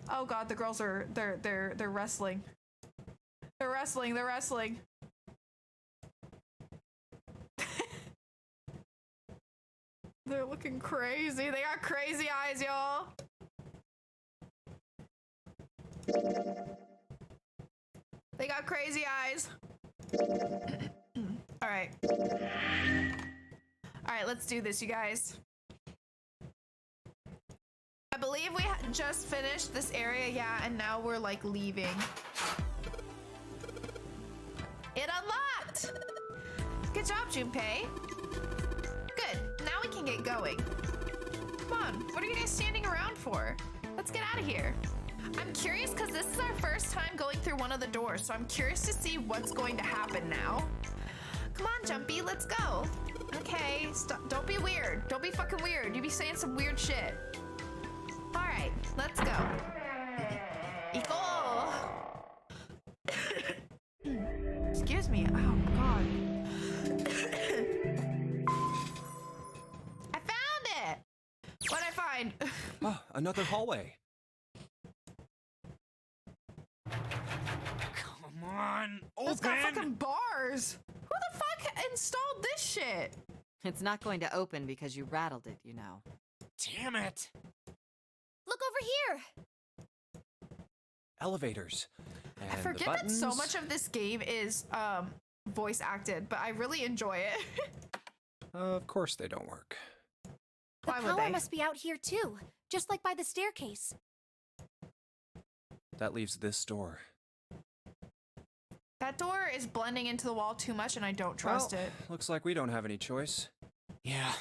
Oh god, the girls are they're wrestling. They're wrestling, they're wrestling. They're looking crazy. They got crazy eyes, y'all. They got crazy eyes. All right. All right, let's do this, you guys. I believe we just finished this area, yeah, and now we're like leaving. It unlocked! Good job, Junpei. Good, now we can get going. Come on, what are you guys standing around for? Let's get out of here. I'm curious because this is our first time going through one of the doors, so I'm curious to see what's going to happen now. Come on, Jumpy, let's go. Okay, stop. Don't be weird. Don't be fucking weird. You be saying some weird shit. All right, let's go. Iko. Excuse me. Oh, God. I found it. What'd I find? Oh, another hallway. Come on, It's got open! fucking bars. Who the fuck installed this shit? It's not going to open because you rattled it, you know. Damn it! Look over here. Elevators. And I forget the that buttons. so much of this game is voice acted, but I really enjoy it. Of course they don't work. The Why would power they? must be out here too, just like by the staircase. That leaves this door. That door is blending into the wall too much and I don't trust Well, it. Looks like we don't have any choice. Yeah,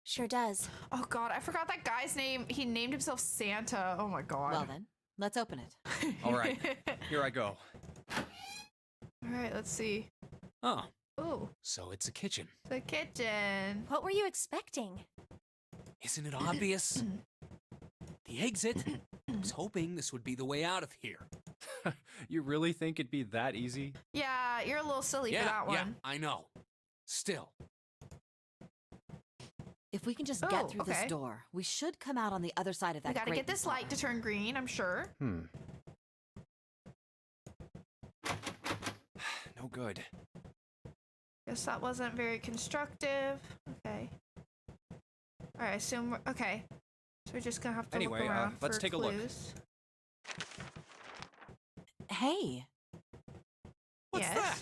Sure does. Oh god, I forgot that guy's name. He named himself Santa. Oh my god. Well then, let's open it. All right, here I go. Alright, let's see. oh, Ooh, so it's a kitchen. the kitchen. What were you expecting? Isn't it obvious? The exit? I was hoping this would be the way out of here. You really think it'd be that easy? Yeah, you're a little silly for that one. Yeah, I know. Still, If we can just Oh, get through okay. this door, we should come out on the other side of that We gotta grate get this light to turn green, I'm sure. No good. Guess that wasn't very constructive. Okay. Alright, assume we're, okay. So we're just gonna have to Anyway, look around let's for take a look. clues. Hey, what's Yes. that?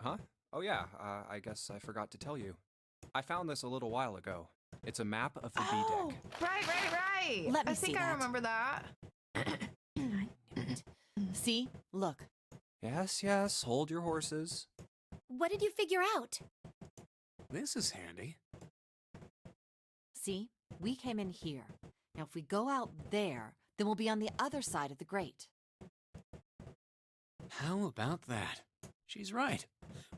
Huh? Oh yeah, I guess I forgot to tell you. I found this a little while ago. It's a map of the Oh, B-deck. right. Let me I think see I that. remember that. see, look. Yes, yes, hold your horses. What did you figure out? This is handy. See, we came in here. Now if we go out there, then we'll be on the other side of the grate. How about that? She's right.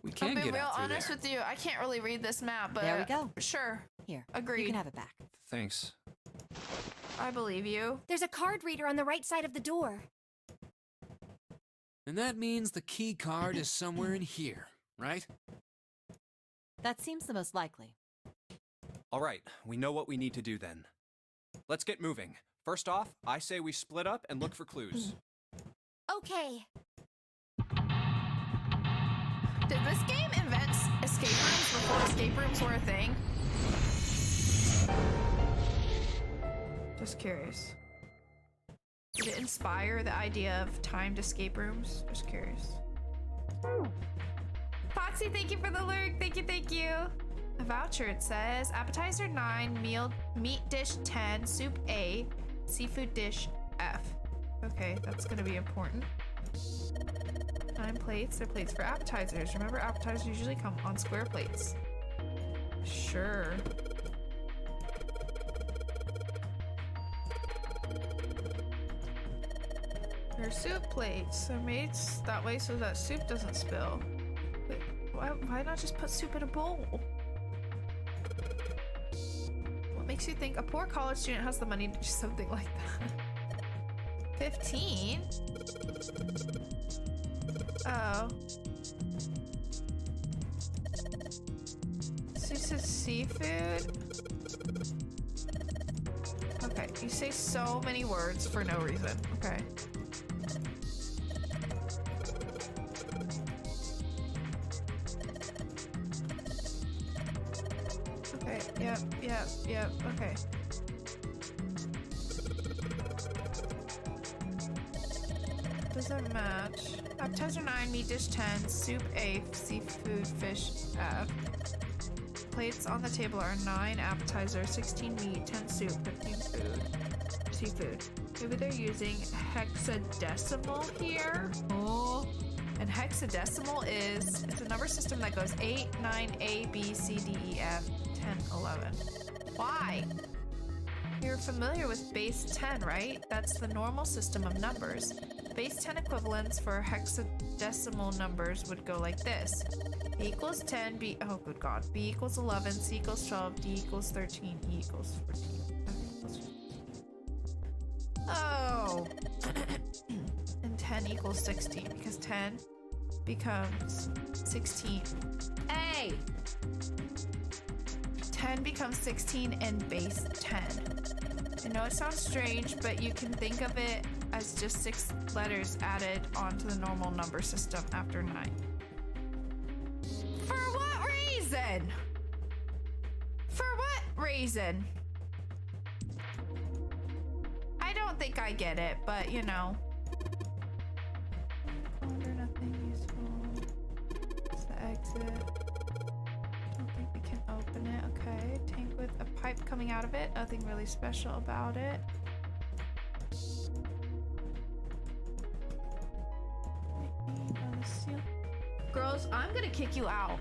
We I'll can be get real out through honest there. with you. I can't really read this map, but There we go. Sure. Here, Agreed. you can have it back. Thanks. I believe you. There's a card reader on the right side of the door. And that means the key card is somewhere in here, right? That seems the most likely. All right, we know what we need to do then. Let's get moving. First off, I say we split up and look for clues. Okay. Did this game invent escape rooms before escape rooms were a thing? Just curious. Did it inspire the idea of timed escape rooms? Just curious. Foxy, thank you for the lurk. Thank you. A voucher, it says. Appetizer 9, meat dish 10, soup A, seafood dish F. Okay, that's gonna be important. 9 plates. They're plates for appetizers. Remember, appetizers usually come on square plates. Sure. They're soup plates. They're made that way so that soup doesn't spill. Wait, why not just put soup in a bowl? What makes you think a poor college student has the money to do something like that? 15? Oh. This is seafood? Okay, you say so many words for no reason. Okay. Okay, yep, okay. Doesn't match. Appetizer 9, meat dish 10, soup A, seafood, fish F. Plates on the table are 9 appetizer, 16 meat, 10 soup, 15 food, seafood. Maybe they're using hexadecimal here. Oh, and hexadecimal is, it's a number system that goes 8, 9, A, B, C, D, E, F, 10, 11. Why? You're familiar with base 10, right? That's the normal system of numbers. Base 10 equivalents for hexadecimal numbers would go like this. A equals 10, B, oh good god, B equals 11, C equals 12, D equals 13, E equals 14, F equals 15. Oh! And 10 equals 16, because 10 becomes 16. Hey! 10 becomes 16 in base 10. I know it sounds strange, but you can think of it as just 6 letters added onto the normal number system after 9. For what reason? For what reason? I don't think I get it, but you know. Under nothing useful. It's the exit. Don't think we can open it. Okay. Tank with a pipe coming out of it. Nothing really special about it. Girls, I'm gonna kick you out.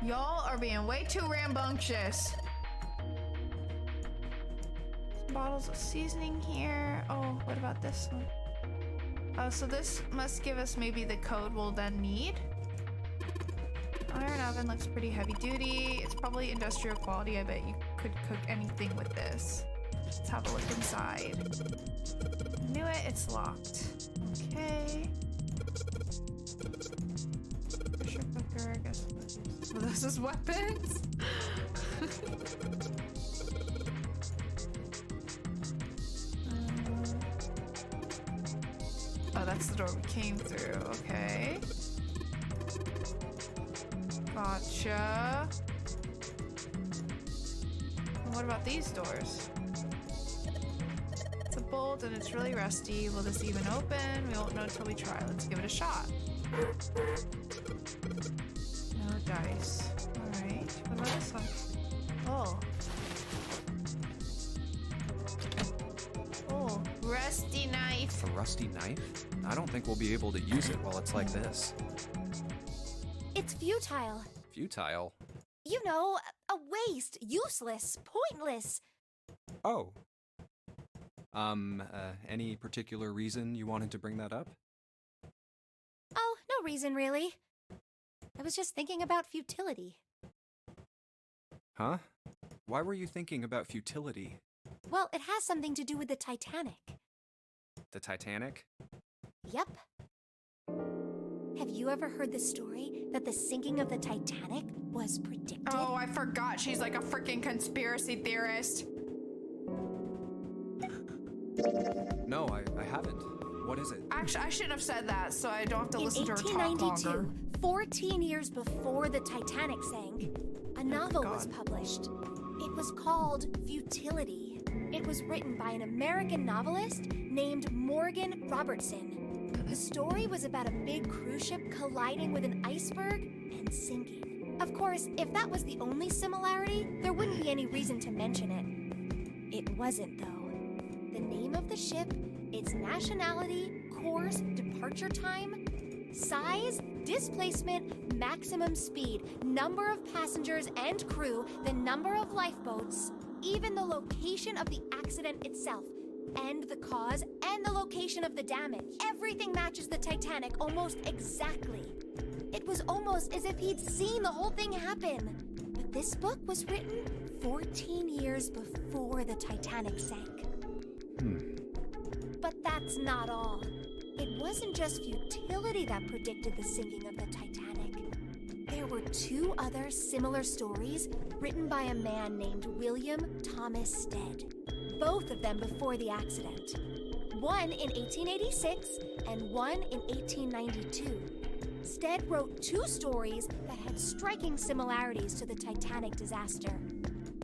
Y'all are being way too rambunctious. Some bottles of seasoning here. Oh, what about this one? Oh, so this must give us maybe the code we'll then need. Iron oven looks pretty heavy duty. It's probably industrial quality. I bet you could cook anything with this. Let's have a look inside. Knew it, it's locked. Okay. Pressure cooker, I guess. So this is weapons? Oh, that's the door we came through. Okay. Gotcha. And what about these doors? It's a bolt and it's really rusty. Will this even open? We won't know until we try. Let's give it a shot. No dice. Alright. What about this one? Oh. Oh, rusty knife. A rusty knife? I don't think we'll be able to use it while it's like this. It's futile. Futile? You know, a waste, useless, pointless. Oh. Any particular reason you wanted to bring that up? Oh, no reason really. I was just thinking about futility. Huh? Why were you thinking about futility? Well, it has something to do with the Titanic. The Titanic? Yep. Have you ever heard the story that the sinking of the Titanic was predicted? Oh, I forgot. She's like a freaking conspiracy theorist. No, I haven't. What is it? Actually, I shouldn't have said that, so I don't have to In listen to her talk longer. 1892, 14 years before the Titanic sank, a novel was God. published. It was called Futility. It was written by an American novelist named Morgan Robertson. The story was about a big cruise ship colliding with an iceberg and sinking. Of course, if that was the only similarity, there wouldn't be any reason to mention it. It wasn't, though. The name of the ship, its nationality, course, departure time, size, displacement, maximum speed, number of passengers and crew, the number of lifeboats, even the location of the accident itself, and the cause and the location of the damage. Everything matches the Titanic almost exactly. It was almost as if he'd seen the whole thing happen. But this book was written 14 years before the Titanic sank. But that's not all. It wasn't just futility that predicted the sinking of the Titanic. There were 2 other similar stories written by a man named William Thomas Stead. both of them before the accident. One in 1886 and one in 1892. Stead wrote 2 stories that had striking similarities to the Titanic disaster.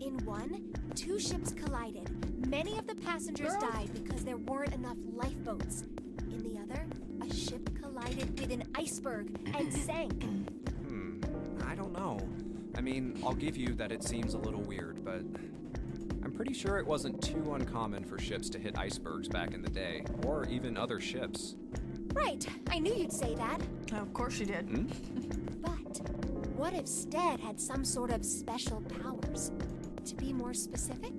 In one, 2 ships collided. Many of the passengers died because there weren't enough lifeboats. In the other, a ship collided with an iceberg and sank. I don't know. I mean, I'll give you that it seems a little weird, but I'm pretty sure it wasn't too uncommon for ships to hit icebergs back in the day, or even other ships. Right, I knew you'd say that. Oh, of course you did. But what if Stead had some sort of special powers? To be more specific,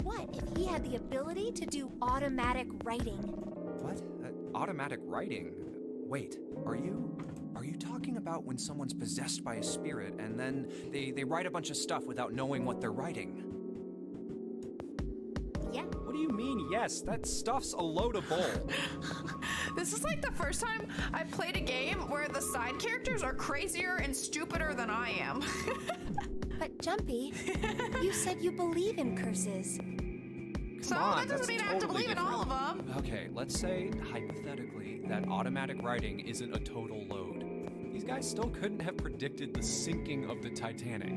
what if he had the ability to do automatic writing? What? Automatic writing? Wait, are you talking about when someone's possessed by a spirit and then they write a bunch of stuff without knowing what they're writing? Yeah. What do you mean, yes? That stuff's a load of bull. This is like the first time I've played a game where the side characters are crazier and stupider than I am. But Jumpy, you said you believe in curses. So Come on, that doesn't that's mean I have to totally believe in all of them. Okay, let's say, hypothetically, that automatic writing isn't a total load. These guys still couldn't have predicted the sinking of the Titanic.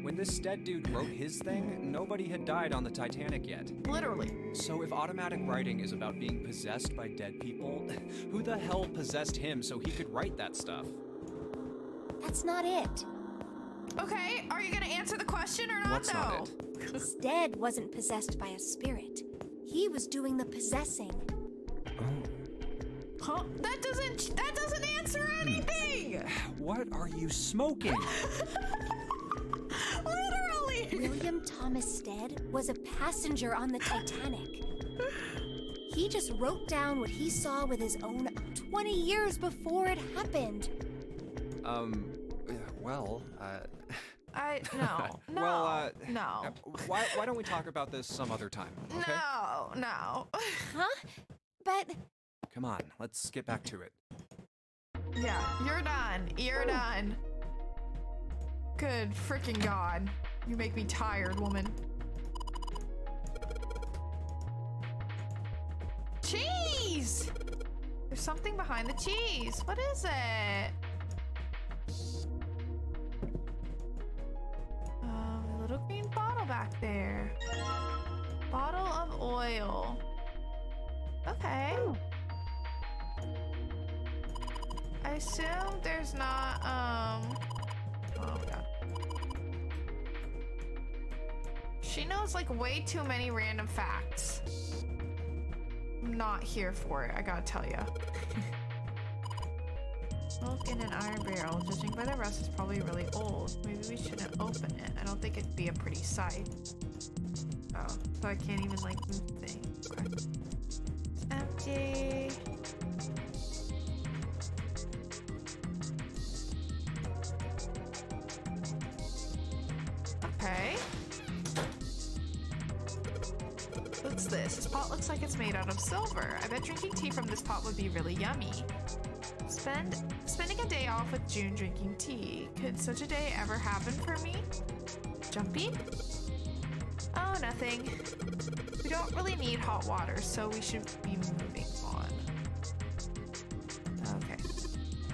When this Stead dude wrote his thing, nobody had died on the Titanic yet. Literally. So if automatic writing is about being possessed by dead people, who the hell possessed him so he could write that stuff? That's not it. Okay, are you gonna answer the question or not? What's not it? Stead wasn't possessed by a spirit. He was doing the possessing. Huh? That doesn't answer anything! What are you smoking? Literally! William Thomas Stead was a passenger on the Titanic. He just wrote down what he saw with his own 20 years before it happened. No. No. Why don't we talk about this some other time, okay? No. Huh? But Come on, let's get back to it. Yeah, you're done. You're done. Good freaking God. You make me tired, woman. Cheese! There's something behind the cheese. What is it? A little green bottle back there. Bottle of oil. Okay. I assume there's not, oh my God. She knows like way too many random facts. I'm not here for it, I gotta tell ya. Smoke in an iron barrel. Judging by the rust, it's probably really old. Maybe we shouldn't open it. I don't think it'd be a pretty sight. Oh, so I can't even like move things. Okay. It's empty. Okay. What's this? This pot looks like it's made out of silver. I bet drinking tea from this pot would be really yummy. Spending a day off with June drinking tea. Could such a day ever happen for me? Jumpy? Oh, nothing. We don't really need hot water, so we should be moving on. Okay.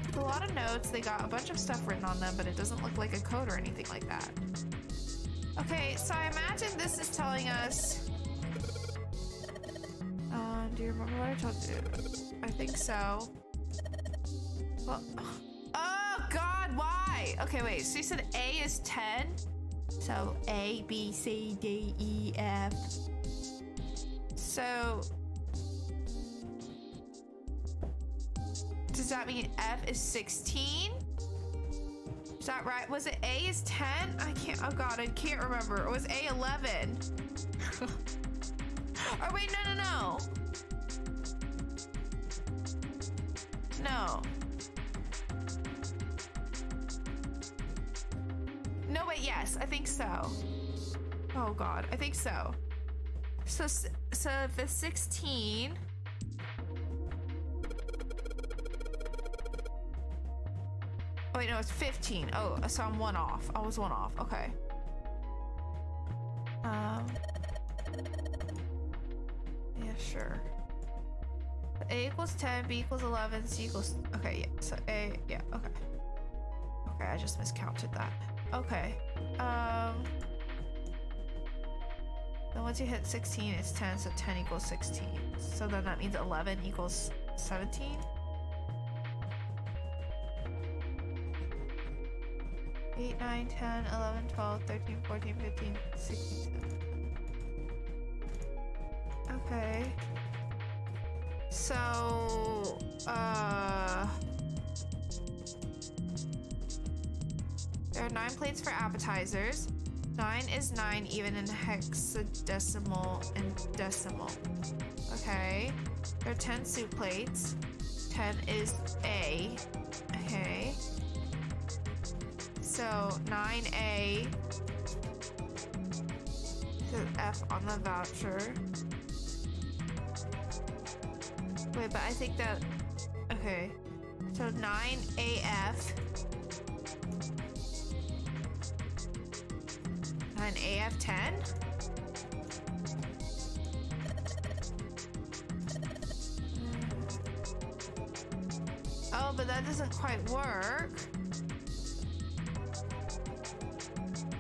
With a lot of notes, they got a bunch of stuff written on them, but it doesn't look like a code or anything like that. Okay, so I imagine this is telling us... do you remember what I told you? I think so. Well, oh God, why? Okay, wait, so you said A is 10? So A, B, C, D, E, F. So... does that mean F is 16? Is that right? Was it A is 10? I can't, oh God, I can't remember. Or was A 11? Oh wait, no. No. No, wait, yes, I think so. Oh God, I think so. So if it's 16... Oh wait, no, it's 15. Oh, so I'm one off. I was one off, okay. sure. A equals 10, B equals 11, C equals... Okay, yeah, so A, yeah, okay. Okay, I just miscounted that. Okay, then once you hit 16, it's 10, so 10 equals 16. So then that means 11 equals 17? 8, 9, 10, 11, 12, 13, 14, 15, 16, 17. Okay. So, there are 9 plates for appetizers. 9 is 9 even in hexadecimal and decimal. Okay. There are 10 soup plates. 10 is A. Okay. So 9A. Says F on the voucher. Wait, but I think that... Okay. So 9AF. 9AF10? Oh, but that doesn't quite work.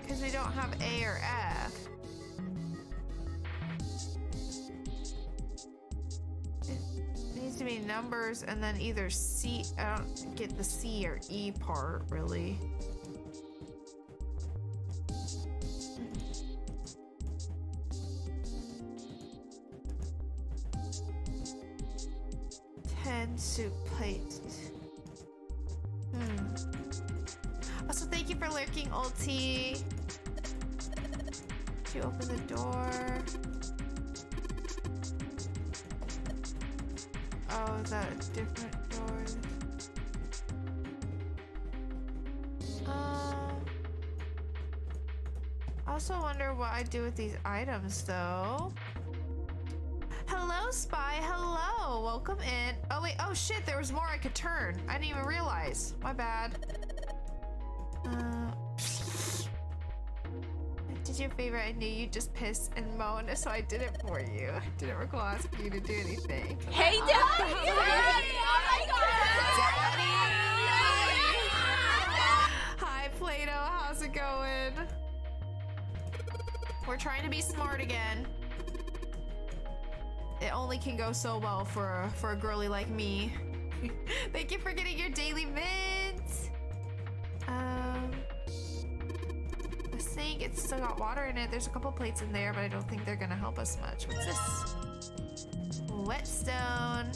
Because we don't have A or F. It needs to be numbers and then either C. I don't get the C or E part, really. Soup plates. Also, thank you for lurking, Ulti. Did you open the door? Oh, is that a different door? I also wonder what I do with these items, though. Hello, Spy. Hello. Welcome in. Oh, wait. Oh, shit. There was more I could turn. I didn't even realize. My bad. I did your favor. I knew you'd just piss and moan, so I did it for you. I didn't recall asking you to do anything. Hey, Daddy! Hey! Oh my God! Daddy! Hi, Play-Doh. How's it going? We're trying to be smart again. It only can go so well for a girly like me. Thank you for getting your daily mint. The sink, it's still got water in it. There's a couple plates in there, but I don't think they're gonna help us much. What's this? Whetstone.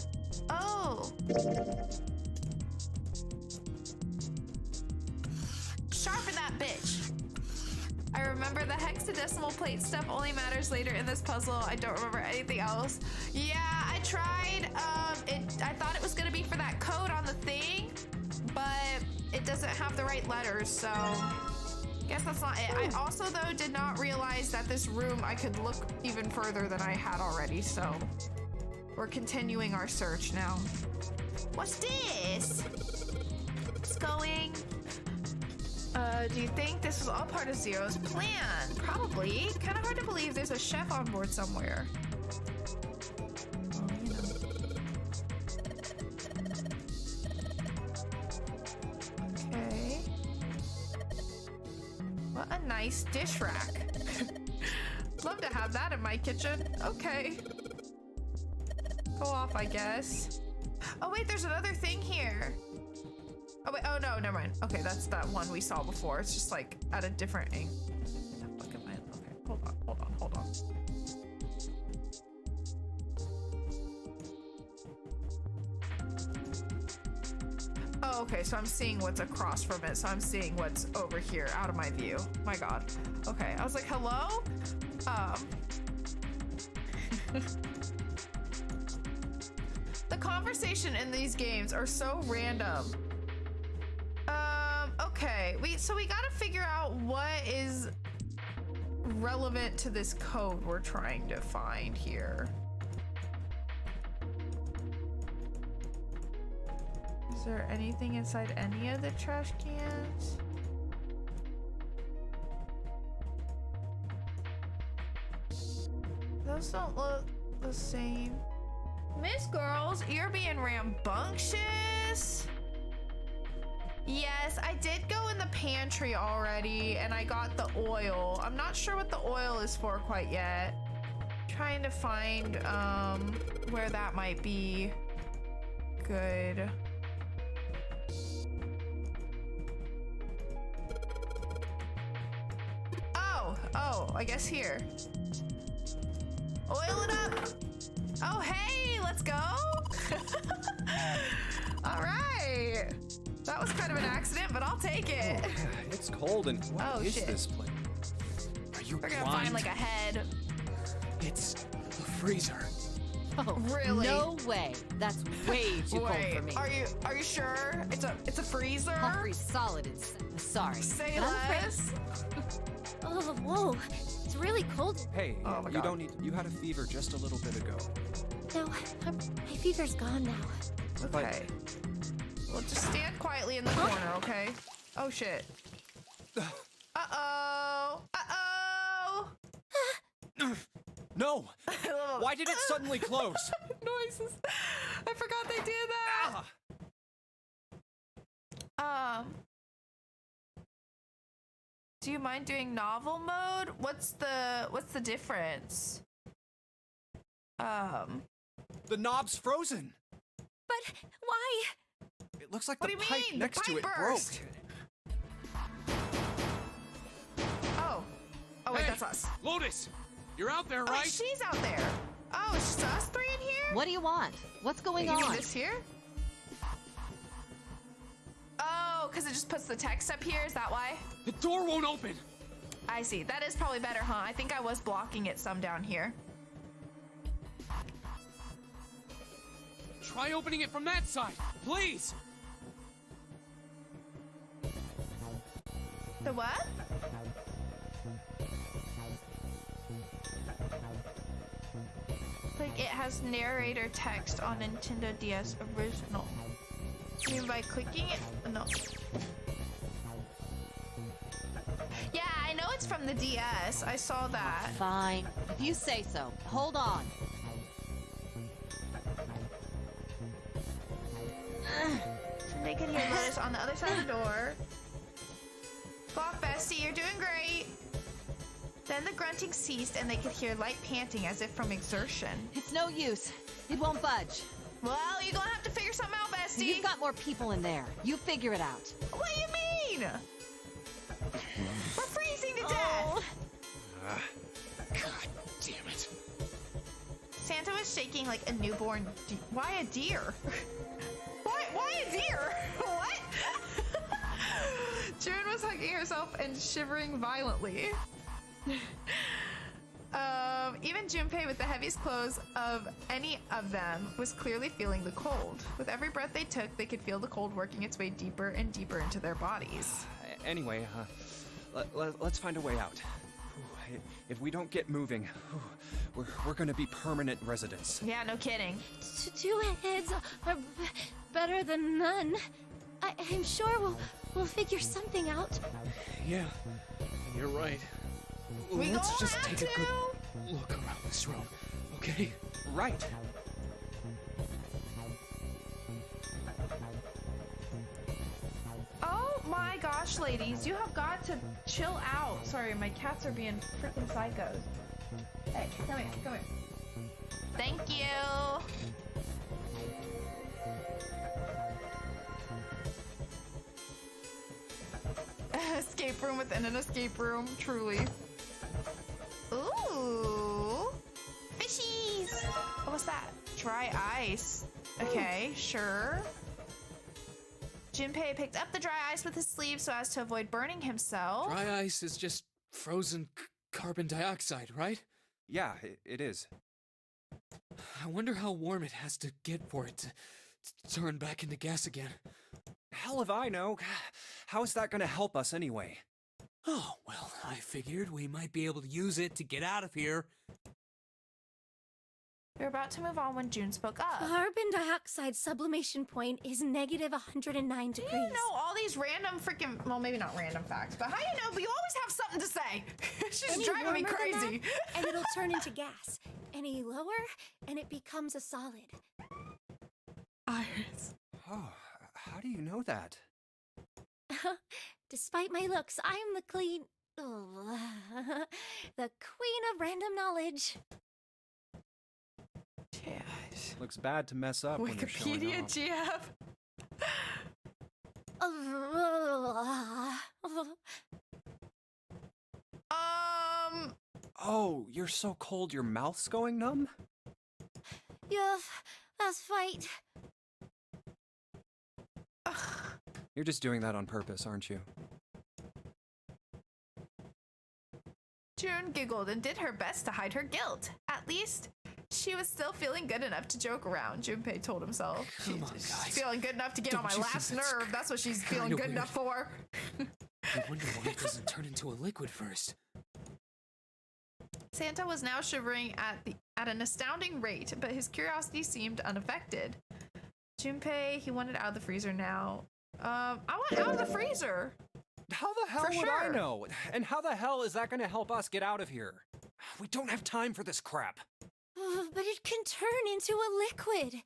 Oh. Sharpen that bitch. I remember the hexadecimal plate stuff only matters later in this puzzle. I don't remember anything else. Yeah, I tried. I thought it was gonna be for that code on the thing, but it doesn't have the right letters, so guess that's not it. I also, though, did not realize that this room, I could look even further than I had already, so we're continuing our search now. What's this? It's going... do you think this was all part of Zero's plan? Probably. Kind of hard to believe there's a chef on board somewhere. Well, you know. Okay. What a nice dish rack. Love to have that in my kitchen. Okay. Go off, I guess. Oh, wait, there's another thing here. Oh, wait, oh no, never mind. Okay, that's that one we saw before. It's just like at a different angle. Look at my, okay, hold on. Oh, okay, so I'm seeing what's across from it. So I'm seeing what's over here out of my view. My God. Okay, I was like, hello? The conversation in these games are so random. Okay, so we gotta figure out what is relevant to this code we're trying to find here. Is there anything inside any of the trash cans? Those don't look about the same. Miss Girls, you're being rambunctious. Yes, I did go in the pantry already and I got the oil. I'm not sure what the oil is for quite yet. Trying to find where that might be good. Oh, I guess here. Oil it up. Oh, hey, let's go. All right. That was kind of an accident, but I'll take it. It's cold and what is shit. this place? Are you We're gonna blind? find like a head. It's a freezer. Oh, Really? No way. That's way too cold for me. Are you sure? It's a freezer? I'll freeze solid in sorry. Say but I'm afraid- less. Oh, whoa. It's really cold. Hey, Oh my you God. don't need. You had a fever just a little bit ago. No, my fever's gone now. Okay. Well, just stand quietly in the corner, okay? Oh shit. Uh-oh. Uh-oh. No! Why did it suddenly close? Noises. I forgot they did that. Do you mind doing novel mode? What's the difference? The knob's frozen. But why? It looks like What the do you pipe mean? next The to it pipe burst. broke. Oh. Oh wait, Hey, that's us. Lotus, you're out there, Oh, wait, right? she's out there. Oh, it's just us three in here? What do you want? What's going You mean on? this here? Oh, because it just puts the text up here, is that why? The door won't open. I see. That is probably better, huh? I think I was blocking it some down here. Try opening it from that side, please. The what? Like it has narrator text on Nintendo DS original. You mean by clicking it? No. Yeah, I know it's from the DS. I saw that. Fine. If you say so. Hold on. They could hear Lotus on the other side of the door. Clock, bestie, you're doing great. Then the grunting ceased and they could hear light panting as if from exertion. It's no use. It won't budge. Well, you're gonna have to figure something out, bestie. You've got more people in there. You figure it out. What do you mean? We're freezing to death. God damn it. Santa was shaking like a newborn. Why a deer? Why a deer? What? June was hugging herself and shivering violently. Even Junpei, with the heaviest clothes of any of them, was clearly feeling the cold. With every breath they took, they could feel the cold working its way deeper and deeper into their bodies. Anyway, let's find a way out. If we don't get moving, we're gonna be permanent residents. Yeah, no kidding. Two heads are better than none. I'm sure we'll figure something out. Yeah, you're right. We Let's gonna just have take a good to. look around this room, okay? Right. Oh my gosh, ladies, you have got to chill out. Sorry, my cats are being freaking psychos. Hey, come here, come here. Thank you. Escape room within an escape room, truly. Ooh, fishies. Oh, what's that? Dry ice. Okay, sure. Junpei picked up the dry ice with his sleeve so as to avoid burning himself. Dry ice is just frozen carbon dioxide, right? Yeah, it is. I wonder how warm it has to get for it to turn back into gas again. Hell if I know. How is that gonna help us anyway? Oh, well, I figured we might be able to use it to get out of here. They were about to move on when June spoke up. Carbon dioxide sublimation point is negative 109 degrees. You know all these random freaking, well, maybe not random facts, but how you know, but you always have something to say. She's Any driving me warmer than crazy. that, and it'll turn into gas. any lower, and it becomes a solid. Iris. Oh, how do you know that? Despite my looks, I'm the clean... Oh, the queen of random knowledge. Yes. Looks bad to mess up when you're showing Wikipedia off. GF. Oh, you're so cold your mouth's going numb? Yeah, that's right. You're just doing that on purpose, aren't you? June giggled and did her best to hide her guilt. At least, she was still feeling good enough to joke around, Junpei told himself. Come on, She's guys. feeling good enough to get on Don't my you think last that's nerve. That's what she's kinda feeling good weird? enough for. I wonder why it doesn't turn into a liquid first. Santa was now shivering at an astounding rate, but his curiosity seemed unaffected. Junpei, he wanted out of the freezer now. I want out of the freezer. How the hell For would I sure. know? And how the hell is that going to help us get out of here? We don't have time for this crap. But it can turn into a liquid.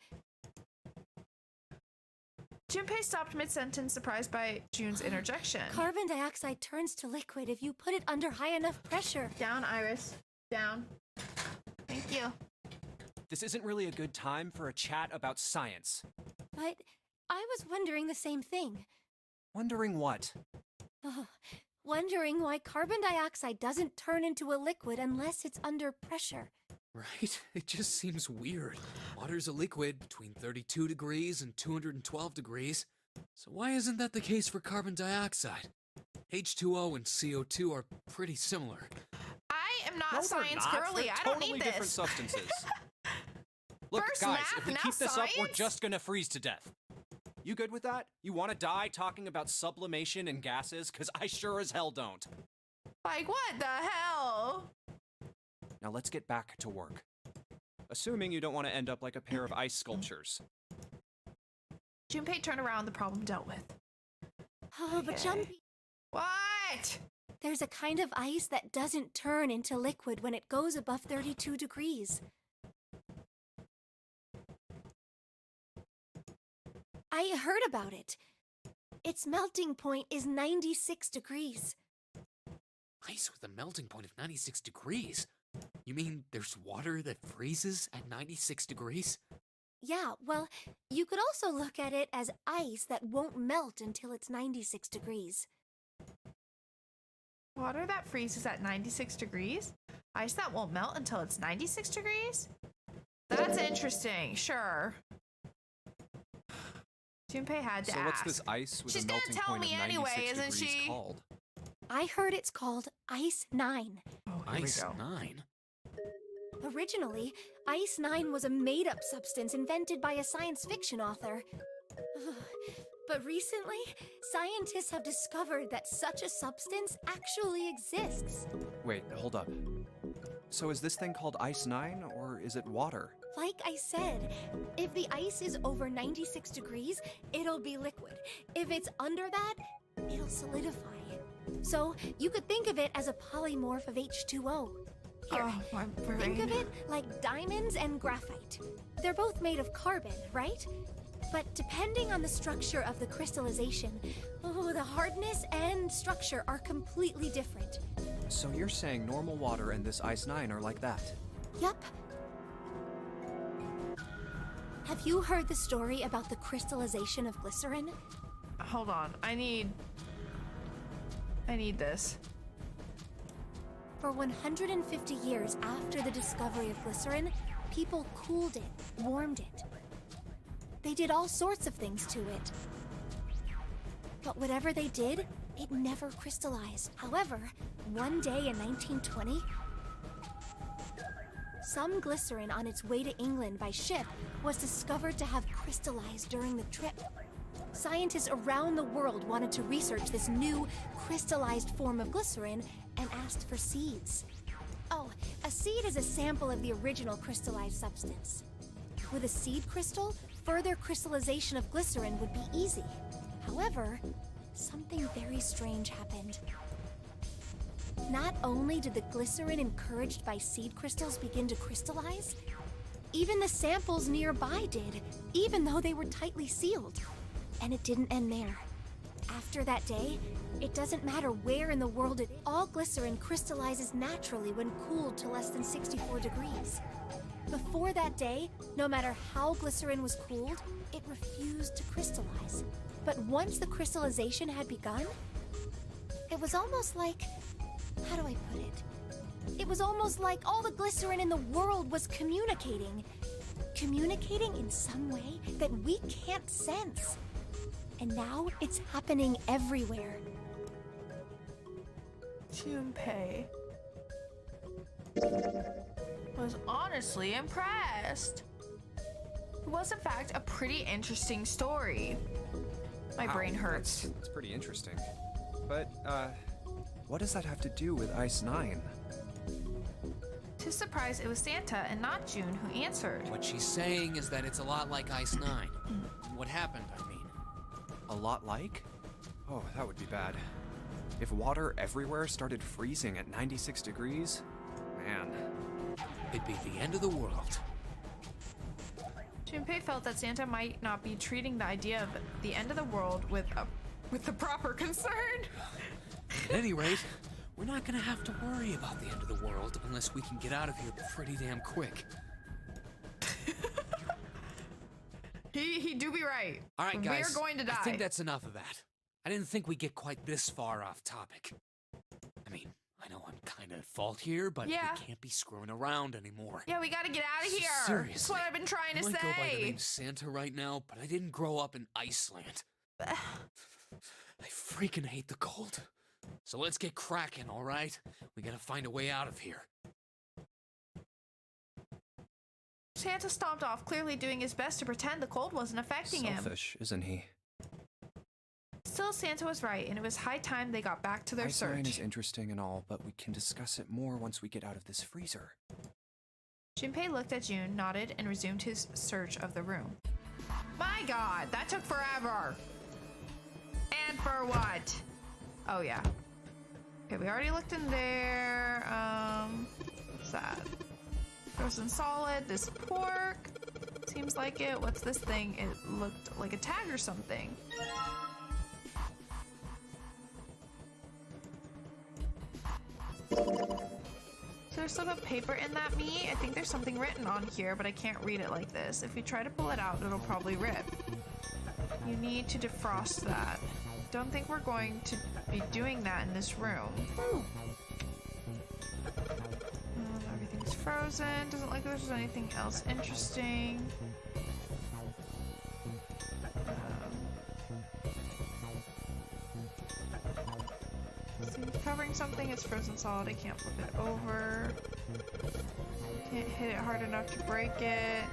Junpei stopped mid-sentence, surprised by June's interjection. Carbon dioxide turns to liquid if you put it under high enough pressure. Down, Iris. Down. Thank you. This isn't really a good time for a chat about science. But I was wondering the same thing. Wondering what? Wondering why carbon dioxide doesn't turn into a liquid unless it's under pressure. Right? It just seems weird. Water's a liquid between 32 degrees and 212 degrees. So why isn't that the case for carbon dioxide? H2O and CO2 are pretty similar. I am not No, a they're science not. girly. They're I don't totally need different this. substances. Look, First guys, math, if we now keep this up, we're science? just gonna freeze to death. You good with that? You want to die talking about sublimation and gases? Because I sure as hell don't. Like, what the hell? Now let's get back to work. Assuming you don't want to end up like a pair of ice sculptures. Junpei turned around, the problem dealt with. Oh, but Okay. Jumpy, What? there's a kind of ice that doesn't turn into liquid when it goes above 32 degrees. I heard about it. Its melting point is 96 degrees. Ice with a melting point of 96 degrees? You mean there's water that freezes at 96 degrees? Yeah, well, you could also look at it as ice that won't melt until it's 96 degrees. Water that freezes at 96 degrees? Ice that won't melt until it's 96 degrees? That's interesting, sure. Junpei had to So ask. what's this ice with She's a gonna melting tell point me of 96 anyway, isn't degrees she? called? I heard it's called Ice 9. Oh, here we Ice go. 9? Originally, Ice 9 was a made-up substance invented by a science fiction author. But recently, scientists have discovered that such a substance actually exists. Wait, hold up. So is this thing called Ice 9, or is it water? Like I said, if the ice is over 96 degrees, it'll be liquid. If it's under that, it'll solidify. So you could think of it as a polymorph of H2O. Here, Oh, my brain. think of it like diamonds and graphite. They're both made of carbon, right? But depending on the structure of the crystallization, the hardness and structure are completely different. So you're saying normal water and this Ice 9 are like that? Yup. Have you heard the story about the crystallization of glycerin? Hold on. I need this. For 150 years after the discovery of glycerin, people cooled it, warmed it. They did all sorts of things to it. But whatever they did, it never crystallized. However, one day in 1920, some glycerin on its way to England by ship was discovered to have crystallized during the trip. Scientists around the world wanted to research this new crystallized form of glycerin and asked for seeds. Oh, a seed is a sample of the original crystallized substance. With a seed crystal, further crystallization of glycerin would be easy. However, something very strange happened. Not only did the glycerin encouraged by seed crystals begin to crystallize, even the samples nearby did, even though they were tightly sealed. And it didn't end there. After that day, it doesn't matter where in the world it is, all glycerin crystallizes naturally when cooled to less than 64 degrees. Before that day, no matter how glycerin was cooled, it refused to crystallize. But once the crystallization had begun, it was almost like, how do I put it? It was almost like all the glycerin in the world was communicating. Communicating in some way that we can't sense. And now it's happening everywhere. Junpei was honestly impressed. It was, in fact, a pretty interesting story. My Wow, brain hurts. That's pretty interesting. But, what does that have to do with Ice 9? To his surprise, it was Santa and not June who answered. What she's saying is that it's a lot like Ice 9. What happened, I mean. A lot like? Oh, that would be bad. If water everywhere started freezing at 96 degrees, man. It'd be the end of the world. Junpei felt that Santa might not be treating the idea of the end of the world with the proper concern. At any rate, we're not gonna have to worry about the end of the world unless we can get out of here pretty damn quick. He do be right. All right, guys. We're going to die. I think that's enough of that. I didn't think we'd get quite this far off topic. I mean, I know I'm kind of at fault here, but Yeah. we can't be screwing around anymore. Yeah, we gotta get out of here. Seriously. That's what I've been trying I to might go by the say. name Santa right now, but I didn't grow up in Iceland. I freaking hate the cold. So let's get cracking, all right? We gotta find a way out of here. Santa stomped off, clearly doing his best to pretend the cold wasn't affecting him. Selfish, isn't he? Still, Santa was right, and it was high time they got back to their Ice 9 is search. interesting and all, but we can discuss it more once we get out of this freezer. Junpei looked at June, nodded, and resumed his search of the room. My god, that took forever! And for what? Oh, yeah. Okay, we already looked in there. What's that? Frozen solid, this pork. Seems like it. What's this thing? It looked like a tag or something. So there's some paper in that meat. I think there's something written on here, but I can't read it like this. If you try to pull it out, it'll probably rip. You need to defrost that. Don't think we're going to be doing that in this room. Everything's frozen. Doesn't look like there's anything else interesting. Seems covering something. It's frozen solid. I can't flip it over. Can't hit it hard enough to break it.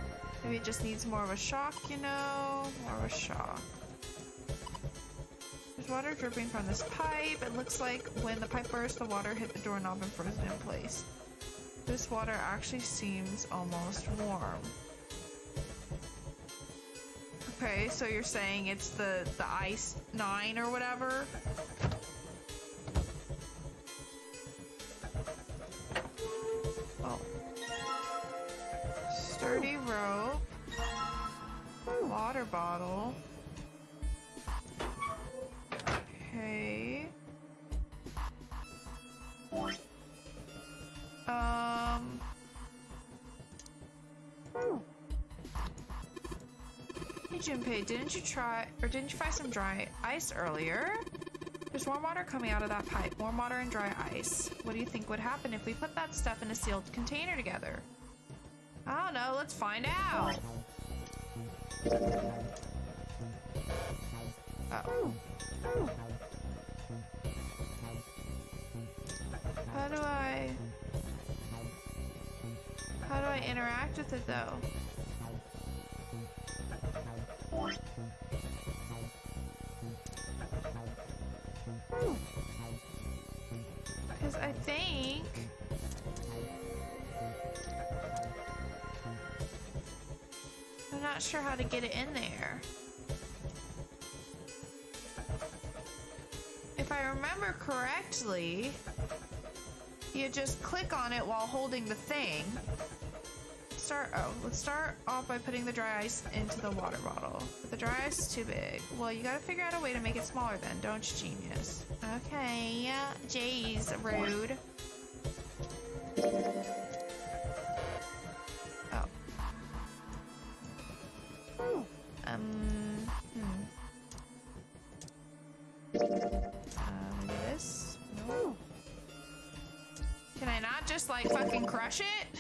Maybe it just needs more of a shock, you know? More of a shock. There's water dripping from this pipe. It looks like when the pipe burst, the water hit the doorknob and frozen in place. This water actually seems almost warm. Okay, so you're saying it's the Ice 9 or whatever? Oh. Sturdy rope. Water bottle. Okay. Hey Junpei, didn't you find some dry ice earlier? There's warm water coming out of that pipe. Warm water and dry ice. What do you think would happen if we put that stuff in a sealed container together? I don't know, let's find out. Uh-oh. How do I interact with it though? Because I think I'm not sure how to get it in there. If I remember correctly, you just click on it while holding the thing. Let's start off by putting the dry ice into the water bottle. But the dry ice is too big. Well, you gotta figure out a way to make it smaller then, don't you, genius? Okay, jeez, rude. Oh. Maybe this? No. Can I not just, like, fucking crush it?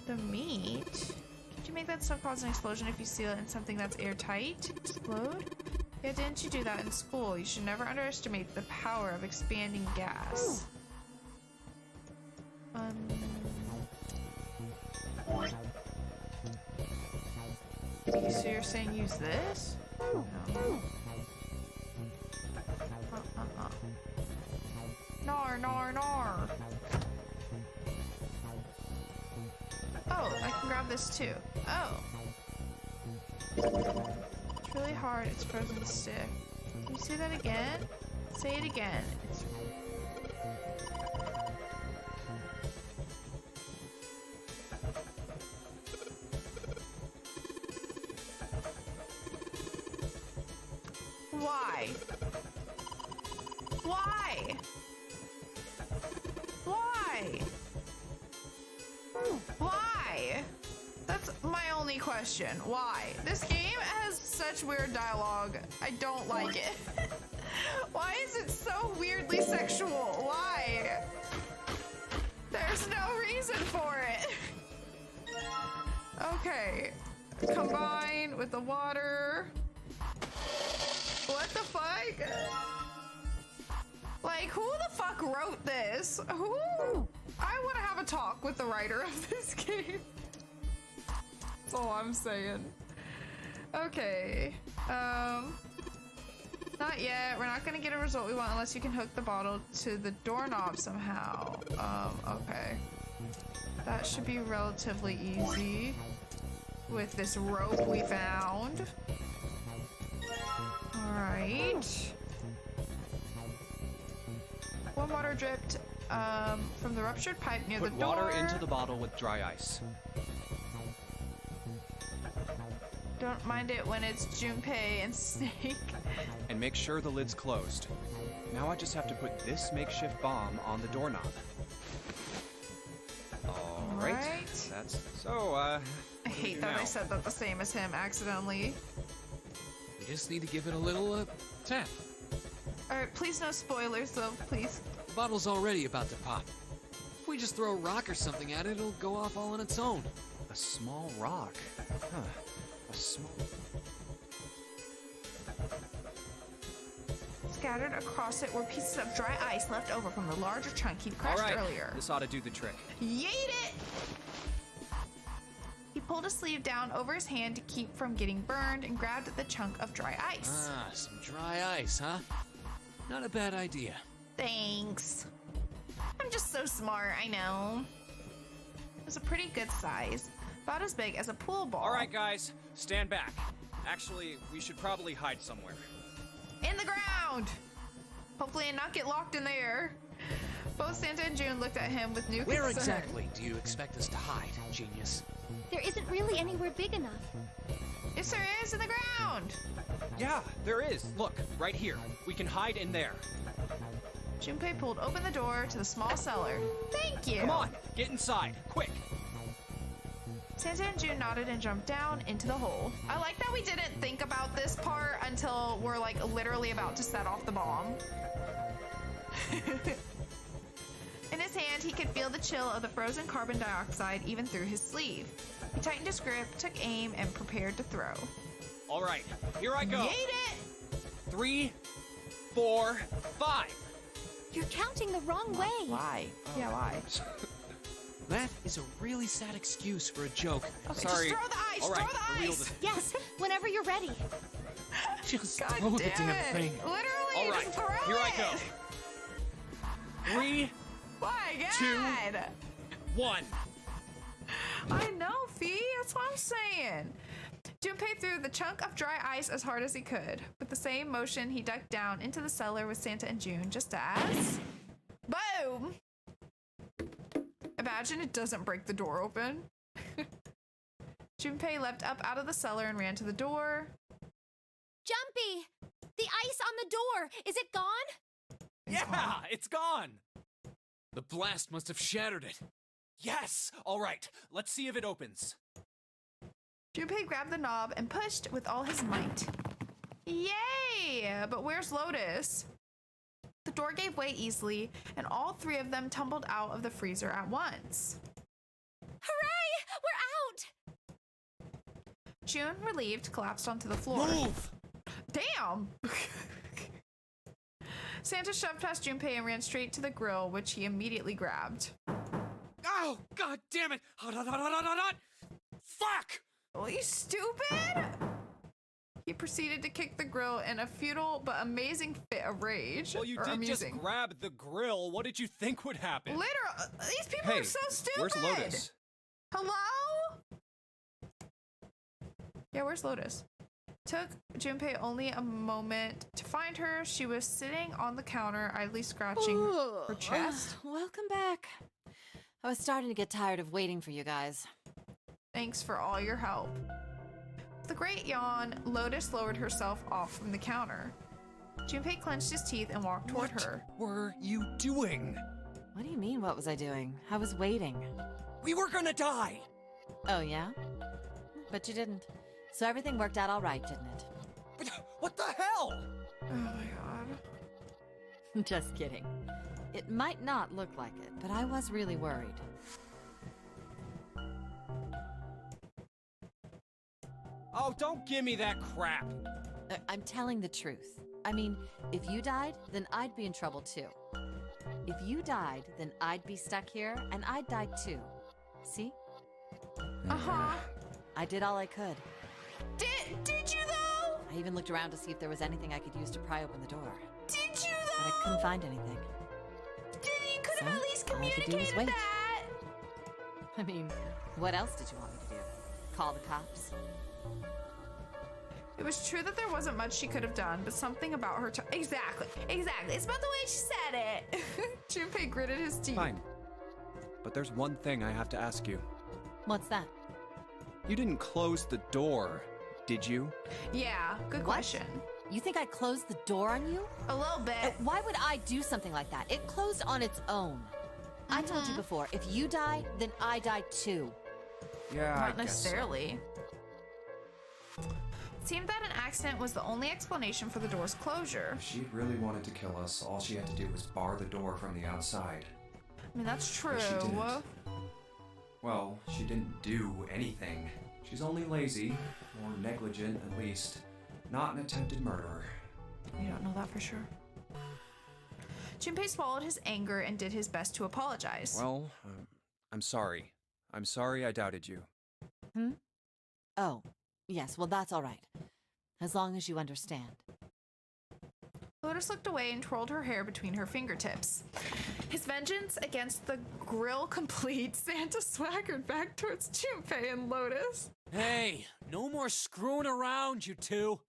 The meat? Could you make that stuff cause an explosion if you seal it in something that's airtight? Explode? Yeah, didn't you do that in school? You should never underestimate the power of expanding gas. So you're saying use this? No. Nar. Oh, I can grab this too. Oh. It's really hard. It's frozen stiff. Can you say that again? Say it again. It's... Why? Why? Why? Why? That's my only question. Why? This game has such weird dialogue. I don't like it. Why is it so weirdly sexual? Why? There's no reason for it. Okay. Combine with the water. What the fuck? Like, who the fuck wrote this? Who? I want to have a talk with the writer of this game. That's all I'm saying. Okay. Not yet. We're not gonna get a result we want unless you can hook the bottle to the doorknob somehow. Okay. That should be relatively easy with this rope we found. Alright. One water dripped from the ruptured pipe near the door. Put water into the bottle with dry ice. Don't mind it when it's Junpei and Snake. And make sure the lid's closed. Now I just have to put this makeshift bomb on the doorknob. Alright. That's so, I hate that I said that the same as him accidentally. We just need to give it a little, tap. Alright, please no spoilers though, please. The bottle's already about to pop. If we just throw a rock or something at it, it'll go off all on its own. A small rock. Huh. A small... Scattered across it were pieces of dry ice left over from the larger chunk he'd crushed earlier. This ought to do the trick. Yeet it! He pulled a sleeve down over his hand to keep from getting burned and grabbed at the chunk of dry ice. Ah, some dry ice, huh? Not a bad idea. Thanks. I'm just so smart, I know. It was a pretty good size. About as big as a pool ball. Alright guys, stand back. Actually, we should probably hide somewhere. In the ground! Hopefully and not get locked in there. Both Santa and June looked at him with new concern. Where exactly do you expect us to hide, genius? There isn't really anywhere big enough. Yes, there is, in the ground! Yeah, there is. Look, right here. We can hide in there. Junpei pulled open the door to the small cellar. Thank you! Come on, get inside, quick! Santa and June nodded and jumped down into the hole. I like that we didn't think about this part until we're like literally about to set off the bomb. In his hand, he could feel the chill of the frozen carbon dioxide even through his sleeve. He tightened his grip, took aim, and prepared to throw. All right, here I go. Yeet it! 3, 4, 5. You're counting the wrong way. Why? Yeah, why? That is a really sad excuse for a joke. Okay, Sorry. just throw the ice! All right, throw the the wheel ice! Yes, whenever you're ready. Just God throw the damn damn it! thing. Literally, All right, just throw here I it! go. 3, My God! 2, 1. I know, Fee. That's what I'm saying. Junpei threw the chunk of dry ice as hard as he could. With the same motion, he ducked down into the cellar with Santa and June, just as... Boom! Imagine it doesn't break the door open. Junpei leapt up out of the cellar and ran to the door. Jumpy! The ice on the door! Is it gone? Yeah, it's gone. The blast must have shattered it. Yes. All right. Let's see if it opens. Junpei grabbed the knob and pushed with all his might. Yay! But where's Lotus? The door gave way easily, and all three of them tumbled out of the freezer at once. Hooray! We're out! June, relieved, collapsed onto the floor. Move! Damn! Santa shoved past Junpei and ran straight to the grill, which he immediately grabbed. Oh, god damn it! Hot, hot, hot, hot, hot, hot, hot! Fuck! Oh, you stupid! He proceeded to kick the grill in a futile but amazing fit of rage. Well, you Or did amusing. just grab the grill. What did you think would happen? Literal. These people Hey, are so stupid. where's Lotus? Hello? Yeah, where's Lotus? Took Junpei only a moment to find her. She was sitting on the counter, idly scratching her chest. Welcome back. I was starting to get tired of waiting for you guys. Thanks for all your help. With a great yawn, Lotus lowered herself off from the counter. Junpei clenched his teeth and walked toward her. What were you doing? What do you mean, what was I doing? I was waiting. We were gonna die. Oh, yeah? But you didn't. So everything worked out all right, didn't it? What the hell? Oh my god. Just kidding. It might not look like it, but I was really worried. Oh, don't give me that crap. I'm telling the truth. I mean, if you died, then I'd be in trouble too. If you died, then I'd be stuck here, and I'd die too. See? Uh-huh. I did all I could. Did you though? I even looked around to see if there was anything I could use to pry open the door. Did you But I though? couldn't find anything. You could have So, at least all I could do was communicated wait. that. I mean, what else did you want me to do? Call the cops? It was true that there wasn't much she could have done, but something about her Exactly. It's about the way she said it. Junpei gritted his teeth. Fine. But there's one thing I have to ask you. What's that? You didn't close the door, did you? Yeah, good What? question. You think I closed the door on you? A little bit. Why would I do something like that? It closed on its own. I told you before, if you die, then I die too. Yeah, Not necessarily. It seemed that an accident was the only explanation for the door's closure. If she really wanted to kill us, all she had to do was bar the door from the outside. I mean, that's true. But she didn't. Well, she didn't do anything. She's only lazy, or negligent at least, not an attempted murderer. You don't know that for sure. Junpei swallowed his anger and did his best to apologize. Well, I'm sorry. I'm sorry I doubted you. Oh, yes, well, that's all right. As long as you understand. Lotus looked away and twirled her hair between her fingertips. His vengeance against the grill complete, Santa swaggered back towards Junpei and Lotus. Hey, no more screwing around, you two.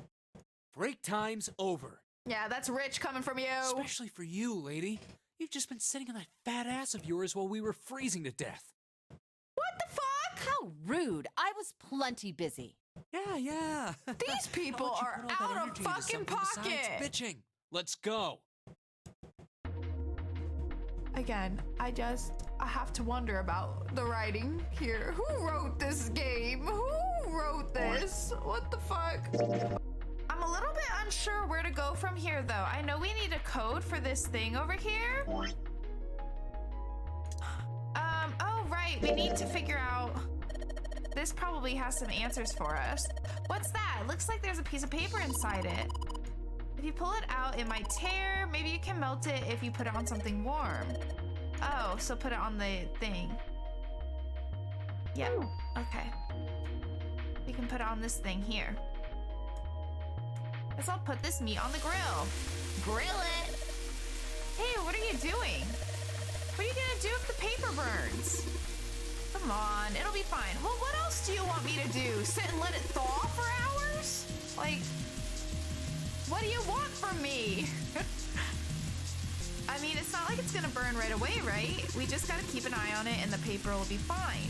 Break time's over. Yeah, that's rich coming from you. Especially for you, lady. You've just been sitting on that fat ass of yours while we were freezing to death. What the fuck? How rude! I was plenty busy. Yeah. These people How are about you put all that out of energy into fucking something besides pocket. bitching. Let's go. Again, I have to wonder about the writing here. Who wrote this game? Who wrote this? What the fuck? I'm a little bit unsure where to go from here, though. I know we need a code for this thing over here. Oh, right. We need to figure out... This probably has some answers for us. What's that? It looks like there's a piece of paper inside it. If you pull it out, it might tear. Maybe you can melt it if you put it on something warm. Oh, so put it on the thing. Yep, okay. We can put it on this thing here. Guess I'll put this meat on the grill. Grill it! Hey, what are you doing? What are you gonna do if the paper burns? What Come on, it'll be fine. Well, what else do you want me to do? Sit and let it thaw for hours? Like, what do you want from me? I mean, it's not like it's gonna burn right away, right? We just gotta keep an eye on it and the paper will be fine.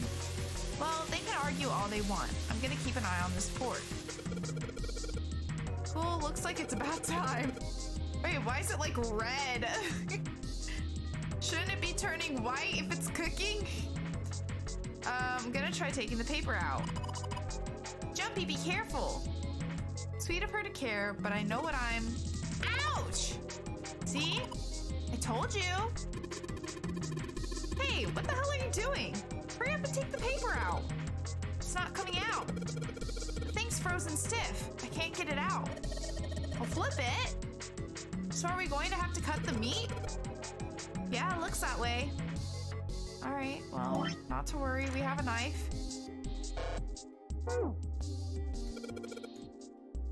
Well, they can argue all they want. I'm gonna keep an eye on this pork. Cool, looks like it's about time. Wait, why is it like red? Shouldn't it be turning white if it's cooking? I'm gonna try taking the paper out. Jumpy, be careful. Sweet of her to care, but I know what I'm... Ouch! See? I told you. Hey, what the hell are you doing? Hurry up and take the paper out. It's not coming out. The thing's frozen stiff. I can't get it out. I'll flip it. So are we going to have to cut the meat? Yeah, it looks that way. All right, well, not to worry. We have a knife.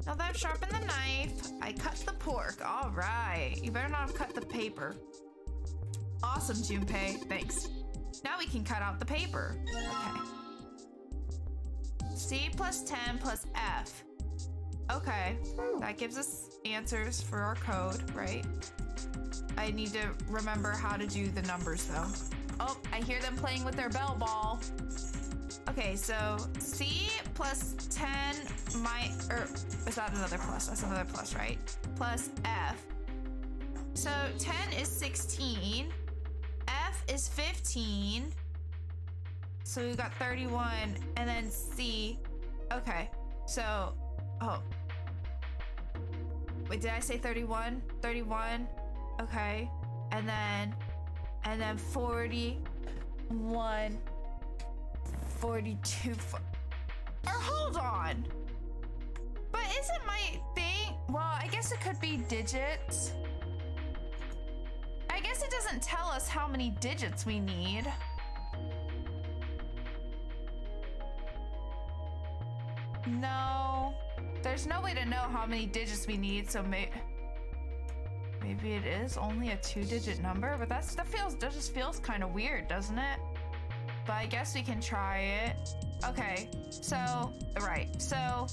Now that I've sharpened the knife, I cut the pork. All right. You better not have cut the paper. Awesome, Junpei. Thanks. Now we can cut out the paper. Okay. C plus 10 plus F. Okay. That gives us answers for our code, right? I need to remember how to do the numbers, though. Oh, I hear them playing with their bell ball. Okay, so C plus 10 is that another plus? That's another plus, right? Plus F. So 10 is 16. F is 15. So we got 31 and then C. Okay, so, oh. Wait, did I say 31? 31. Okay. And then 41, 42. Or hold on. But isn't my thing? Well, I guess it could be digits. I guess it doesn't tell us how many digits we need. No. There's no way to know how many digits we need, so maybe it is only a 2-digit number, but that just feels kind of weird, doesn't it? But I guess we can try it. Okay, so, right, so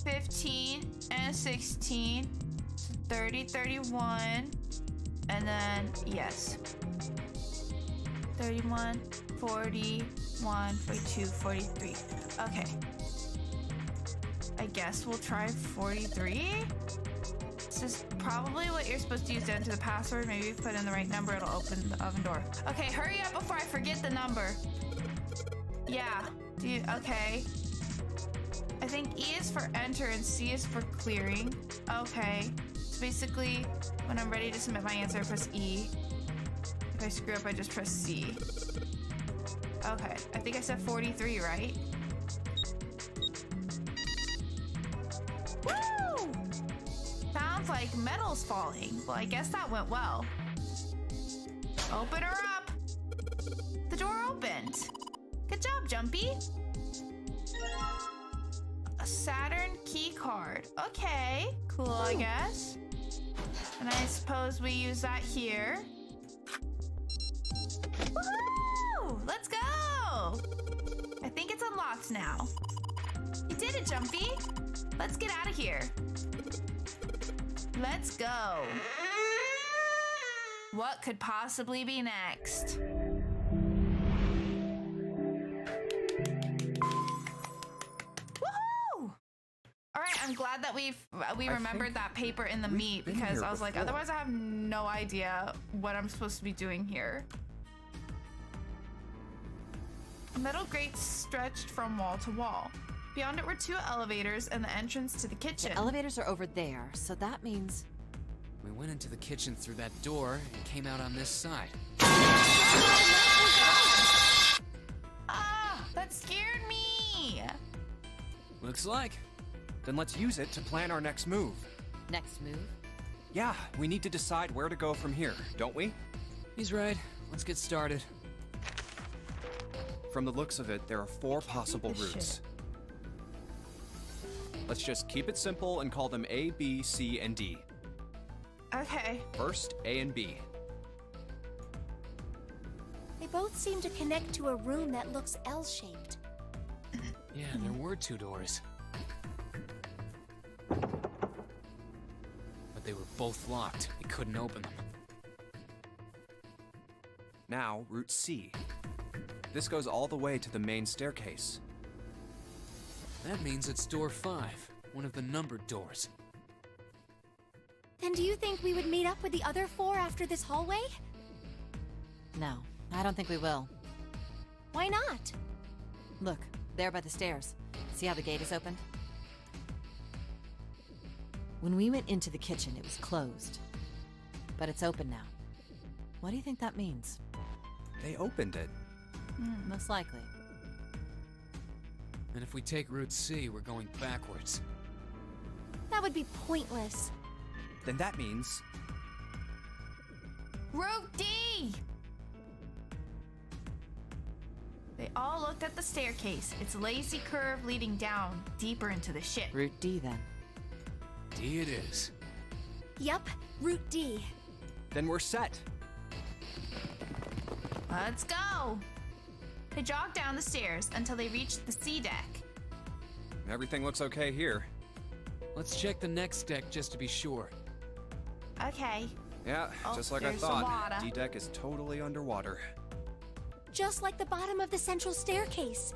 15 and 16, 30, 31, and then, yes. 31, 41, 42, 43. Okay. I guess we'll try 43. This is probably what you're supposed to use to enter the password. Maybe if you put in the right number, it'll open the oven door. Okay, hurry up before I forget the number. Yeah. Okay. I think E is for enter and C is for clearing. Okay. So basically, when I'm ready to submit my answer, I press E. If I screw up, I just press C. Okay. I think I said 43, right? Woo! Sounds like metal's falling. Well, I guess that went well. Open her up. The door opened. Good job, Jumpy. A Saturn key card. Okay, cool, I guess. And I suppose we use that here. Woohoo! Let's go! I think it's unlocked now. You did it, Jumpy. Let's get out of here. Let's go. What could possibly be next? Woohoo! All right, I'm glad that we remembered that paper in the meat because I was like, otherwise I have no idea what I'm supposed to be doing here. A metal grate stretched from wall to wall. Beyond it were 2 elevators and the entrance to the kitchen. The elevators are over there, so that means... We went into the kitchen through that door and came out on this side. Ah, that scared me. Looks like. Then let's use it to plan our next move. Next move? Yeah, we need to decide where to go from here, don't we? He's right. Let's get started. From the looks of it, there are 4 possible this routes. Let's just keep it simple and call them A, B, C, and D. Okay. First, A and B. They both seem to connect to a room that looks L-shaped. Yeah, there were 2 doors. But they were both locked. We couldn't open them. Now, Route C. This goes all the way to the main staircase. That means it's door 5, one of the numbered doors. Then do you think we would meet up with the other 4 after this hallway? No, I don't think we will. Why not? Look, there by the stairs. See how the gate is open? When we went into the kitchen, it was closed. But it's open now. What do you think that means? They opened it. Most likely. And if we take Route C, we're going backwards. That would be pointless. Then that means Route D! They all looked at the staircase, its lazy curve leading down, deeper into the ship. Route D, then. D it is. Yup, Route D. then we're set. Let's go! They jogged down the stairs until they reached the C deck. Everything looks okay here. Let's check the next deck just to be sure. Okay. Yeah, Oh, just like I there's some thought. water. D-deck is totally underwater. Just like the bottom of the central staircase.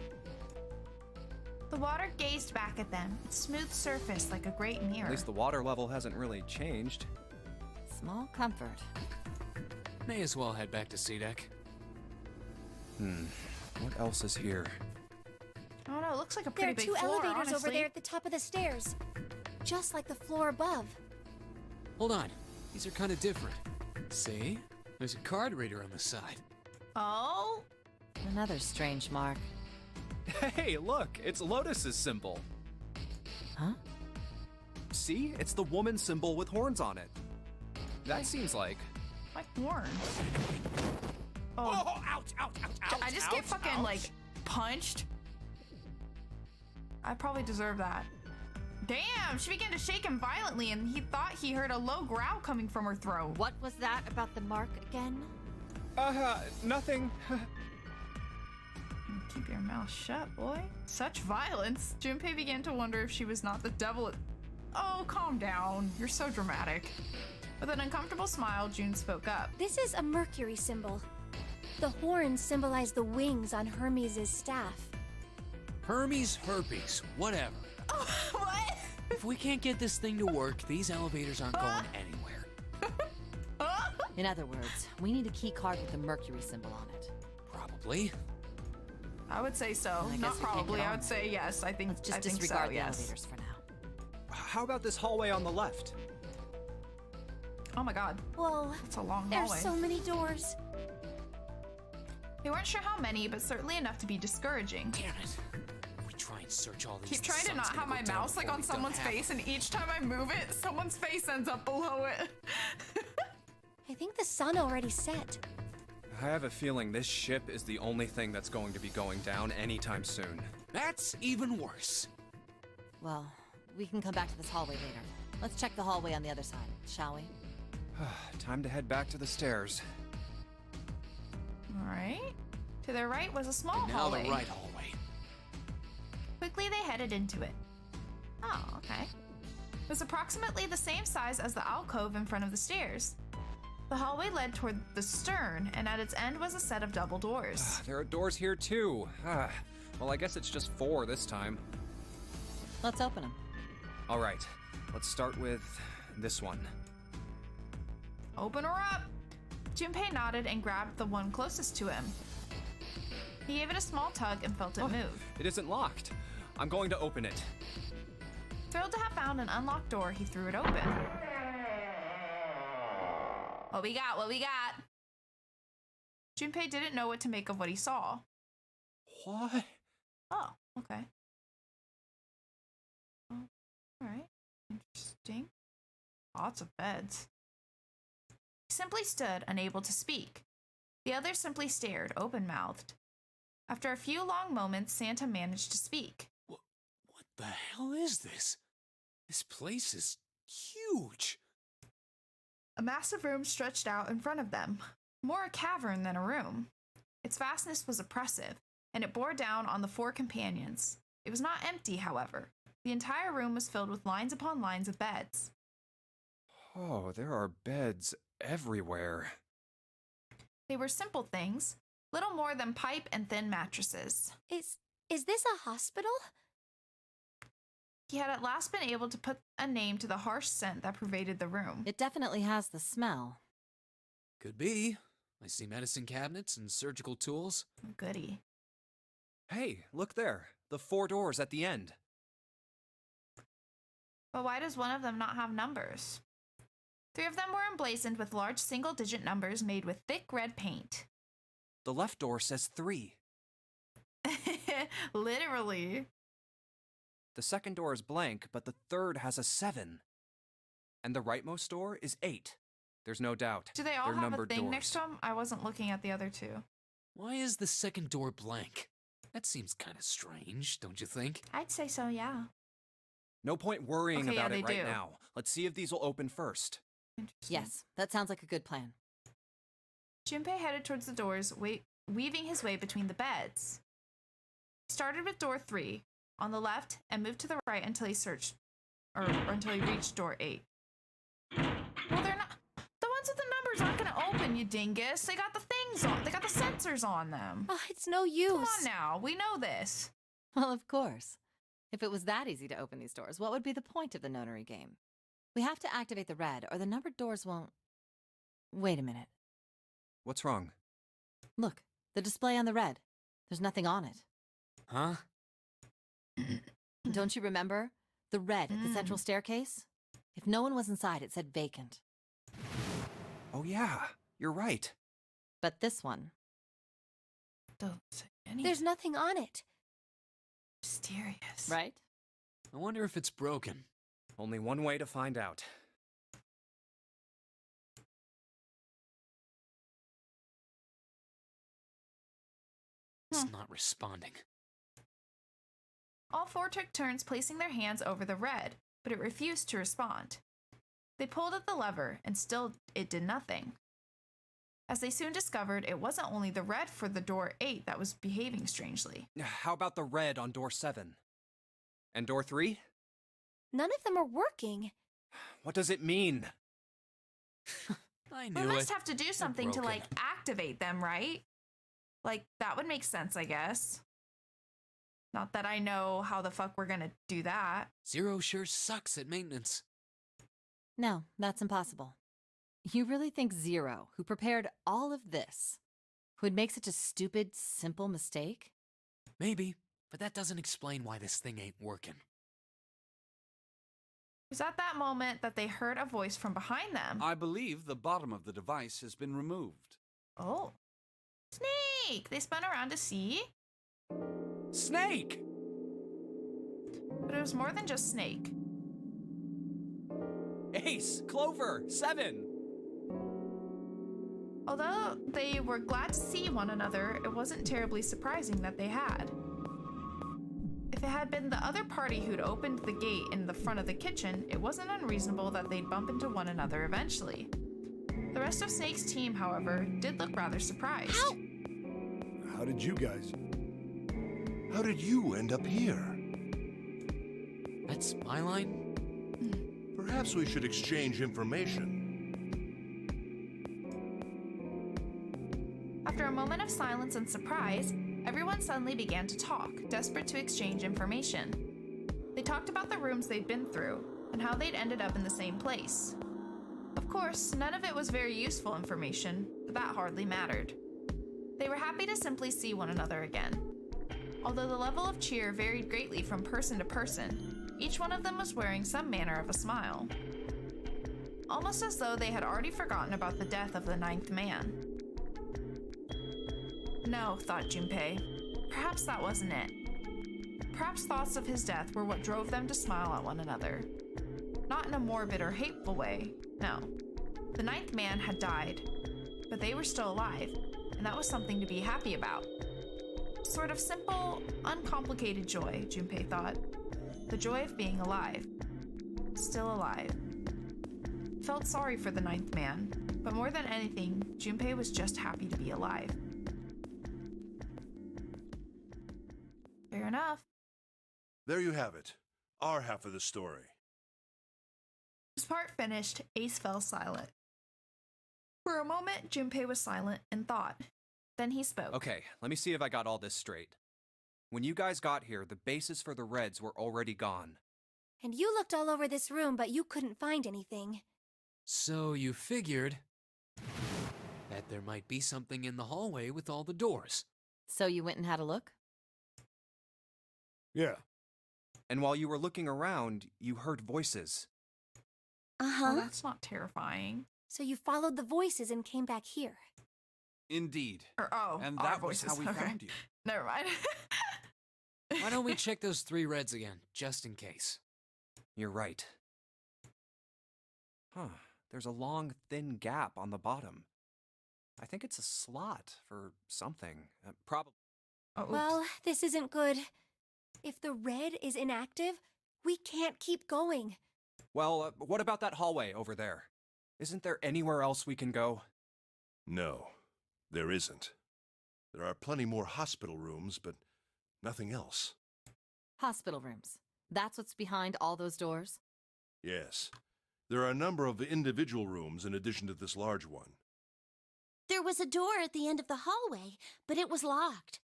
The water gazed back at them, its smooth surface like a great mirror. At least the water level hasn't really changed. Small comfort. May as well head back to C deck. What else is here? Oh no, it looks like a There pretty are big 2 floor, elevators over honestly. there at the top of the stairs. Just like the floor above. Hold on. These are kind of different. See? There's a card reader on the side. Oh? Another strange mark. Hey, look! It's Lotus's symbol. Huh? See? It's the woman symbol with horns on it. That seems like... My horns. Oh, ouch, ouch, ouch, ouch, I just get fucking, like, punched. I probably deserve that. Damn, she began to shake him violently and he thought he heard a low growl coming from her throat. What was that about the mark again? Nothing. Keep your mouth shut, boy. Such violence. Junpei began to wonder if she was not the devil. Oh, calm down. You're so dramatic. With an uncomfortable smile, June spoke up. This is a Mercury symbol. The horns symbolize the wings on Hermes' staff. Hermes herpes, whatever. Oh, what? If we can't get this thing to work, these elevators aren't going anywhere. In other words, we need a key card with the Mercury symbol on it. Probably. I would say so. I guess Not we can't probably. get I on would say yes. I think. Let's just I think disregard so, the yes. elevators for now. How about this hallway on the left? Oh my god, Whoa, it's a long there's hallway. so many doors. They weren't sure how many, but certainly enough to be discouraging. Damn it. If we try and search all these, Keep the trying to sun's not gonna have go my down mouse like before on we've done someone's half of face, it. and each time I move it, someone's face ends up below it. I think the sun already set. I have a feeling this ship is the only thing that's going to be going down anytime soon. That's even worse. Well, we can come back to this hallway later. Let's check the hallway on the other side, shall we? Time to head back to the stairs. All right. To their right was a small And now hallway. the right hallway. Quickly, they headed into it. Oh, okay. It was approximately the same size as the alcove in front of the stairs. The hallway led toward the stern, and at its end was a set of double doors. There are doors here too. Well, I guess it's just 4 this time. Let's open them. All right, let's start with this one. Open her up! Junpei nodded and grabbed the one closest to him. He gave it a small tug and felt it move. It isn't locked. I'm going to open it. Thrilled to have found an unlocked door, he threw it open. What we got? What we got? Junpei didn't know what to make of what he saw. What? Oh, okay. Oh, all right. Interesting. Lots of beds. He simply stood, unable to speak. The others simply stared, open-mouthed. After a few long moments, Santa managed to speak. What the hell is this? This place is huge. A massive room stretched out in front of them. More a cavern than a room. Its vastness was oppressive, and it bore down on the 4 companions. It was not empty, however. The entire room was filled with lines upon lines of beds. Oh, there are beds everywhere. They were simple things, little more than pipe and thin mattresses. Is this a hospital? He had at last been able to put a name to the harsh scent that pervaded the room. It definitely has the smell. Could be. I see medicine cabinets and surgical tools. Goody. Hey, look there. The 4 doors at the end. But why does one of them not have numbers? 3 of them were emblazoned with large single-digit numbers made with thick red paint. The left door says 3. Literally. The second door is blank, but the third has a 7. And the rightmost door is 8. There's no doubt. Do they all They're have a numbered thing doors. next to them? I wasn't looking at the other 2. Why is the second door blank? That seems kind of strange, don't you think? I'd say so, yeah. No point worrying Okay, yeah, about it they right do. now. Let's see if these will open first. Interesting. Yes, that sounds like a good plan. Junpei headed towards the doors, weaving his way between the beds. He started with door 3 on the left and moved to the right until he until he reached door 8. Well, they're not. The ones with the numbers aren't going to open, you dingus. They got the things on. They got the sensors on them. Oh, it's no use. Come on now. We know this. Well, of course. If it was that easy to open these doors, what would be the point of the notary game? We have to activate the red, or the numbered doors won't... Wait a minute. What's wrong? Look, the display on the red. There's nothing on it. Huh? Don't you remember? The red at the central staircase? If no one was inside, it said vacant. Oh yeah, you're right. But this one... Don't say anything. There's nothing on it. Mysterious. Right? I wonder if it's broken. Only one way to find out. It's not responding. All 4 took turns placing their hands over the red, but it refused to respond. They pulled at the lever, and still it did nothing. As they soon discovered, it wasn't only the red for the door 8 that was behaving strangely. How about the red on door 7? And door 3? None of them are working. What does it mean? I We knew must it. have to do something to, broken. activate them, right? That would make sense, I guess. Not that I know how the fuck we're gonna do that. Zero sure sucks at maintenance. No, that's impossible. You really think Zero, who prepared all of this, would make such a stupid, simple mistake? Maybe, but that doesn't explain why this thing ain't working. It was at that moment that they heard a voice from behind them. I believe the bottom of the device has been removed. Oh. Snake! They spun around to see. Snake! But it was more than just Snake. Ace! Clover! 7! Although they were glad to see one another, it wasn't terribly surprising that they had. If it had been the other party who'd opened the gate in the front of the kitchen, it wasn't unreasonable that they'd bump into one another eventually. The rest of Snake's team, however, did look rather surprised. Ow! How did you end up here? That's my line? Perhaps we should exchange information. After a moment of silence and surprise, everyone suddenly began to talk, desperate to exchange information. They talked about the rooms they'd been through, and how they'd ended up in the same place. Of course, none of it was very useful information, but that hardly mattered. They were happy to simply see one another again. Although the level of cheer varied greatly from person to person, each one of them was wearing some manner of a smile. Almost as though they had already forgotten about the death of the 9th man. No, thought Junpei. Perhaps that wasn't it. Perhaps thoughts of his death were what drove them to smile at one another. Not in a morbid or hateful way, no. The 9th man had died, but they were still alive, and that was something to be happy about. Sort of simple, uncomplicated joy, Junpei thought. The joy of being alive. Still alive. Felt sorry for the 9th man, but more than anything, Junpei was just happy to be alive. Fair enough. There you have it. Our half of the story. His part finished, Ace fell silent. For a moment, Junpei was silent in thought. Then he spoke. Okay, let me see if I got all this straight. When you guys got here, the bases for the Reds were already gone. And you looked all over this room, but you couldn't find anything. So you figured that there might be something in the hallway with all the doors. So you went and had a look? Yeah. And while you were looking around, you heard voices. Oh, that's not terrifying. So you followed the voices and came back here. Indeed. And our that was voices. how we Okay. found you. Never mind. Why don't we check those 3 Reds again, just in case? You're right. Huh. There's a long, thin gap on the bottom. I think it's a slot for something. Probably. Oh, oops. Well, this isn't good. If the red is inactive, we can't keep going. Well, what about that hallway over there? Isn't there anywhere else we can go? No, there isn't. There are plenty more hospital rooms, but nothing else. Hospital rooms. That's what's behind all those doors? Yes. There are a number of individual rooms in addition to this large one. There was a door at the end of the hallway, but it was locked.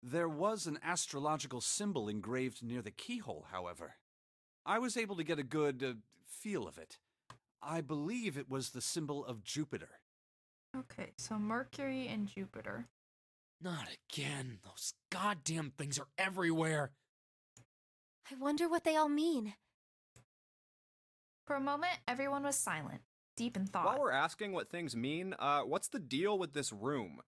There was an astrological symbol engraved near the keyhole, however. I was able to get a good feel of it. I believe it was the symbol of Jupiter. Okay, so Mercury and Jupiter. Not again. Those goddamn things are everywhere. I wonder what they all mean. For a moment, everyone was silent, deep in thought. While we're asking what things mean, what's the deal with this room?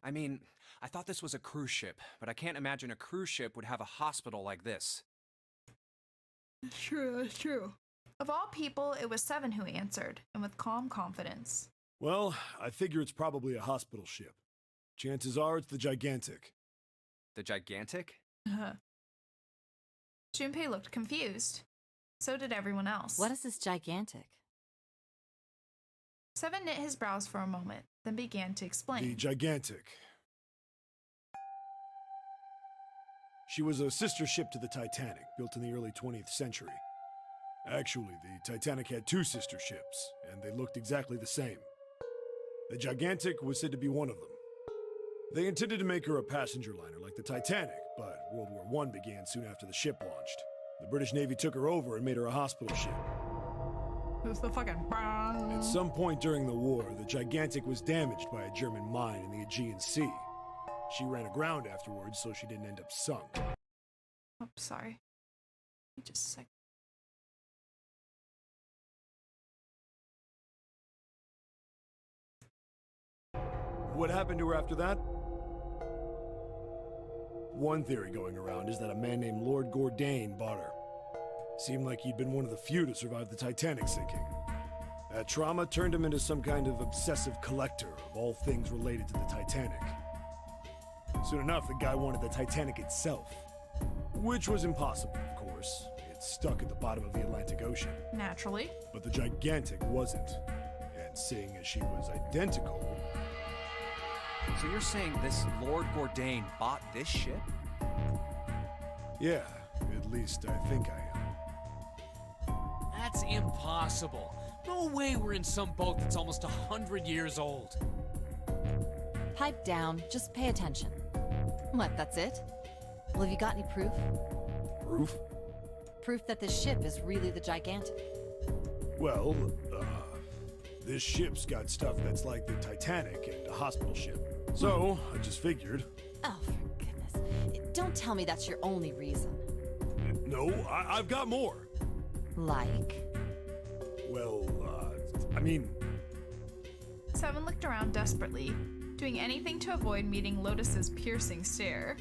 I mean, I thought this was a cruise ship, but I can't imagine a cruise ship would have a hospital like this. That's true, that's true. Of all people, it was Seven who answered, and with calm confidence. Well, I figure it's probably a hospital ship. Chances are it's the Gigantic. The Gigantic? Junpei looked confused. So did everyone else. What is this gigantic? Seven knit his brows for a moment, then began to explain. The Gigantic. She was a sister ship to the Titanic, built in the early 20th century. Actually, the Titanic had 2 sister ships, and they looked exactly the same. The Gigantic was said to be one of them. They intended to make her a passenger liner like the Titanic, but World War I began soon after the ship launched. The British Navy took her over and made her a hospital ship. It was the fucking bang. At some point during the war, the Gigantic was damaged by a German mine in the Aegean Sea. She ran aground afterwards, so she didn't end up sunk. Oh, sorry. Just a sec. What happened to her after that? One theory going around is that a man named Lord Gordain bought her. Seemed like he'd been one of the few to survive the Titanic sinking. That trauma turned him into some kind of obsessive collector of all things related to the Titanic. Soon enough, the guy wanted the Titanic itself. Which was impossible, of course. It's stuck at the bottom of the Atlantic Ocean. Naturally. But the Gigantic wasn't. And seeing as she was identical... So you're saying this Lord Gordain bought this ship? Yeah, at least I think I am. That's impossible. No way we're in some boat that's almost 100 years old. Pipe down, just pay attention. What, that's it? Well, have you got any proof? Proof? Proof that this ship is really the Gigantic. Well, this ship's got stuff that's like the Titanic and a hospital ship. So, I just figured... Oh, for goodness. Don't tell me that's your only reason. No, I've got more. Like? Well, I mean... Seven looked around desperately, doing anything to avoid meeting Lotus's piercing stare.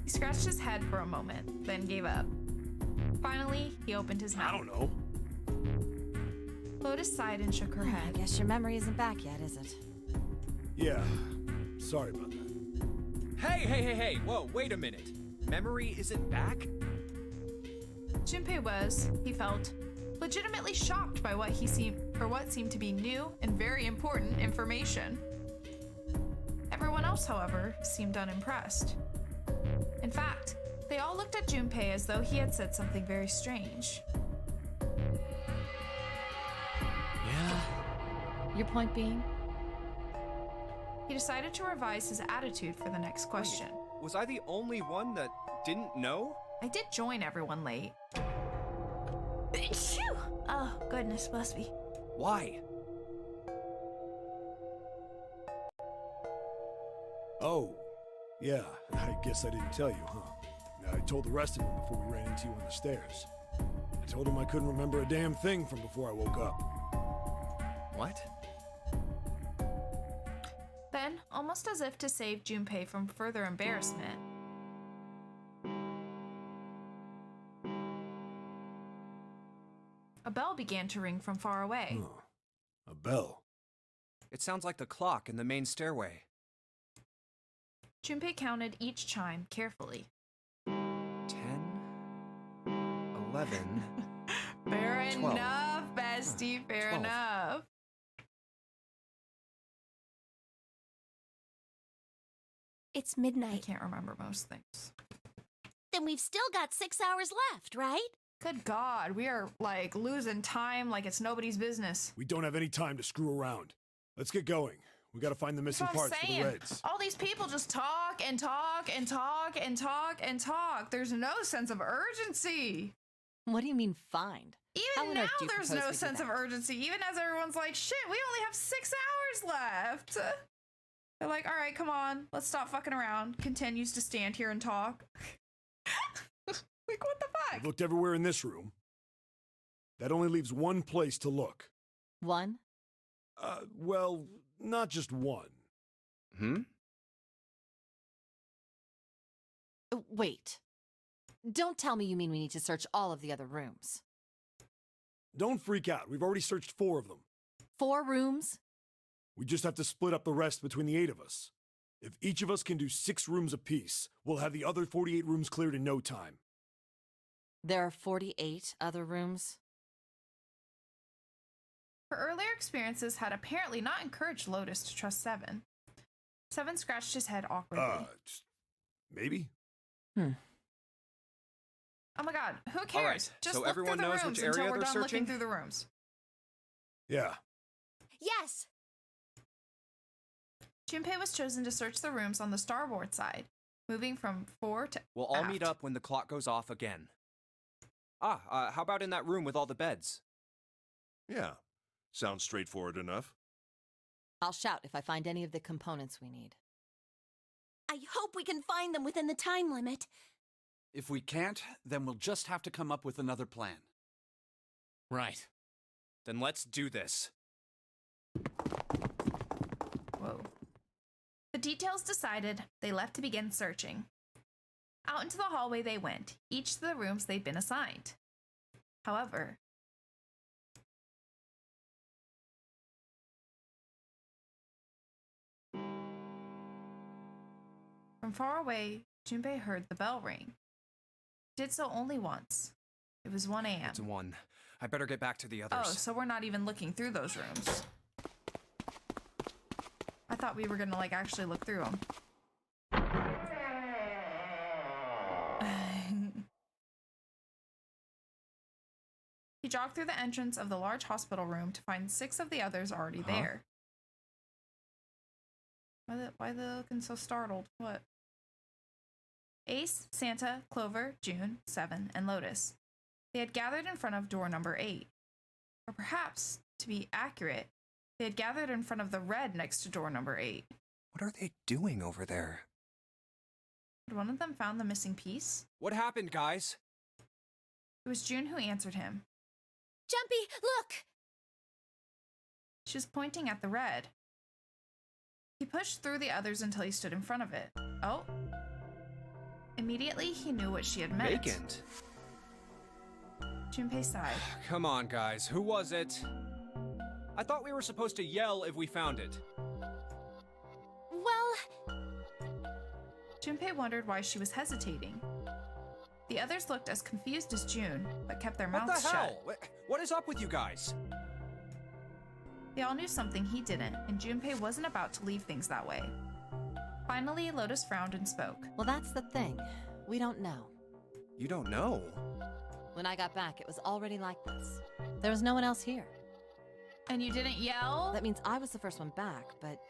He scratched his head for a moment, then gave up. Finally, he opened his mouth. I don't know. Lotus sighed and shook her I head. guess your memory isn't back yet, is it? Yeah, sorry about that. Hey! Whoa, wait a minute. Memory isn't back? Junpei was, he felt, legitimately shocked by what seemed to be new and very important information. Everyone else, however, seemed unimpressed. In fact, they all looked at Junpei as though he had said something very strange. Yeah. Your point being? He decided to revise his attitude for the next question. Was I the only one that didn't know? I did join everyone late. Phew! Oh, goodness, bless me. Why? Oh, yeah, I guess I didn't tell you, huh? I told the rest of them before we ran into you on the stairs. I told them I couldn't remember a damn thing from before I woke up. What? Then, almost as if to save Junpei from further embarrassment, a bell began to ring from far away. Huh. A bell. It sounds like the clock in the main stairway. Junpei counted each chime carefully. 10, 11. Fair 12. enough, bestie, fair 12. enough. It's I midnight. can't remember most things. Then we've still got 6 hours left, right? Good God, we are like losing time like it's nobody's business. We don't have any time to screw around. Let's get going. We gotta find the That's missing what I'm parts for the saying. Reds. All these people just talk and talk and talk and talk and talk. There's no sense of urgency. What do you mean find? How Even on now, earth do you there's propose no we do sense of that? urgency. Even as everyone's like, shit, we only have 6 hours left. They're like, all right, come on, let's stop fucking around. Continues to stand here and talk. Like, what the fuck? I've looked everywhere in this room. That only leaves one place to look. One? Well, not just one. Wait. Don't tell me you mean we need to search all of the other rooms. Don't freak out. We've already searched 4 of them. 4 rooms? We just have to split up the rest between the 8 of us. If each of us can do 6 rooms apiece, we'll have the other 48 rooms cleared in no time. There are 48 other rooms? Her earlier experiences had apparently not encouraged Lotus to trust Seven. Seven scratched his head awkwardly. Maybe? Oh my god, who cares? right, Just so look everyone through the knows rooms which until area we're they're done looking searching? through the rooms. Yeah. Yes! Junpei was chosen to search the rooms on the starboard side, moving from 4 to We'll all aft. meet up when the clock goes off again. How about in that room with all the beds? Yeah, sounds straightforward enough. I'll shout if I find any of the components we need. I hope we can find them within the time limit. If we can't, then we'll just have to come up with another plan. Right. Then let's do this. Whoa. The details decided, they left to begin searching. Out into the hallway they went, each to the rooms they'd been assigned. However, from far away, Junpei heard the bell ring. Did so only once. It was 1 a.m. It's 1. I better get back to the Oh, others. so we're not even looking through those rooms. I thought we were gonna, like, actually look through them. He jogged through the entrance of the large hospital room to find 6 of the others already there. Why are they looking so startled? What? Ace, Santa, Clover, June, Seven, and Lotus. They had gathered in front of door number 8. Or perhaps, to be accurate, they had gathered in front of the red next to door number 8. What are they doing over there? Had one of them found the missing piece? What happened, guys? It was June who answered him. Jumpy, look! She was pointing at the red. He pushed through the others until he stood in front of it. Oh. Immediately, he knew what she had meant. Vacant. Junpei sighed. Come on, guys. Who was it? I thought we were supposed to yell if we found it. Well, Junpei wondered why she was hesitating. The others looked as confused as June, but kept their What mouths the shut. hell? What is up with you guys? They all knew something he didn't, and Junpei wasn't about to leave things that way. Finally, Lotus frowned and spoke. Well, that's the thing. We don't know. You don't know? When I got back, it was already like this. There was no one else here. And you didn't yell? That means I was the first one back, but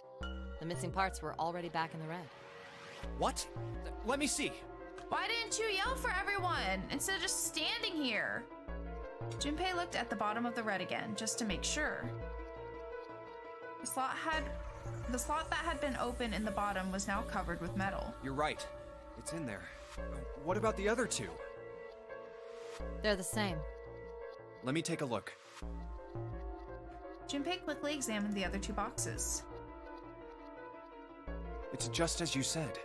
the missing parts were already back in the red. What? Let me see. Why didn't you yell for everyone instead of just standing here? Junpei looked at the bottom of the red again, just to make sure. The slot that had been open in the bottom was now covered with metal. You're right. It's in there. What about the other two? They're the same. Let me take a look. Junpei quickly examined the other two boxes. It's just as you said.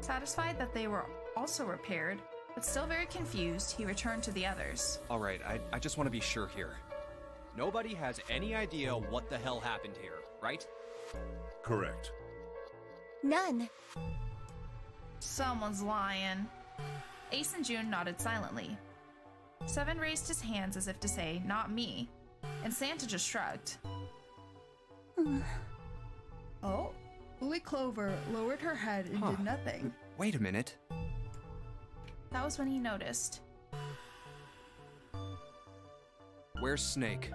Satisfied that they were also repaired, but still very confused, he returned to the others. All right, I just want to be sure here. Nobody has any idea what the hell happened here, right? Correct. None. Someone's lying. Ace and June nodded silently. Seven raised his hands as if to say, not me, and Santa just shrugged. Oh? Lily Clover lowered her head and did nothing. Wait a minute. That was when he noticed. Where's Snake?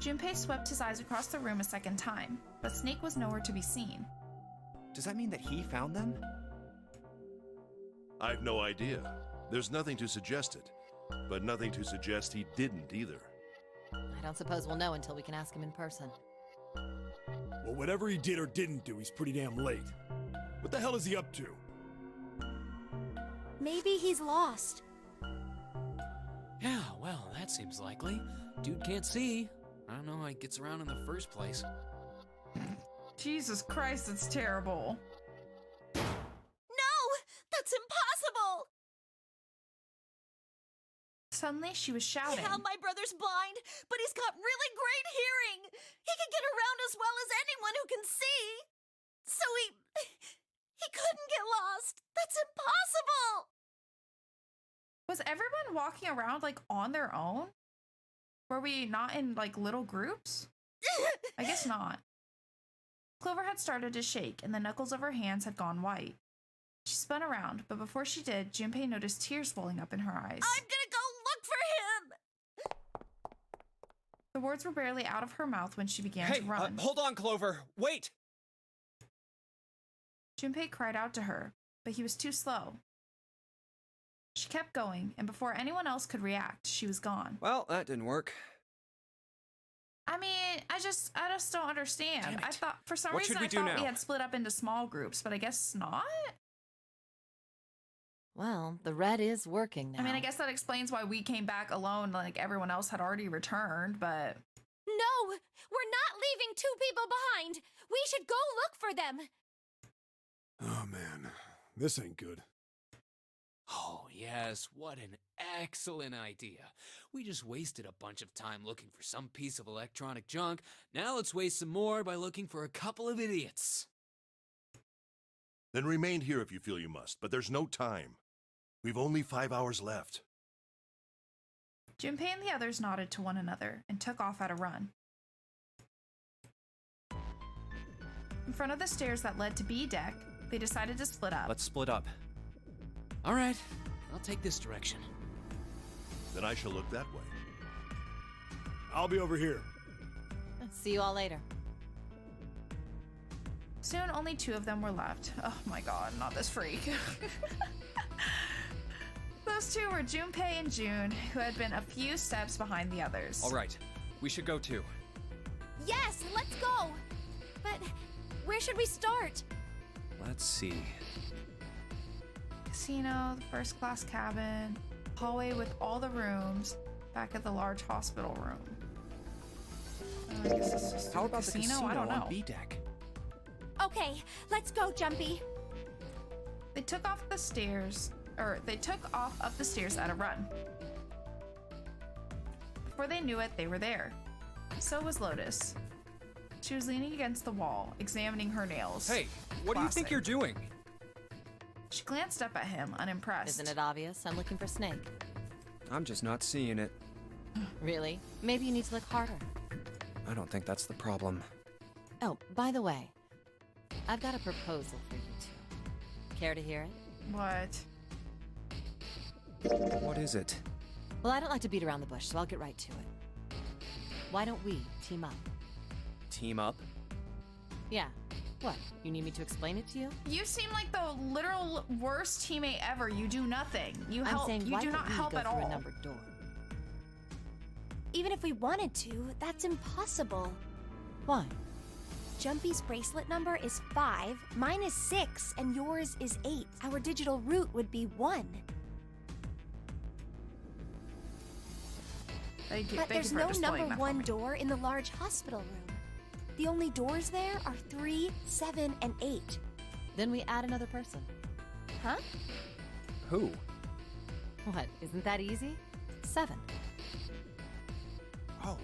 Junpei swept his eyes across the room a second time, but Snake was nowhere to be seen. Does that mean that he found them? I've no idea. There's nothing to suggest it, but nothing to suggest he didn't either. I don't suppose we'll know until we can ask him in person. Well, whatever he did or didn't do, he's pretty damn late. What the hell is he up to? Maybe he's lost. Yeah, well, that seems likely. Dude can't see. I don't know how he gets around in the first place. Jesus Christ, it's terrible. No! That's impossible! Suddenly, she was shouting. Yeah, my brother's blind, but he's got really great hearing. He can get around as well as anyone who can see. So he couldn't get lost. That's impossible. Was everyone walking around like on their own? Were we not in like little groups? I guess not. Clover had started to shake and the knuckles of her hands had gone white. She spun around, but before she did, Junpei noticed tears welling up in her eyes. I'm gonna go look for him. The words were barely out of her mouth when she began to run. Hold on, Clover. Wait! Junpei cried out to her, but he was too slow. She kept going, and before anyone else could react, she was gone. Well, that didn't work. I mean, I just don't understand. Damn it. I thought, for some What reason, should we I do thought we now? had split up into small groups, but I guess not? Well, the red is working now. I mean, I guess that explains why we came back alone, like everyone else had already returned, but... No! We're not leaving two people behind! We should go look for them! Oh man, this ain't good. Oh, yes, what an excellent idea. We just wasted a bunch of time looking for some piece of electronic junk. Now let's waste some more by looking for a couple of idiots. Then remain here if you feel you must, but there's no time. We've only 5 hours left. Junpei and the others nodded to one another and took off at a run. In front of the stairs that led to B deck, they decided to split up. Let's split up. All right, I'll take this direction. Then I shall look that way. I'll be over here. See you all later. Soon, only two of them were left. Oh my god, not this freak. Those two were Junpei and June, who had been a few steps behind the others. All right, we should go too. Yes, let's go! But where should we start? Let's see. Casino, the first class cabin, hallway with all the rooms, back at the large hospital room. I guess it's just How a about the casino I don't know. on B deck? Okay, let's go, Jumpy. They took off the stairs, or they took off up the stairs at a run. Before they knew it, they were there. So was Lotus. She was leaning against the wall, examining her nails. Hey, what do you think Classic. you're doing? She glanced up at him, unimpressed. Isn't it obvious? I'm looking for Snake. I'm just not seeing it. Really? Maybe you need to look harder. I don't think that's the problem. Oh, by the way, I've got a proposal for you two. Care to hear it? What? What is it? Well, I don't like to beat around the bush, so I'll get right to it. Why don't we team up? Team up? Yeah. What? You need me to explain it to you? You seem like the literal worst teammate ever. You do nothing. You I'm help. saying, You why do don't not we help go at through all. a numbered door? Even if we wanted to, that's impossible. Why? Jumpy's bracelet number is 5, mine is 6, and yours is 8. Our digital route would be 1. Thank you. But Thank there's you for no displaying number that for 1 me. door in the large hospital room. The only doors there are 3, 7, and 8. Then we add another person. Huh? Who? What? Isn't that easy? 7. Oh,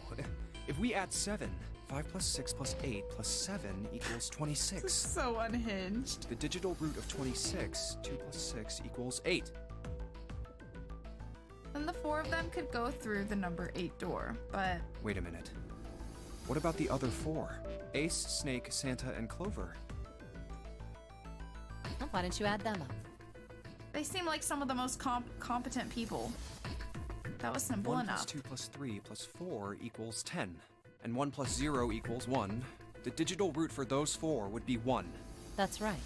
if we add 7, 5 plus 6 plus 8 plus 7 equals 26. So unhinged. The digital root of 26, 2 plus 6 equals 8. Then the 4 of them could go through the number 8 door, but Wait a minute. What about the other 4? Ace, Snake, Santa, and Clover. Well, why don't you add them up? they seem like some of the most competent people. That was simple 1 enough. plus 2 plus 3 plus 4 equals 10. And 1 plus 0 equals 1. The digital root for those 4 would be 1. That's right.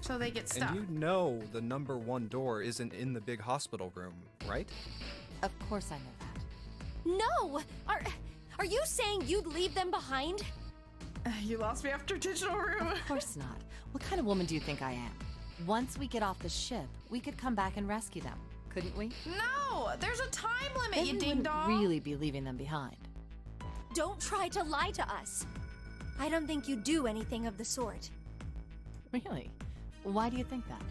So they get stuck. And you know the number 1 door isn't in the big hospital room, right? Of course I know that. No! Are you saying you'd leave them behind? You lost me after digital room. Of course not. What kind of woman do you think I am? Once we get off the ship, we could come back and rescue them, couldn't we? No, there's a time limit, Then you we ding wouldn't dong. really be leaving them behind. Don't try to lie to us. I don't think you do anything of the sort. Really? Why do you think that?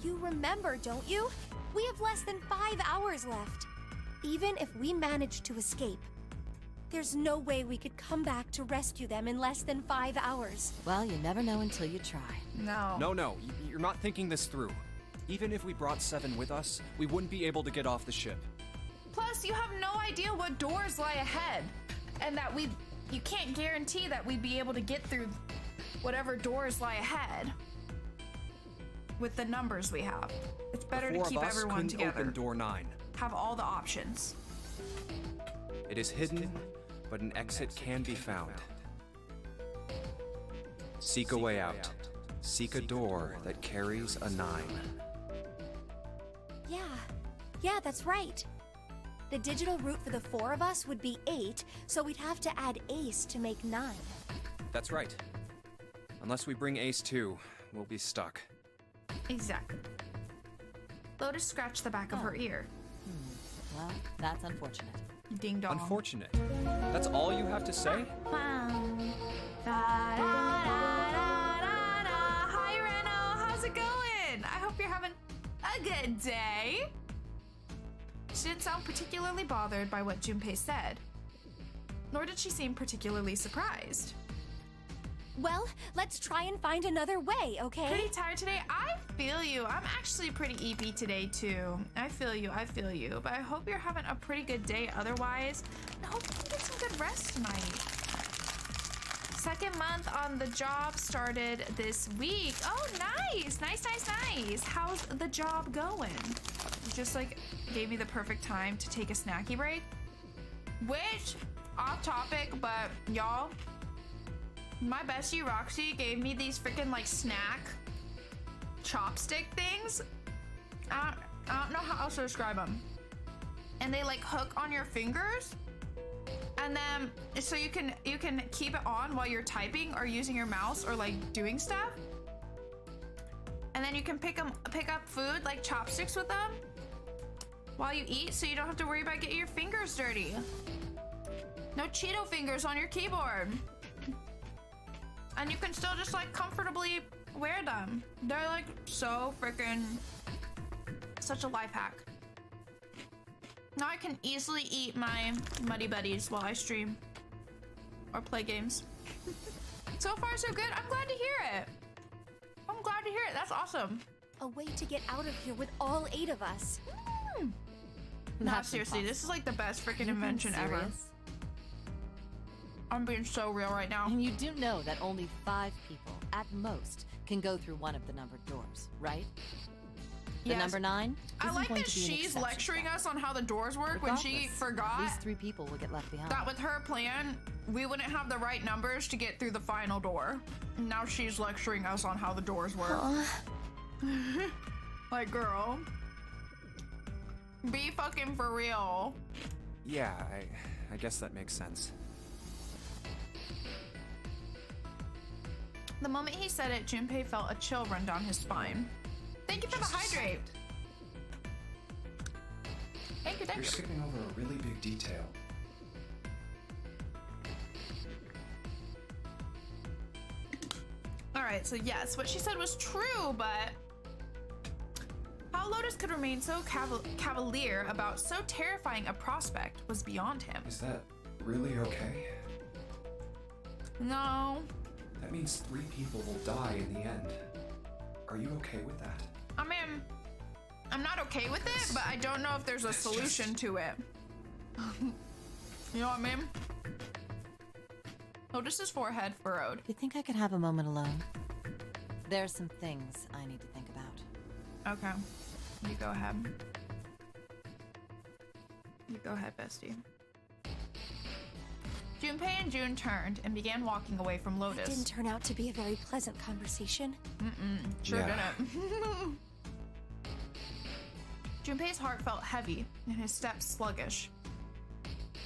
You remember, don't you? We have less than 5 hours left. Even if we manage to escape, there's no way we could come back to rescue them in less than 5 hours. Well, you never know until you try. No. No, you're not thinking this through. Even if we brought 7 with us, we wouldn't be able to get off the ship. Plus, you have no idea what doors lie ahead, and that you can't guarantee that we'd be able to get through whatever doors lie ahead with the numbers we have. It's better The to 4 keep of us everyone couldn't together. open door 9. Have all the options. It is hidden, but an exit can be found. Seek a way out. Seek a door that carries a 9. Yeah, that's right. The digital route for the 4 of us would be 8, so we'd have to add Ace to make 9. That's right. Unless we bring Ace too, we'll be stuck. Exactly. Lotus scratched the back of her ear. Well, that's unfortunate. Ding dong. Unfortunate. That's all you have to say? Hi, Reno. How's it going? I hope you're having a good day. She didn't sound particularly bothered by what Junpei said, nor did she seem particularly surprised. Well, let's try and find another way, okay? Pretty tired today? I feel you. I'm actually pretty EP today, too. I feel you. But I hope you're having a pretty good day otherwise. I hope you can get some good rest tonight. Second month on the job started this week. Oh, nice. Nice. How's the job going? You just, gave me the perfect time to take a snacky break. Which, off topic, but y'all, my bestie Roxy gave me these freaking snack chopstick things. I don't know how else to describe them. And they hook on your fingers, and then so you can keep it on while you're typing or using your mouse or doing stuff. And then you can pick up food like chopsticks with them while you eat, so you don't have to worry about getting your fingers dirty. No Cheeto fingers on your keyboard. And you can still just comfortably wear them. They're so freaking such a life hack. Now I can easily eat my Muddy Buddies while I stream or play games. So far so good. I'm glad to hear it. That's awesome. A way to get out of here with all 8 of us. No, That's seriously, this is the best freaking Are you being invention ever. serious? I'm being so real right now. And you do know that only 5 people, at most, can go through one of the numbered doors, right? The Yes. number 9? I isn't like going that to be an she's exception. lecturing us on how the doors work when she Regardless, forgot These 3 people will get left behind. that with her plan, we wouldn't have the right numbers to get through the final door. Now she's lecturing us on how the doors work. Like, girl, be fucking for real. Yeah, I guess that makes sense. The moment he said it, Junpei felt a chill run down his spine. Thank you for the hydrate. Thank you, thank You're you. skipping over a really big detail. Alright, so yes, what she said was true, but how Lotus could remain so cavalier about so terrifying a prospect was beyond him. Is that really okay? No. That means 3 people will die in the end. Are you okay with that? I mean, I'm not okay with it, but I don't know if there's a solution to it. You know what I mean? Lotus's forehead furrowed. You think I could have a moment alone? There's some things I need to think about. Okay. You go ahead. You go ahead, bestie. Junpei and June turned and began walking away from It Lotus. didn't turn out to be a very pleasant conversation. Sure Yeah. didn't. Junpei's heart felt heavy and his steps sluggish.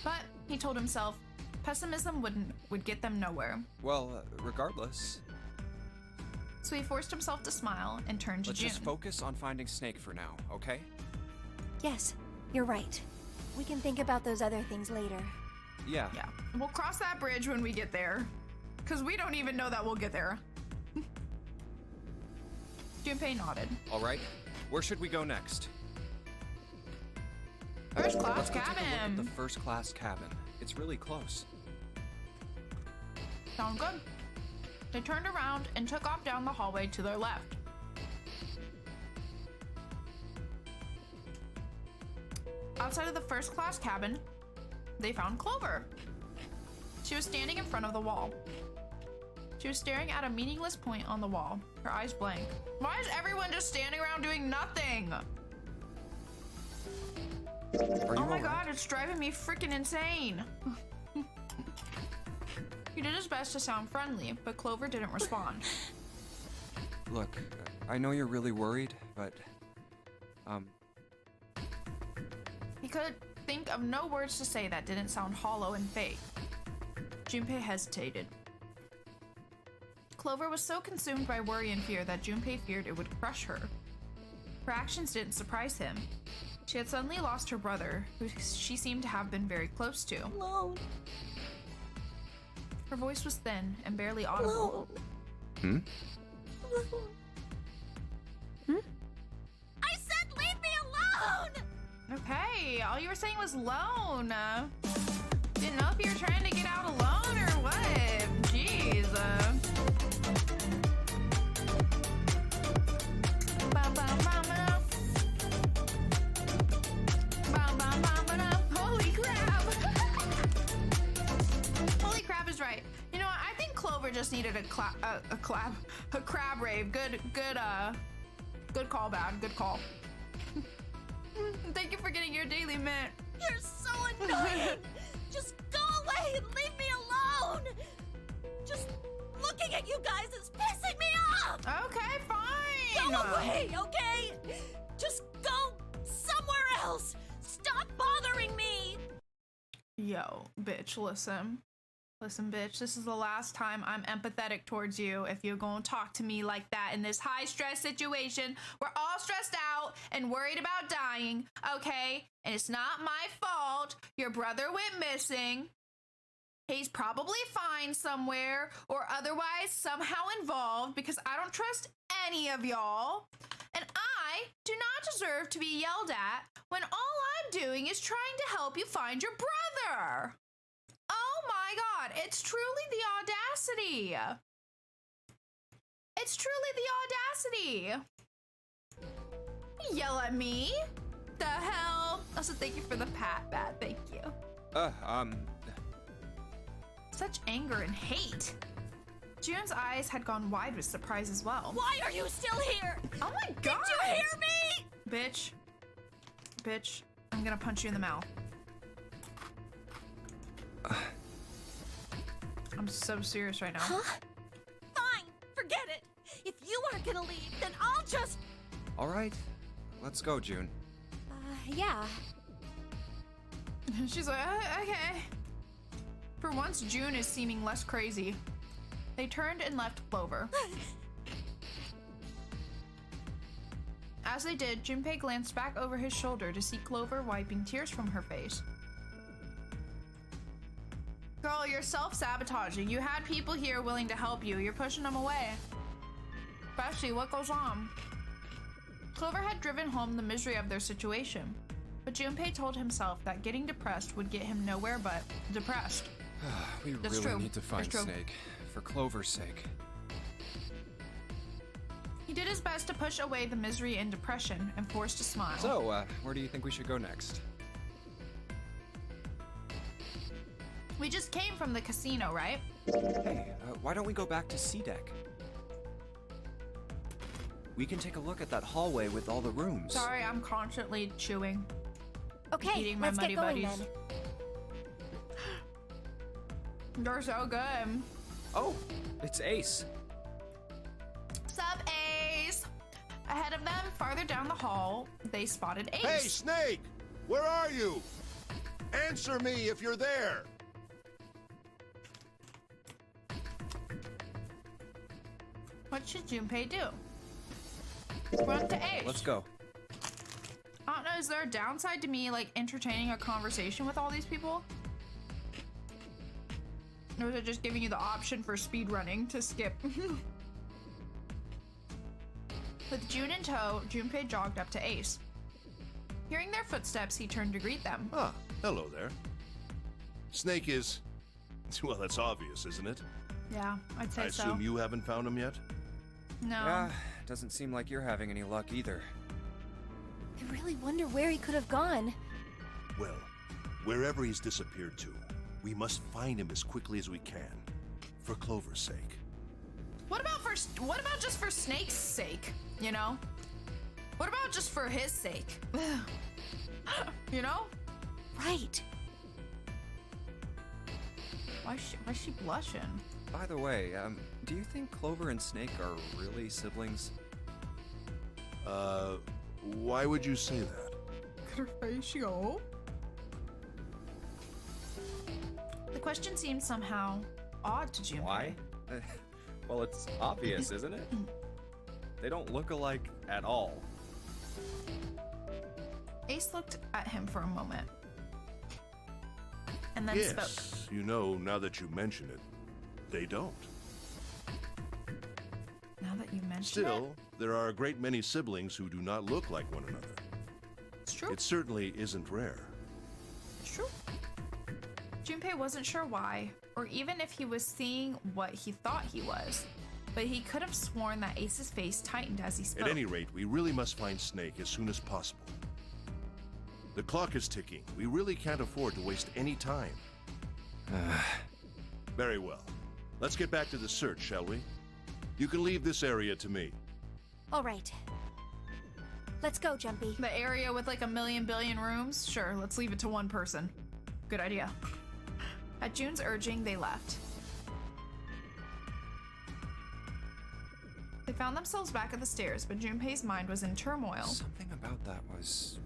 But he told himself, pessimism would get them nowhere. Well, regardless, So he forced himself to smile and turned to let's June. just focus on finding Snake for now, okay? Yes, you're right. We can think about those other things later. Yeah. Yeah, we'll cross that bridge when we get there. Because we don't even know that we'll get there. Junpei nodded. All right. Where should we go next? First class Let's go take a look at cabin. the first class cabin. It's really close. Sound good. They turned around and took off down the hallway to their left. Outside of the first class cabin, they found Clover. She was standing in front of the wall. She was staring at a meaningless point on the wall, her eyes blank. Why is everyone just standing around doing nothing? Are you Oh my alright? god, it's driving me freaking insane. He did his best to sound friendly, but Clover didn't respond. Look, I know you're really worried, but He could think of no words to say that didn't sound hollow and fake. Junpei hesitated. Clover was so consumed by worry and fear that Junpei feared it would crush her. Her actions didn't surprise him. She had suddenly lost her brother, who she seemed to have been very close to. Alone. Her voice was thin and barely audible. Alone. I said leave me alone! Okay, all you were saying was lone. Didn't know if you were trying to get out alone or what. Jeez. Holy crap! Holy crap is right. You know what? I think Clover just needed a crab rave. Good call, Bad. Good call. Thank you for getting your daily mint. You're so annoying! Just go away and leave me alone! Just looking at you guys is pissing me off! Okay, fine. Go away, okay? Just go somewhere else! Stop bothering me! Yo, bitch, listen. Listen, bitch, this is the last time I'm empathetic towards you if you're gonna talk to me like that in this high-stress situation. We're all stressed out and worried about dying, okay? And it's not my fault your brother went missing. He's probably fine somewhere or otherwise somehow involved because I don't trust any of y'all. And I do not deserve to be yelled at when all I'm doing is trying to help you find your brother. Oh my god, it's truly the audacity. It's truly the audacity. Yell at me? The hell? Also, thank you for the pat, Bad. Thank you. Such anger and hate. June's eyes had gone wide with surprise as well. Why are you still here? Oh my god! Did you hear me? Bitch. Bitch, I'm gonna punch you in the mouth. I'm so serious right now. Huh? Fine, forget it. If you aren't gonna leave, then I'll just... All right, let's go, June. Yeah. She's like, okay. For once, June is seeming less crazy. They turned and left Clover. As they did, Junpei glanced back over his shoulder to see Clover wiping tears from her face. Girl, you're self-sabotaging. You had people here willing to help you. You're pushing them away. Especially, what goes on? Clover had driven home the misery of their situation, but Junpei told himself that getting depressed would get him nowhere but depressed. We That's really true. need to find That's true. Snake, for Clover's sake. He did his best to push away the misery and depression and forced a smile. So, where do you think we should go next? We just came from the casino, right? Hey, why don't we go back to C-Deck? We can take a look at that hallway with all the rooms. Sorry, I'm constantly chewing. Okay, Eating my let's muddy get going buddies. then. You're so good. Oh, it's Ace. Sup, Ace? Ahead of them, farther down the hall, they spotted Ace. Hey, Snake! Where are you? Answer me if you're there! What should Junpei do? Run to Ace. Let's go. I don't know, is there a downside to me, like, entertaining a conversation with all these people? Or is it just giving you the option for speed running to skip? With June in tow, Junpei jogged up to Ace. Hearing their footsteps, he turned to greet them. Ah, hello there. Snake is... Well, that's obvious, isn't it? Yeah, I'd say I so. assume you haven't found him yet? No. Yeah, doesn't seem like you're having any luck either. I really wonder where he could have gone. Well, wherever he's disappeared to, we must find him as quickly as we can. For Clover's sake. What about just for Snake's sake, you know? What about just for his sake? You know? Right. Why is she blushing? By the way, do you think Clover and Snake are really siblings? Why would you say that? Look at her face, yo. The question seemed somehow odd to Junpei. Why? Well, it's obvious, isn't it? They don't look alike at all. Ace looked at him for a moment. And then Yes, spoke. you know, now that you mention it, they don't. Now that you mention Still, there are a great many siblings who do not look like one another. it's true. It certainly isn't rare. It's true. Junpei wasn't sure why, or even if he was seeing what he thought he was, but he could have sworn that Ace's face tightened as he spoke. At any rate, we really must find Snake as soon as possible. The clock is ticking. We really can't afford to waste any time. Very well. Let's get back to the search, shall we? You can leave this area to me. All right. Let's go, Jumpy. The area with like a million billion rooms? Sure, let's leave it to one person. Good idea. At June's urging, they left. They found themselves back at the stairs, but Junpei's mind was in turmoil. Something about that was...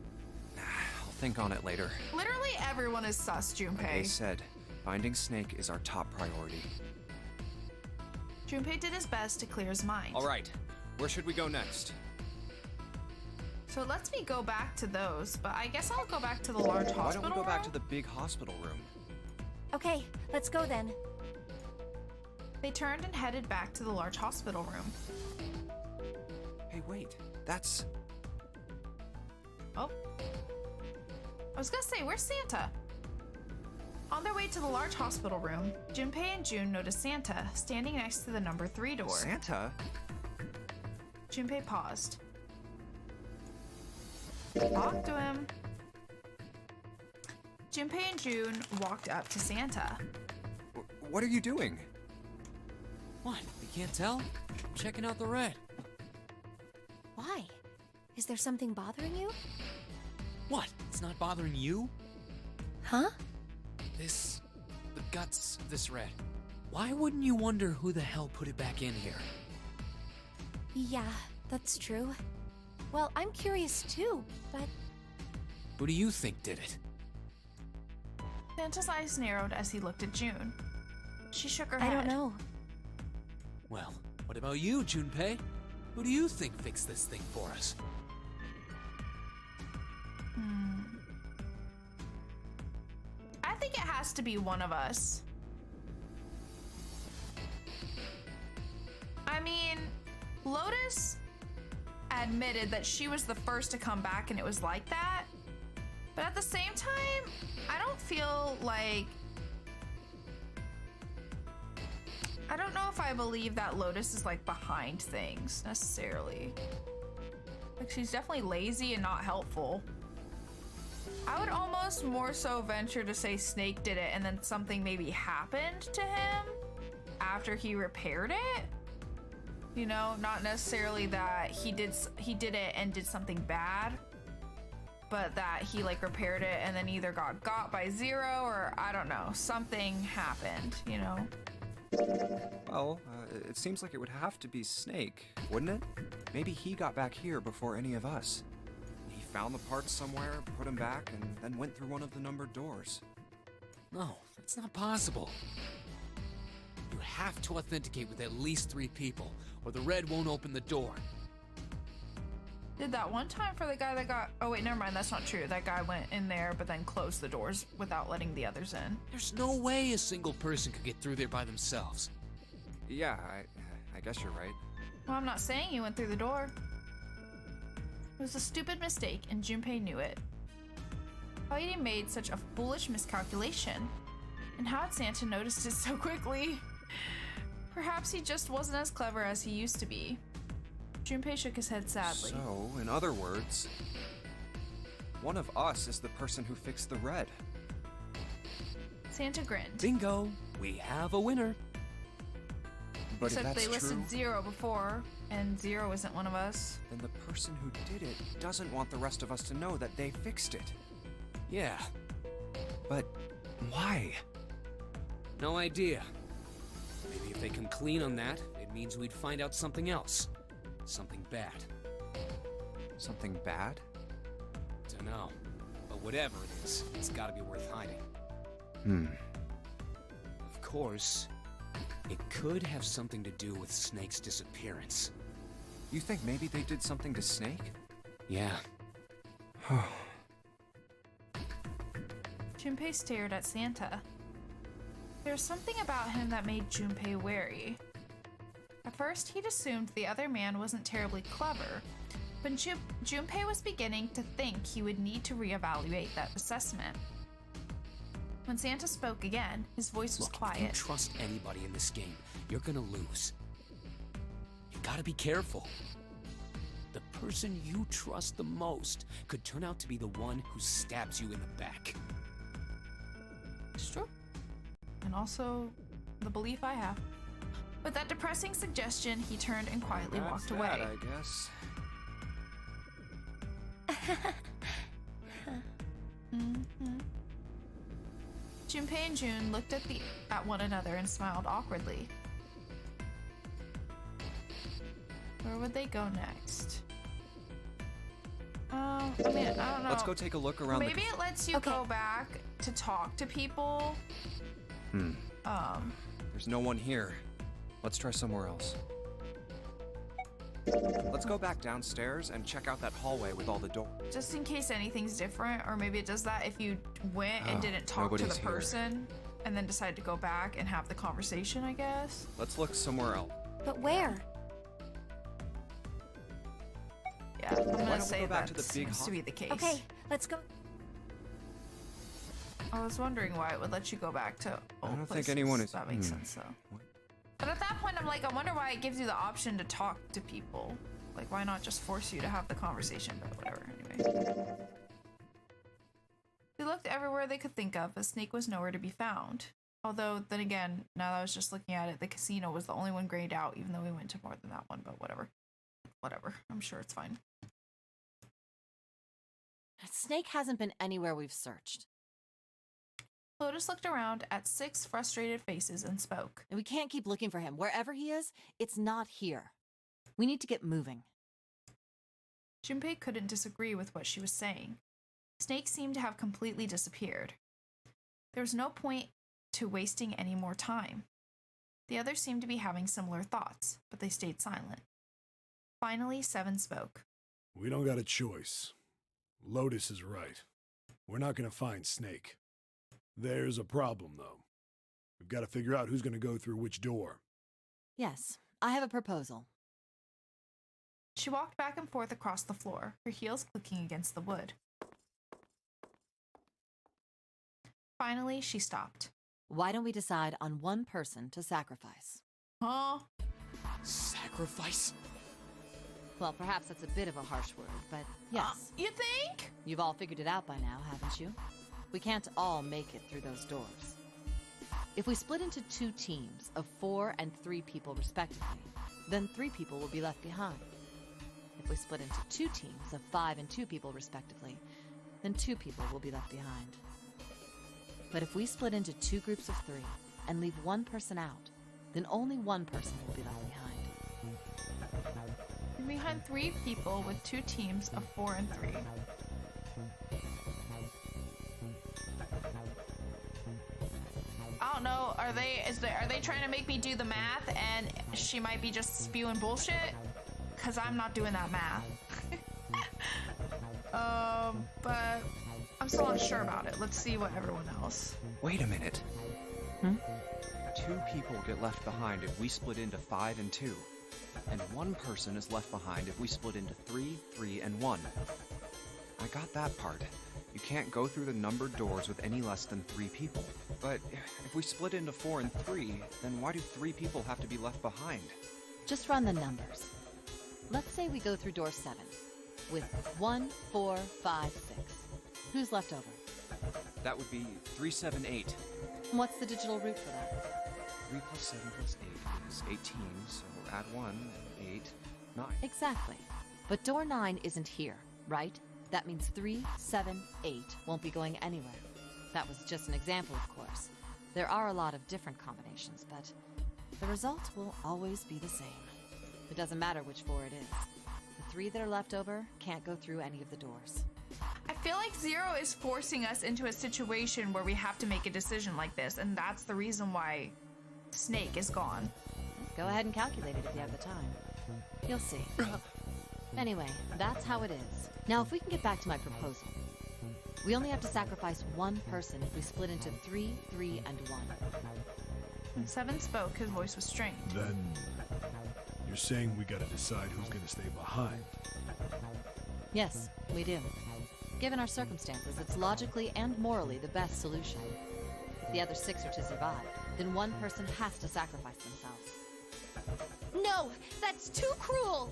I'll think on it later. Literally everyone is sus, Like Junpei. Ace said, finding Snake is our top priority. Junpei did his best to clear his mind. All right, where should we go next? So it lets me go back to those, but I guess I'll go back to the large hospital Why don't we go back to room? the big hospital room? Okay, let's go then. They turned and headed back to the large hospital room. Hey, wait, that's... Oh. I was gonna say, where's Santa? On their way to the large hospital room, Junpei and June noticed Santa standing next to the number 3 door. Santa? Junpei paused. Talk to him. Junpei and June walked up to Santa. What are you doing? What? You can't tell? I'm checking out the red. Why? Is there something bothering you? What? It's not bothering you? Huh? The guts of this red. Why wouldn't you wonder who the hell put it back in here? Yeah, that's true. Well, I'm curious too, but Who do you think did it? Santa's eyes narrowed as he looked at June. She shook her I head. don't know. Well, what about you, Junpei? Who do you think fixed this thing for us? I think it has to be one of us. I mean, Lotus admitted that she was the first to come back and it was like that. But at the same time, I don't feel like... I don't know if I believe that Lotus is like behind things necessarily. Like she's definitely lazy and not helpful. I would almost more so venture to say Snake did it and then something maybe happened to him after he repaired it. You know, not necessarily that he did it and did something bad, but that he like repaired it and then either got by Zero or I don't know, something happened, you know? Well, it seems like it would have to be Snake, wouldn't it? Maybe he got back here before any of us. He found the parts somewhere, put them back, and then went through one of the numbered doors. No, that's not possible. You have to authenticate with at least 3 people, or the red won't open the door. Did that one time for the guy that got... Oh wait, never mind, that's not true. That guy went in there but then closed the doors without letting the others in. There's no way a single person could get through there by themselves. Yeah, I guess you're right. Well, I'm not saying he went through the door. It was a stupid mistake and Junpei knew it. Why had he made such a foolish miscalculation? And how had Santa noticed it so quickly? Perhaps he just wasn't as clever as he used to be. Junpei shook his head sadly. So, in other words, one of us is the person who fixed the red. Santa grinned. Bingo! We have a winner. But Except if that's they listed true, Zero before, and Zero isn't one of us. then the person who did it doesn't want the rest of us to know that they fixed it. Yeah, But why? no idea. Maybe if they come clean on that, it means we'd find out something else. Something bad. Something bad? Dunno. But whatever it is, it's gotta be worth hiding. Of course, it could have something to do with Snake's disappearance. You think maybe they did something to Snake? Yeah. Junpei stared at Santa. There was something about him that made Junpei wary. At first, he'd assumed the other man wasn't terribly clever, but Junpei was beginning to think he would need to reevaluate that assessment. When Santa spoke again, his voice was Look, if quiet. you trust anybody in this game, you're gonna lose. You gotta be careful. The person you trust the most could turn out to be the one who stabs you in the back. It's true. And also, the belief I have. With that depressing suggestion, he turned and quietly That's walked that, away. I guess. Junpei and June looked at one another and smiled awkwardly. Where would they go next? I mean, I don't know. Let's go take a look around Maybe it lets you go back to talk to people. There's no one here. Let's try somewhere else. Let's go back downstairs and check out that hallway with all the doors. Just in case anything's different, or maybe it does that if you went and Oh, didn't talk to the nobody's here. person and then decided to go back and have the conversation, I guess. Let's look somewhere else. But where? Yeah, I'm don't gonna we say go back that to the big seems to be the case. Okay, let's go. I was wondering why it would let you go back to old don't think places. anyone is- That makes sense, though. What? But at that point, I'm like, I wonder why it gives you the option to talk to people. Like, why not just force you to have the conversation? But whatever, anyway. They looked everywhere they could think of, but Snake was nowhere to be found. Although, then again, now that I was just looking at it, the casino was the only one grayed out, even though we went to more than that one, but whatever. Whatever. I'm sure it's fine. Snake hasn't been anywhere we've searched. Lotus looked around at 6 frustrated faces and spoke. And we can't keep looking for him. Wherever he is, it's not here. We need to get moving. Junpei couldn't disagree with what she was saying. Snake seemed to have completely disappeared. There was no point to wasting any more time. The others seemed to be having similar thoughts, but they stayed silent. Finally, Seven spoke. We don't got a choice. Lotus is right. We're not gonna find Snake. There's a problem, though. We've got to figure out who's gonna go through which door. Yes, I have a proposal. She walked back and forth across the floor, her heels clicking against the wood. Finally, she stopped. Why don't we decide on one person to sacrifice? Huh? Sacrifice? Well, perhaps that's a bit of a harsh word, but yes. You think? You've all figured it out by now, haven't you? We can't all make it through those doors. If we split into 2 teams of 4 and 3 people respectively, then 3 people will be left behind. If we split into 2 teams of 5 and 2 people respectively, then 2 people will be left behind. But if we split into 2 groups of 3 and leave 1 person out, then only 1 person will be left behind. Behind 3 people with 2 teams of 4 and 3. I don't know. Are they trying to make me do the math and she might be just spewing bullshit? Cause I'm not doing that math. But I'm still unsure about it. Let's see what everyone else. Wait a minute. 2 people get left behind if we split into 5 and 2. And 1 person is left behind if we split into 3, 3, and 1. I got that part. You can't go through the numbered doors with any less than 3 people. But if we split into 4 and 3, then why do 3 people have to be left behind? Just run the numbers. Let's say we go through door 7 with 1, 4, 5, 6. Who's left over? That would be 3, 7, 8. What's the digital root for that? 3 plus 7 plus 8 is 18, so add 1, 8, 9. Exactly. But door 9 isn't here, right? That means 3, 7, 8 won't be going anywhere. That was just an example, of course. There are a lot of different combinations, but the result will always be the same. It doesn't matter which 4 it is. The 3 that are left over can't go through any of the doors. I feel like Zero is forcing us into a situation where we have to make a decision like this, and that's the reason why Snake is gone. Go ahead and calculate it if you have the time. You'll see. Anyway, that's how it is. Now, if we can get back to my proposal. We only have to sacrifice 1 person if we split into 3, 3, and 1. When Seven spoke, his voice was strained. Then you're saying we gotta decide who's gonna stay behind. Yes, we do. Given our circumstances, it's logically and morally the best solution. If the other 6 are to survive, then 1 person has to sacrifice themselves. No, that's too cruel.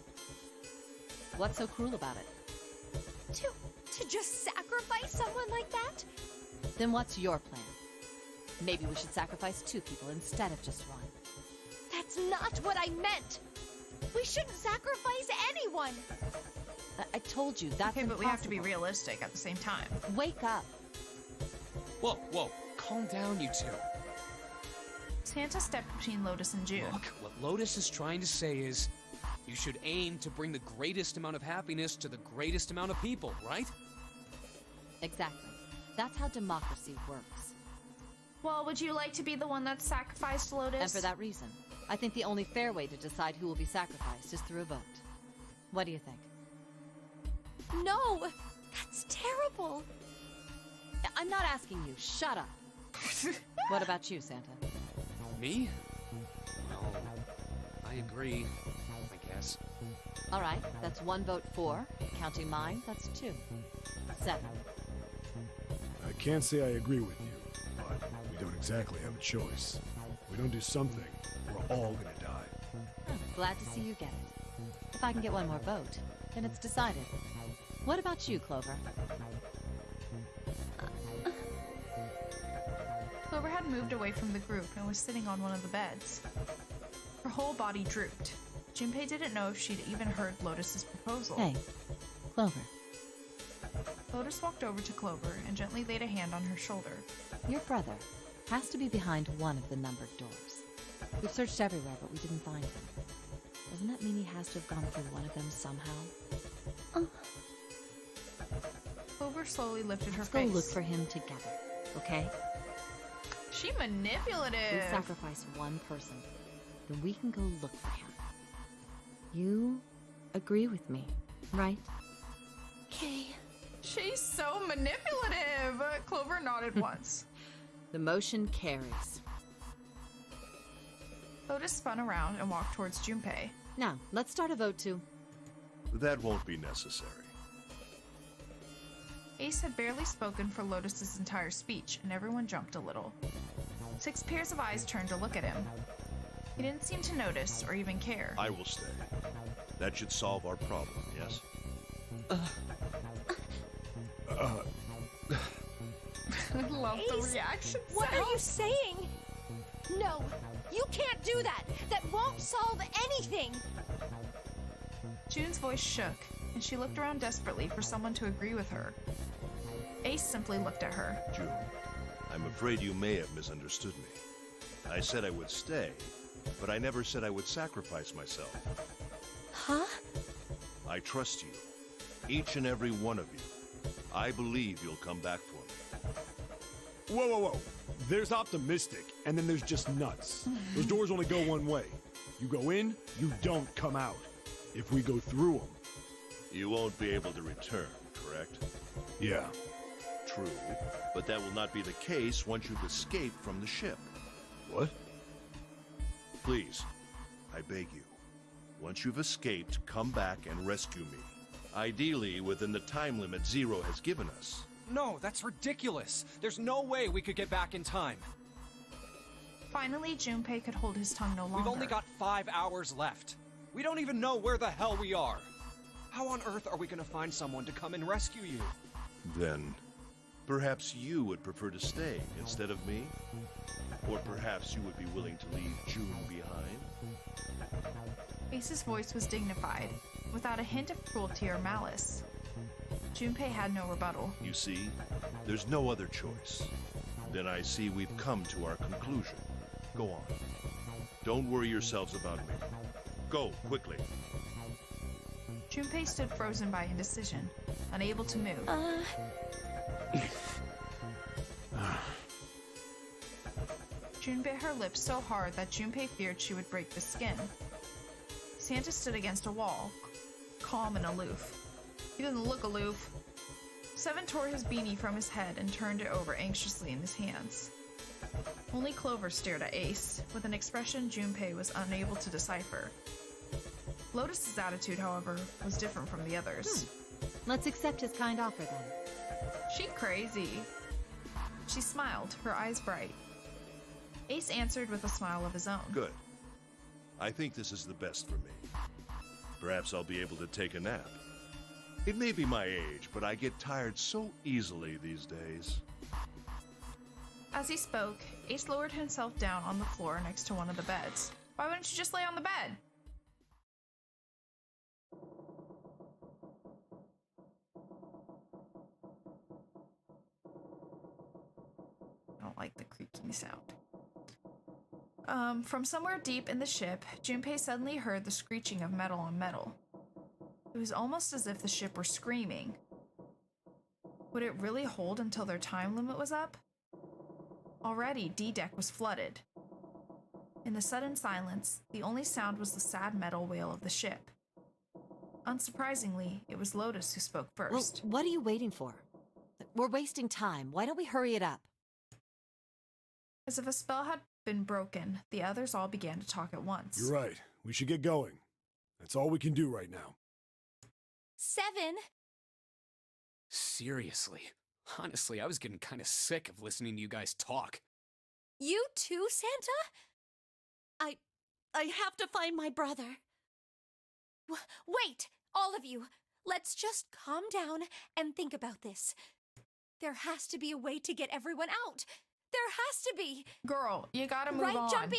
What's so cruel about it? To just sacrifice someone like that? Then what's your plan? Maybe we should sacrifice 2 people instead of just 1. That's not what I meant. We shouldn't sacrifice anyone. I told you, that's Okay, but we have to be impossible. realistic at the same time. Wake up. Whoa, calm down, you 2. Santa stepped between Lotus and June. Look, what Lotus is trying to say is, you should aim to bring the greatest amount of happiness to the greatest amount of people, right? Exactly. That's how democracy works. Well, would you like to be the one that's sacrificed, Lotus? And for that reason, I think the only fair way to decide who will be sacrificed is through a vote. What do you think? No, that's terrible. I'm not asking you. Shut up. What about you, Santa? Me? Well, I agree, I guess. All right, that's 1 vote for. Counting mine, that's 2. 7. I can't say I agree with you, but we don't exactly have a choice. If we don't do something, we're all gonna die. Glad to see you get it. If I can get 1 more vote, then it's decided. What about you, Clover? Clover had moved away from the group and was sitting on one of the beds. Her whole body drooped. Junpei didn't know if she'd even heard Lotus's proposal. Hey, Clover, Lotus walked over to Clover and gently laid a hand on her shoulder. your brother has to be behind one of the numbered doors. We've searched everywhere, but we didn't find him. Doesn't that mean he has to have gone through one of them somehow? Clover slowly lifted her Let's face. go look for him together, okay? She If we manipulative. sacrifice one person, then we can go look for him. You agree with me, right? Okay. She's so manipulative. Clover nodded once. The motion carries. Lotus spun around and walked towards Junpei. Now, let's start a vote to... That won't be necessary. Ace had barely spoken for Lotus's entire speech, and everyone jumped a little. 6 pairs of eyes turned to look at him. He didn't seem to notice or even care. I will stay. That should solve our problem, yes? I love the Ace, reaction. What are you saying? No, you can't do that. That won't solve anything. June's voice shook, and she looked around desperately for someone to agree with her. Ace simply looked at her. June, I'm afraid you may have misunderstood me. I said I would stay, but I never said I would sacrifice myself. Huh? I trust you. Each and every one of you. I believe you'll come back for me. Whoa, whoa, whoa. There's optimistic, and then there's just nuts. Those doors only go one way. You go in, you don't come out. If we go through them. You won't be able to return, correct? Yeah. True, but that will not be the case once you've escaped from the ship. What? Please, I beg you. Once you've escaped, come back and rescue me. Ideally, within the time limit Zero has given us. No, that's ridiculous. There's no way we could get back in time. Finally, Junpei could hold his tongue no longer. We've only got 5 hours left. We don't even know where the hell we are. How on earth are we gonna find someone to come and rescue you? Then, perhaps you would prefer to stay instead of me? Or perhaps you would be willing to leave June behind? Ace's voice was dignified, without a hint of cruelty or malice. Junpei had no rebuttal. You see, there's no other choice. Then I see we've come to our conclusion. Go on. Don't worry yourselves about me. Go, quickly. Junpei stood frozen by indecision, unable to move. June bit her lips so hard that Junpei feared she would break the skin. Santa stood against a wall, calm and aloof. He doesn't look aloof. Seven tore his beanie from his head and turned it over anxiously in his hands. Only Clover stared at Ace, with an expression Junpei was unable to decipher. Lotus's attitude, however, was different from the others. Let's accept his kind offer then. She crazy. She smiled, her eyes bright. Ace answered with a smile of his own. Good. I think this is the best for me. Perhaps I'll be able to take a nap. It may be my age, but I get tired so easily these days. As he spoke, Ace lowered himself down on the floor next to one of the beds. Why wouldn't you just lay on the bed? I don't like the creaking sound. From somewhere deep in the ship, Junpei suddenly heard the screeching of metal on metal. It was almost as if the ship were screaming. Would it really hold until their time limit was up? Already, D-Deck was flooded. In the sudden silence, the only sound was the sad metal wail of the ship. Unsurprisingly, it was Lotus who spoke first. Well, what are you waiting for? We're wasting time. Why don't we hurry it up? As if a spell had been broken, the others all began to talk at once. You're right. We should get going. That's all we can do right now. 7. Seriously. Honestly, I was getting kind of sick of listening to you guys talk. You too, Santa? I have to find my brother. Wait, all of you. Let's just calm down and think about this. There has to be a way to get everyone out. There has to be. Girl, you gotta move Right, on. Jumpy?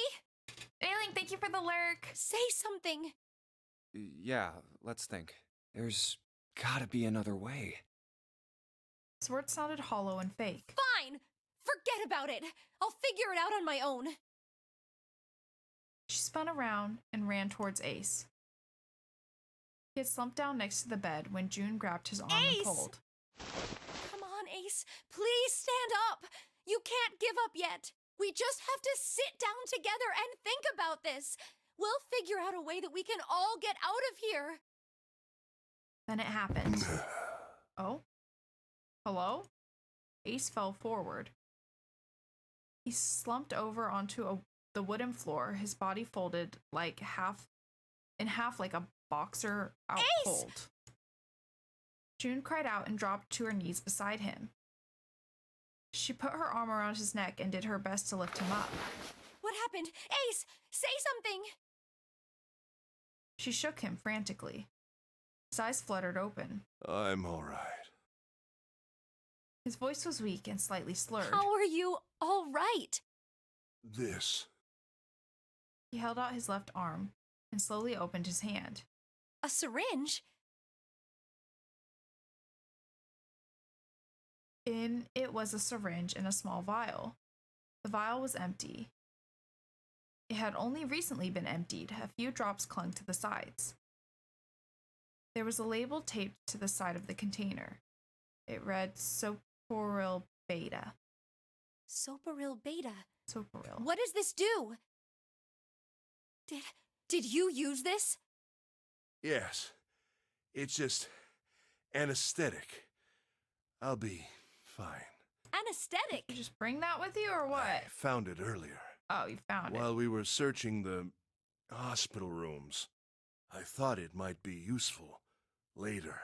Ailing, thank you for the lurk. Say something. Yeah, let's think. There's gotta be another way. His words sounded hollow and fake. Fine. Forget about it. I'll figure it out on my own. She spun around and ran towards Ace. He had slumped down next to the bed when June grabbed his arm and Ace! pulled. Come on, Ace. Please stand up. You can't give up yet. We just have to sit down together and think about this. We'll figure out a way that we can all get out of here. Then it happened. Oh? Hello? Ace fell forward. He slumped over onto the wooden floor, his body folded like in half like a boxer out Ace! cold. June cried out and dropped to her knees beside him. She put her arm around his neck and did her best to lift him up. What happened? Ace, say something. She shook him frantically. His eyes fluttered open. I'm all right. His voice was weak and slightly slurred. How are you all right? This. He held out his left arm and slowly opened his hand. A syringe? In it was a syringe and a small vial. The vial was empty. It had only recently been emptied. A few drops clung to the sides. There was a label taped to the side of the container. It read Soporil Beta. Soporil Beta. Soporil. What does this do? Did you use this? Yes. It's just anesthetic. I'll be fine. Anesthetic? Did you just bring that with you or what? I found it earlier. Oh, you found it. While we were searching the hospital rooms. I thought it might be useful later.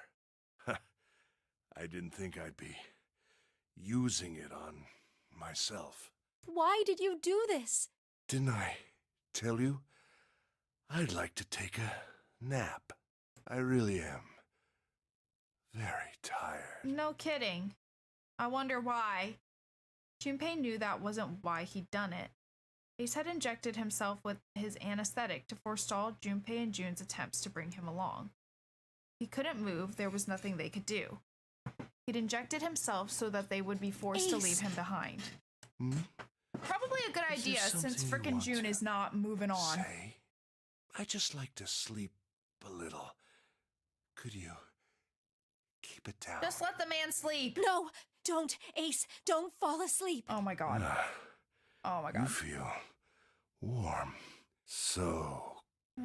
I didn't think I'd be using it on myself. Why did you do this? Didn't I tell you? I'd like to take a nap. I really am. Very tired. No kidding. I wonder why. Junpei knew that wasn't why he'd done it. Ace had injected himself with his anesthetic to forestall Junpei and June's attempts to bring him along. He couldn't move, there was nothing they could do. He'd injected himself so that they would be forced to leave him behind. Hmm? Probably a good Is there idea since something you frickin' want June to is not moving on. Say, I just like to sleep a little. Could you keep it down? Just let the man sleep. No, don't, Ace. Don't fall asleep. Oh my god. Oh my You god. feel warm, so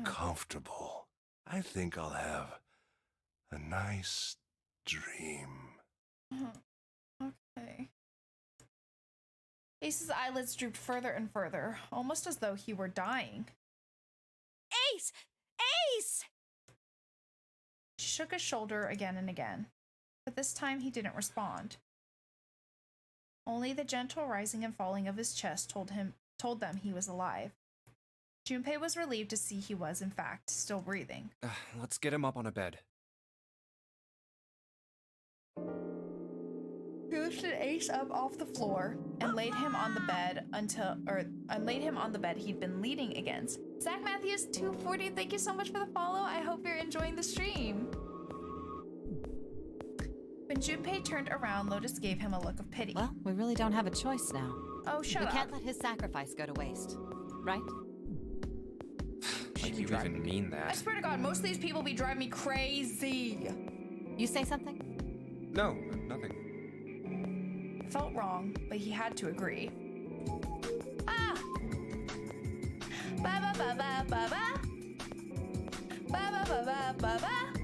comfortable. I think I'll have a nice dream. Okay. Ace's eyelids drooped further and further, almost as though he were dying. Ace! Ace! She shook his shoulder again and again, but this time he didn't respond. Only the gentle rising and falling of his chest told them he was alive. Junpei was relieved to see he was, in fact, still breathing. Let's get him up on a bed. He lifted Ace up off the floor and laid him on the bed he'd been leaning against. Zach Matthews 240, thank you so much for the follow. I hope you're enjoying the stream. When Junpei turned around, Lotus gave him a look of pity. Well, we really don't have a choice now. Oh, shut We up. can't let his sacrifice go to waste, right? Like you even mean I that. swear to God, most of these people be driving me crazy. You say something? No, nothing. It felt wrong, but he had to agree. Ah! Ba ba ba ba ba ba. Ba ba ba ba ba ba.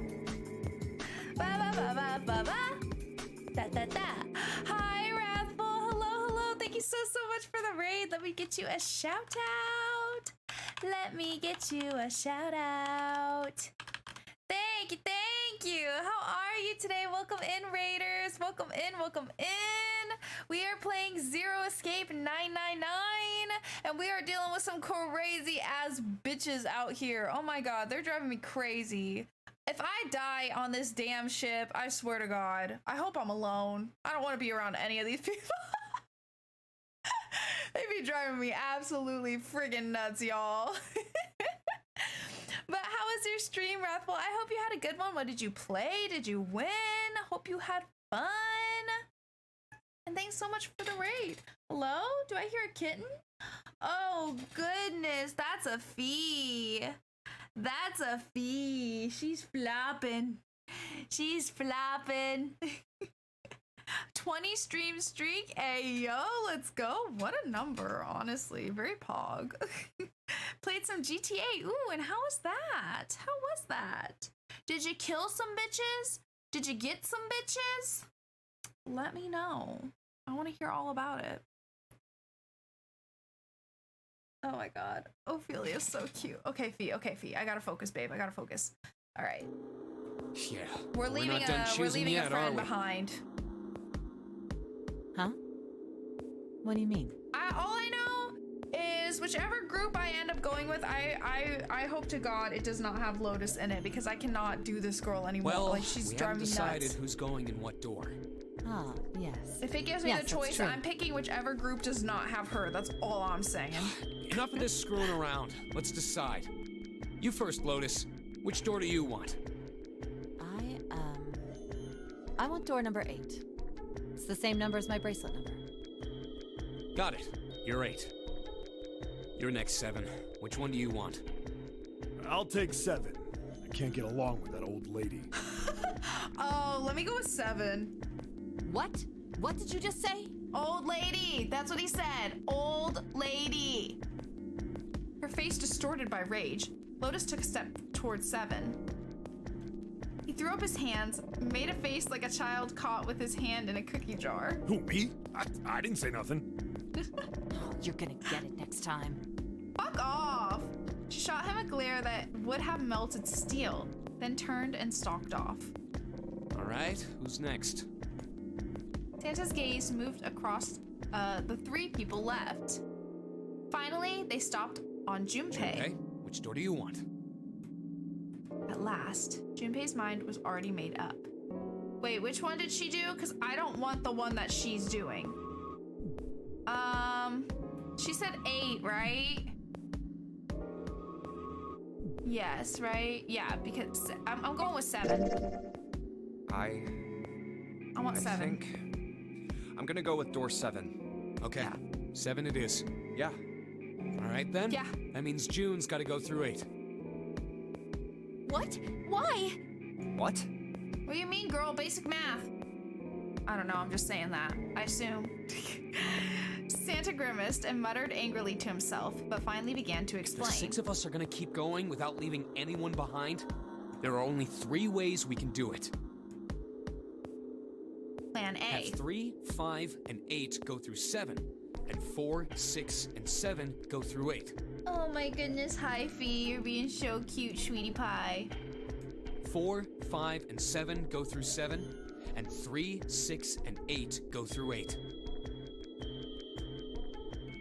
Ba ba ba ba ba ba. Da da da. Hi, Wrathful. Hello, hello. Thank you so much for the raid. Let me get you a shout out. Let me get you a shout out. Thank you, thank you. How are you today? Welcome in, Raiders. Welcome in, welcome in. We are playing Zero Escape 999, and we are dealing with some crazy ass bitches out here. Oh my god, they're driving me crazy. If I die on this damn ship, I swear to God, I hope I'm alone. I don't want to be around any of these people. They be driving me absolutely friggin' nuts, y'all. But how was your stream, Wrathful? I hope you had a good one. What did you play? Did you win? Hope you had fun. And thanks so much for the raid. Hello? Do I hear a kitten? Oh, goodness. That's a fee. That's a fee. She's flopping. She's flopping. 20 stream streak. Ayo, let's go. What a number, honestly. Very pog. Played some GTA. Ooh, and how was that? How was that? Did you kill some bitches? Did you get some bitches? Let me know. I want to hear all about it. Oh my god. Ophelia's so cute. Okay, Fee. Okay, Fee. I gotta focus, babe. I gotta focus. All right. Yeah. We're leaving not done a choosing yet, are friend we? behind. Huh? What do you mean? All I know is whichever group I end up going with, I hope to God it does not have Lotus in it because I cannot do this girl anymore. Well, like she's we haven't driving me decided nuts. who's going in what door. Ah, yes. If it gives me Yes, the that's choice, true. I'm picking whichever group does not have her. That's all I'm saying. Enough of this screwing around. Let's decide. You first, Lotus. Which door do you want? I want door number 8. It's the same number as my bracelet number. Got it. You're 8. You're next, 7. Which one do you want? I'll take 7. I can't get along with that old lady. Oh, let me go with 7. What? What did you just say? Old lady. That's what he said. Old lady. Her face distorted by rage. Lotus took a step towards 7. He threw up his hands, made a face like a child caught with his hand in a cookie jar. Who, me? I didn't say nothing. Oh, you're gonna get it next time. Fuck off! She shot him a glare that would have melted steel, then turned and stalked off. All right, who's next? Santa's gaze moved across the 3 people left. Finally, they stopped on Junpei. Okay, which door do you want? At last, Junpei's mind was already made up. Wait, which one did she do? Because I don't want the one that she's doing. She said 8, right? Yes, right? Yeah, because I'm going with 7. I want 7. think I'm gonna go with door 7. Okay, 7 it is. Yeah. All right then. Yeah. That means June's got to go through 8. What? Why? What? What do you mean, girl? Basic math. I don't know, I'm just saying that. I assume. Santa grimaced and muttered angrily to himself, but finally began to The explain. 6 of us are gonna keep going without leaving anyone behind. There are only 3 ways we can do it. Plan A. Have 3, 5, and 8 go through 7, and 4, 6, and 7 go through 8. Oh my goodness, Hyphy, you're being so cute, sweetie pie. 4, 5, and 7 go through 7, and 3, 6, and 8 go through 8.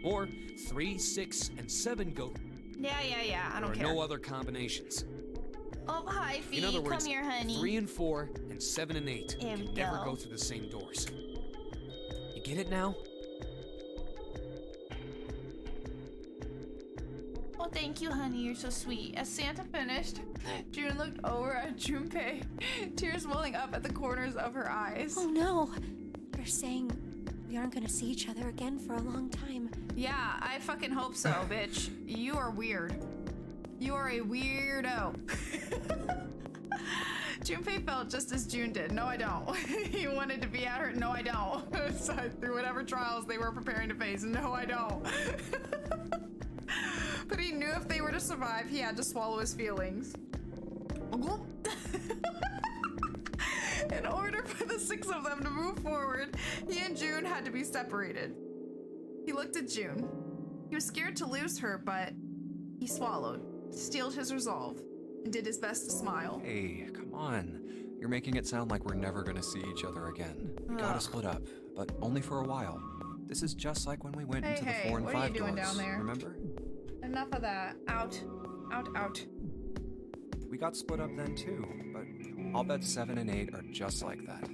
Or 3, 6, and 7 go. Yeah, I don't There care. are no other combinations. Oh, Hyphy, In other words, come here, honey. 3 and 4, and 7 and 8 There we can never go. go through the same doors. You get it now? Oh, thank you, honey, you're so sweet. As Santa finished, June looked over at Junpei, tears welling up at the corners of her eyes. Oh no. You're saying we aren't gonna see each other again for a long time. Yeah, I fucking hope so, bitch. You are weird. You are a weirdo. Junpei felt just as June did. No, I don't. He wanted to be at her. No, I don't. So through whatever trials they were preparing to face. No, I don't. But he knew if they were to survive, he had to swallow his feelings. In order for the 6 of them to move forward, he and June had to be separated. He looked at June. He was scared to lose her, but he swallowed, steeled his resolve, and did his best to smile. Hey, come on. You're making it sound like we're never gonna see each other again. We gotta Ugh. split up, but only for a while. This is just like when we went into the Hey, 4 and what are 5 you doing doors. down there? Remember? Enough of that. Out. Out, out. We got split up then too, but I'll bet 7 and 8 are just like that.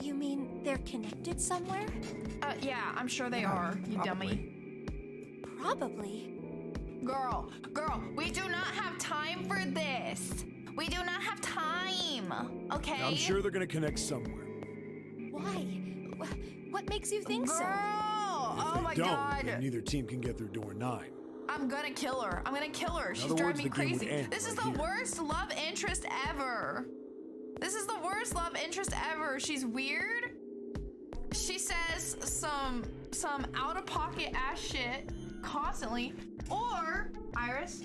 You mean they're connected somewhere? Yeah, I'm sure they Yeah, are, you probably. dummy. Probably. Girl, we do not have time for this. We do not have time, okay? I'm sure they're gonna connect somewhere. Why? What makes you think Girl! so? If Oh they my don't, god. then neither team can get through door 9. I'm gonna kill her. I'm gonna kill her. She's other driving words, me the game would crazy. end This is right the here. worst love interest ever. This is the worst love interest ever. She's weird. She says some out-of-pocket ass shit constantly. Or, Iris,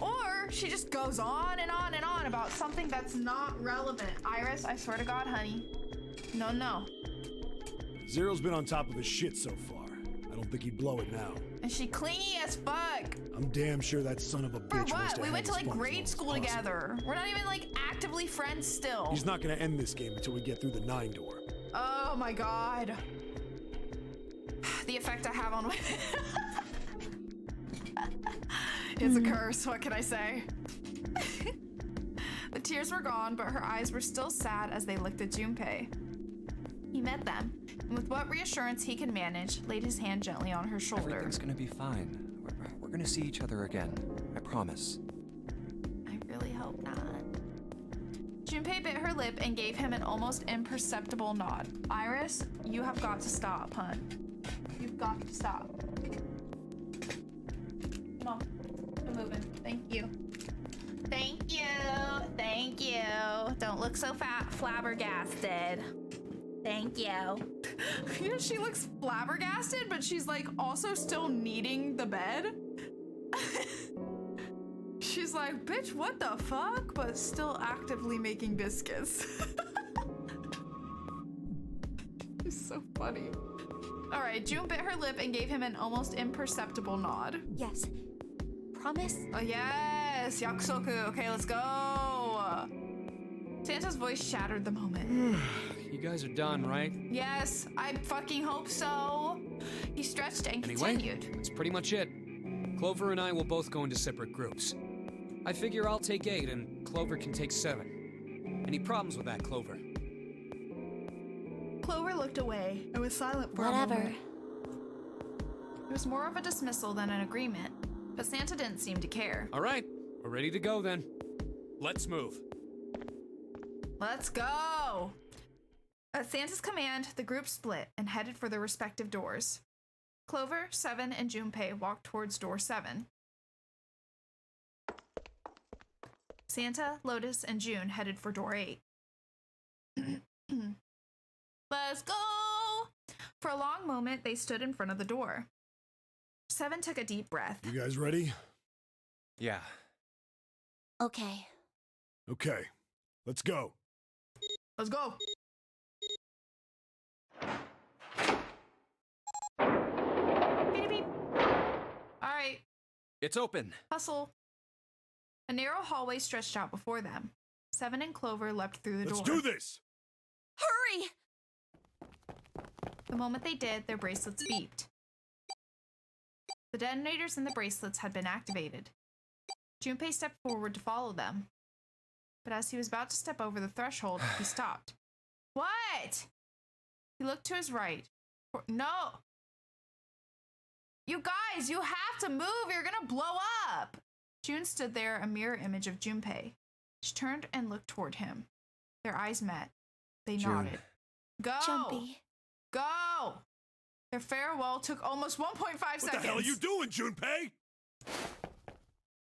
or she just goes on and on and on about something that's not relevant. Iris, I swear to God, honey. No. Zero's been on top of his shit so far. I don't think he'd blow it now. And she clingy as fuck. I'm damn sure that son of a For bitch wants what? to We have went to as like fun as long grade as school possible. together. We're not even like actively friends still. He's not gonna end this game until we get through the 9 door. Oh my god. The effect I have on women. It's a curse, what can I say? The tears were gone, but her eyes were still sad as they looked at Junpei. He met them, and with what reassurance he could manage, laid his hand gently on her shoulder. Everything's gonna be fine. We're gonna see each other again. I promise. I really hope not. Junpei bit her lip and gave him an almost imperceptible nod. Iris, you have got to stop, hun. You've got to stop. Come on. I'm moving. Thank you. Thank you. Thank you. Don't look so flabbergasted. Thank you. Yeah, she looks flabbergasted, but she's like also still kneading the bed. She's like, bitch, what the fuck? But still actively making biscuits. It's so funny. All right, June bit her lip and gave him an almost imperceptible nod. Yes. Promise? Oh, yes, yakusoku. Okay, let's go. Santa's voice shattered the moment. You guys are done, right? Yes, I fucking hope so. He stretched and Anyway, continued. that's pretty much it. Clover and I will both go into separate groups. I figure I'll take 8 and Clover can take 7. Any problems with that, Clover? Clover looked away and was silent for a Whatever. moment. It was more of a dismissal than an agreement, but Santa didn't seem to care. All right, we're ready to go then. Let's move. Let's go! At Santa's command, the group split and headed for their respective doors. Clover, Seven, and Junpei walked towards door 7. Santa, Lotus, and June headed for door 8. Let's go! For a long moment, they stood in front of the door. Seven took a deep breath. You guys ready? Yeah. Okay. Okay. Let's go. Let's go! Beep, beep. All right, It's open. hustle. A narrow hallway stretched out before them. Seven and Clover leapt through the Let's door. do this! Hurry! The moment they did, their bracelets beeped. The detonators in the bracelets had been activated. Junpei stepped forward to follow them. But as he was about to step over the threshold, he stopped. What? He looked to his right. No! You guys, you have to move! You're gonna blow up! June stood there, a mirror image of Junpei. She turned and looked toward him. Their eyes met. They June. nodded. Go! Jumpy. Go! Their farewell took almost 1.5 seconds. What the hell are you doing, Junpei?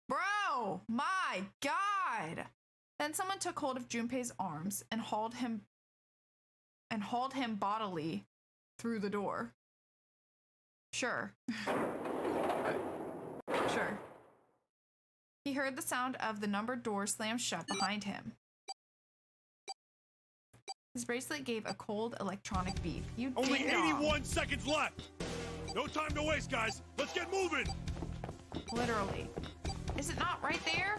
Bro! My God! Then someone took hold of Junpei's arms and hauled him bodily through the door. Sure. Sure. He heard the sound of the numbered door slam shut behind him. His bracelet gave a cold electronic beep. You Only ding-dong. 81 seconds left! No time to waste, guys! Let's get moving! Literally. Is it not right there?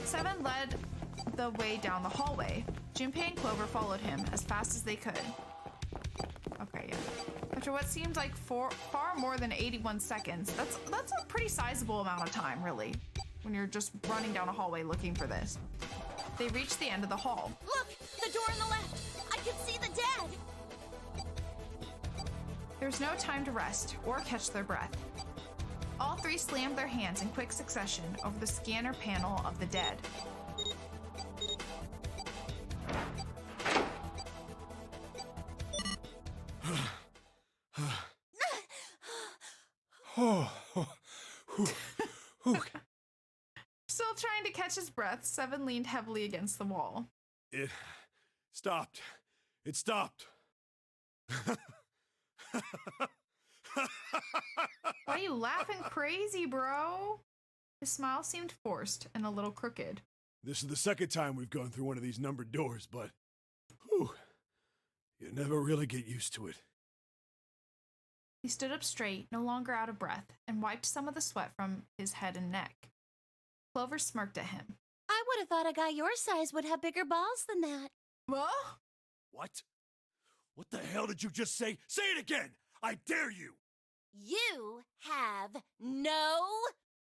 Seven led the way down the hallway. Junpei and Clover followed him as fast as they could. Okay, yeah. After what seemed like far more than 81 seconds, that's a pretty sizable amount of time, really, when you're just running down a hallway looking for this. They reached the end of the hall. Look! The door on the left! I can see the dead! There was no time to rest or catch their breath. All three slammed their hands in quick succession over the scanner panel of the dead. Still trying to catch his breath, Seven leaned heavily against the wall. It stopped. It stopped. Why are you laughing crazy, bro? His smile seemed forced and a little crooked. This is the second time we've gone through one of these numbered doors, but whew, you never really get used to it. He stood up straight, no longer out of breath, and wiped some of the sweat from his head and neck. Clover smirked at him. I would have thought a guy your size would have bigger balls than that. What? What? What the hell did you just say? Say it again! I dare you! You have no...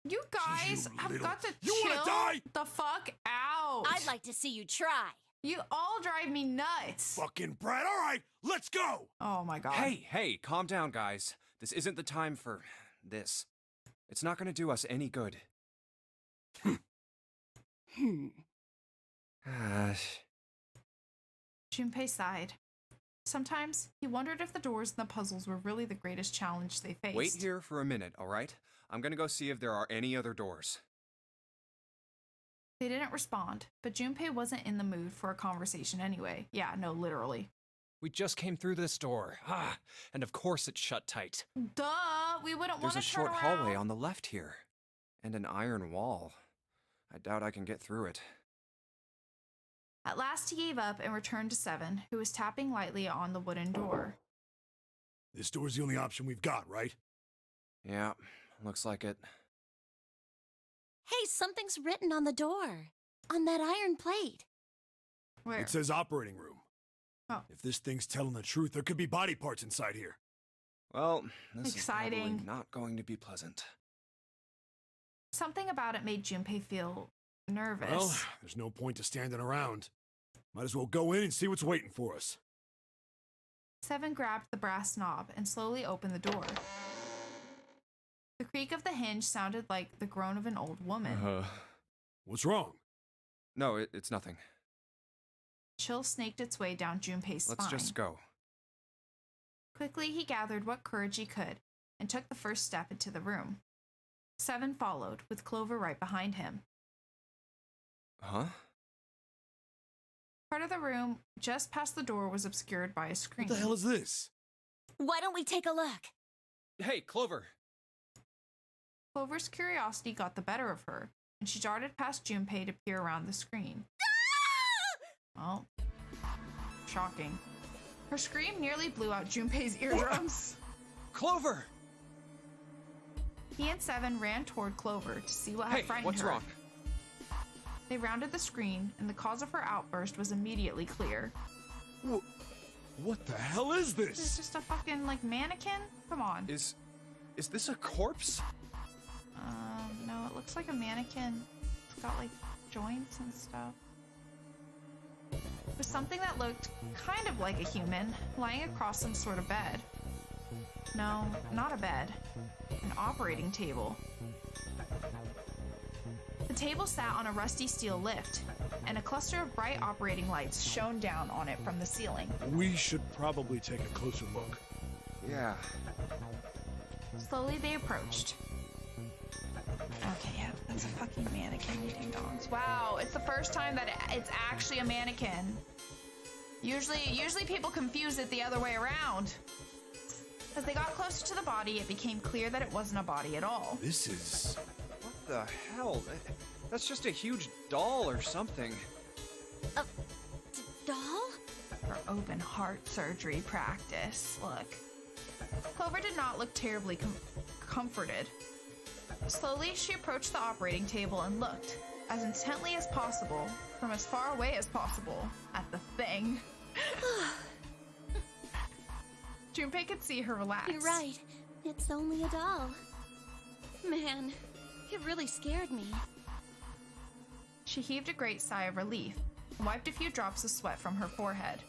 You guys You have little- got to You wanna chill die? the fuck out. I'd like to see you try. You all drive me nuts. Fucking brat! Alright, let's go! Oh my god. Hey, calm down, guys. This isn't the time for this. It's not gonna do us any good. Junpei sighed. Sometimes he wondered if the doors and the puzzles were really the greatest challenge they faced. Wait here for a minute, alright? I'm gonna go see if there are any other doors. They didn't respond, but Junpei wasn't in the mood for a conversation anyway. Yeah, no, literally. We just came through this door. And of course it's shut tight. Duh, we wouldn't want There's to a turn short around. hallway on the left here. And an iron wall. I doubt I can get through it. At last he gave up and returned to Seven, who was tapping lightly on the wooden door. This door's the only option we've got, right? Yeah, looks like it. Hey, something's written on the door. On that iron plate. Where? It says operating room. Oh. If this thing's telling the truth, there could be body parts inside here. Well, this Exciting. is probably not going to be pleasant. Something about it made Junpei feel nervous. Well, there's no point to standing around. Might as well go in and see what's waiting for us. Seven grabbed the brass knob and slowly opened the door. The creak of the hinge sounded like the groan of an old woman. What's wrong? No, it's nothing. Chill snaked its way down Junpei's spine. Let's just go. Quickly, he gathered what courage he could and took the first step into the room. Seven followed, with Clover right behind him. Huh? Part of the room just past the door was obscured by a screen. What the hell is this? Why don't we take a look? Hey, Clover! Clover's curiosity got the better of her, and she darted past Junpei to peer around the screen. Well, shocking. Her scream nearly blew out Junpei's eardrums. Clover! He and Seven ran toward Clover to see what had Hey, frightened what's her. wrong? They rounded the screen, and the cause of her outburst was immediately clear. What the hell is It's this? just a fucking, like, mannequin? Come on. Is this a corpse? No, it looks like a mannequin. It's got, like, joints and stuff. It was something that looked kind of like a human, lying across some sort of bed. No, not a bed. An operating table. The table sat on a rusty steel lift, and a cluster of bright operating lights shone down on it from the ceiling. We should probably take a closer look. Yeah. Slowly they approached. Okay, yeah, that's a fucking mannequin, you ding dongs. Wow, it's the first time that it's actually a mannequin. Usually people confuse it the other way around. As they got closer to the body, it became clear that it wasn't a body at all. This is... What the hell? That's just a huge doll or something. Doll? For open heart surgery practice. Look. Clover did not look terribly comforted. Slowly, she approached the operating table and looked, as intently as possible, from as far away as possible, at the thing. Junpei could see her relax. You're right. It's only a doll. Man, it really scared me. She heaved a great sigh of relief and wiped a few drops of sweat from her forehead.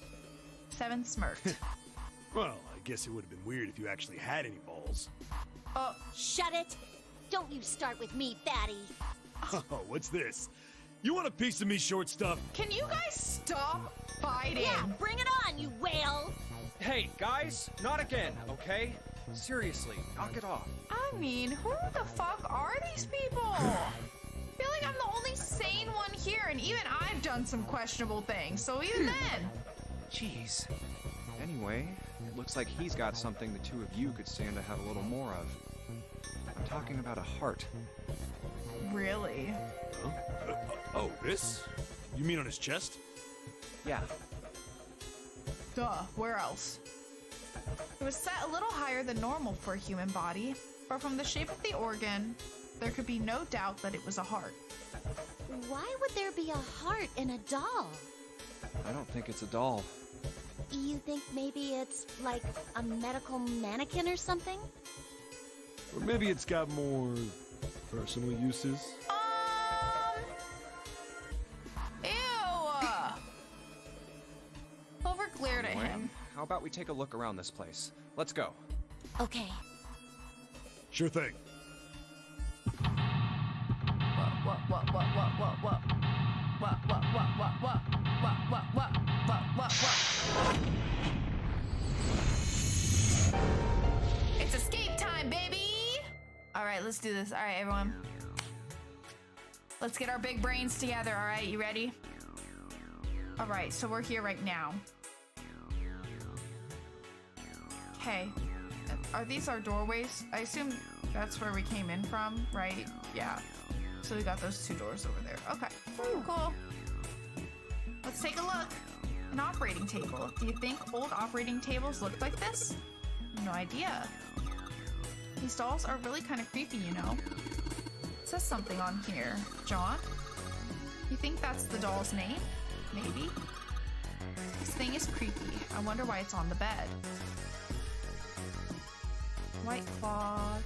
Seven smirked. Well, I guess it would have been weird if you actually had any balls. Shut it! Don't you start with me, fatty. Oh, what's this? You want a piece of me, short stuff? Can you guys stop fighting? Yeah, bring it on, you whale! Hey, guys, not again, okay? Seriously, knock it off. I mean, who the fuck are these people? I feel like I'm the only sane one here, and even I've done some questionable things, so even then. Jeez. Anyway, it looks like he's got something the two of you could stand to have a little more of. I'm talking about a heart. Really? Oh, this? You mean on his chest? Yeah, Duh, where else? It was set a little higher than normal for a human body, but from the shape of the organ, there could be no doubt that it was a heart. Why would there be a heart in a doll? I don't think it's a doll. You think maybe it's like a medical mannequin or something? Or maybe it's got more personal uses? Ew! Over glared at him. How about we take a look around this place? Let's go. Okay. Sure thing. It's escape time, baby! Alright, let's do this. Alright, everyone. Let's get our big brains together, alright? You ready? Alright, so we're here right now. Okay. Are these our doorways? I assume that's where we came in from, right? Yeah. So we got those two doors over there. Okay. Cool. Let's take a look. An operating table. Do you think old operating tables looked like this? No idea. These dolls are really kind of creepy, you know. It says something on here. John? You think that's the doll's name? Maybe. This thing is creepy. I wonder why it's on the bed. White Claw.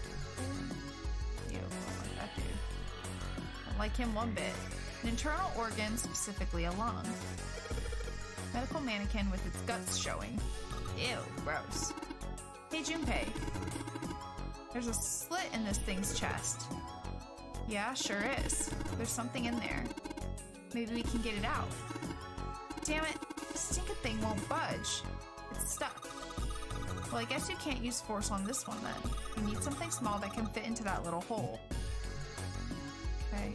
Ew, I don't like that dude. I don't like him one bit. An internal organ, specifically a lung. Medical mannequin with its guts showing. Ew, gross. Hey, Junpei. There's a slit in this thing's chest. Yeah, sure is. There's something in there. Maybe we can get it out. Damn it, this stinking thing won't budge. It's stuck. Well, I guess you can't use force on this one then. You need something small that can fit into that little hole. Okay.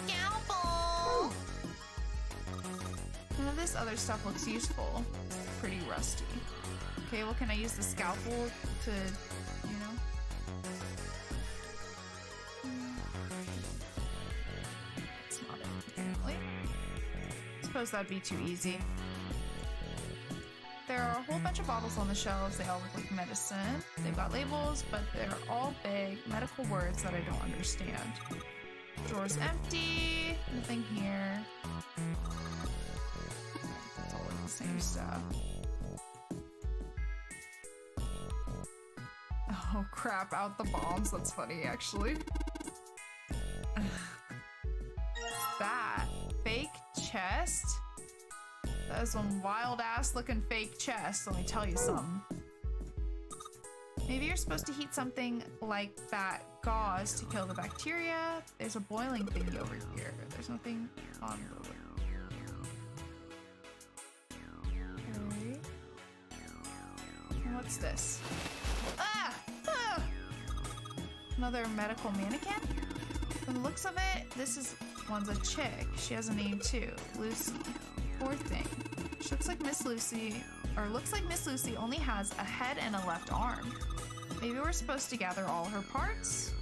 Scalpel! None of this other stuff looks useful. It's pretty rusty. Okay, well, can I use the scalpel to, you know? It's not it, apparently. Suppose that'd be too easy. There are a whole bunch of bottles on the shelves. They all look like medicine. They've got labels, but they're all big medical words that I don't understand. Drawer's empty. Nothing here. It's all like the same stuff. Oh crap, out the bombs. That's funny, actually. That fake chest? That is one wild ass looking fake chest, let me tell you something. Maybe you're supposed to heat something like that gauze to kill the bacteria. There's a boiling thingy over here. There's nothing on the way. Okay. And what's this? Ah! Ah! Another medical mannequin? From the looks of it, one's a chick. She has a name too, Lucy. Poor thing. She looks like Miss Lucy only has a head and a left arm. Maybe we're supposed to gather all her parts?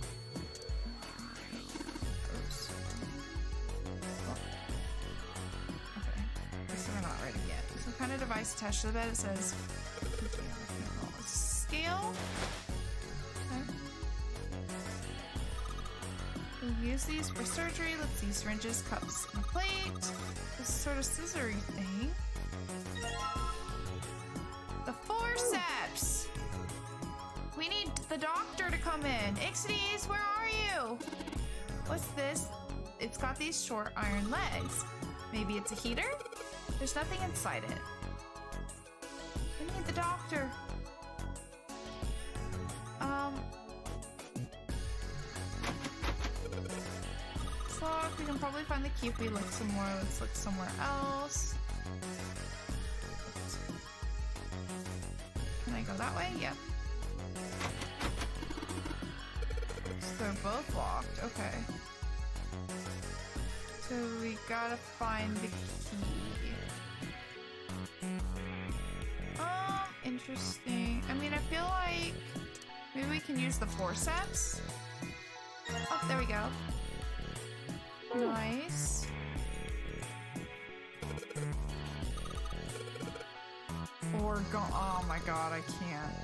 Oops. Oh. Okay. Guess we're not ready yet. Some kind of device attached to the bed. It says scale. Okay. We'll use these for surgery. Let's see, syringes, cups, and a plate. This sort of scissory thing. The forceps! We need the doctor to come in. Ixides, where are you? What's this? It's got these short iron legs. Maybe it's a heater? There's nothing inside it. We need the doctor. It's locked. We can probably find the key if we look some more. Let's look somewhere else. Can I go that way? Yep. So they're both locked. Okay. So we gotta find the key. Interesting. I mean, I feel like maybe we can use the forceps. Oh, there we go. Nice. Oh my god, I can't.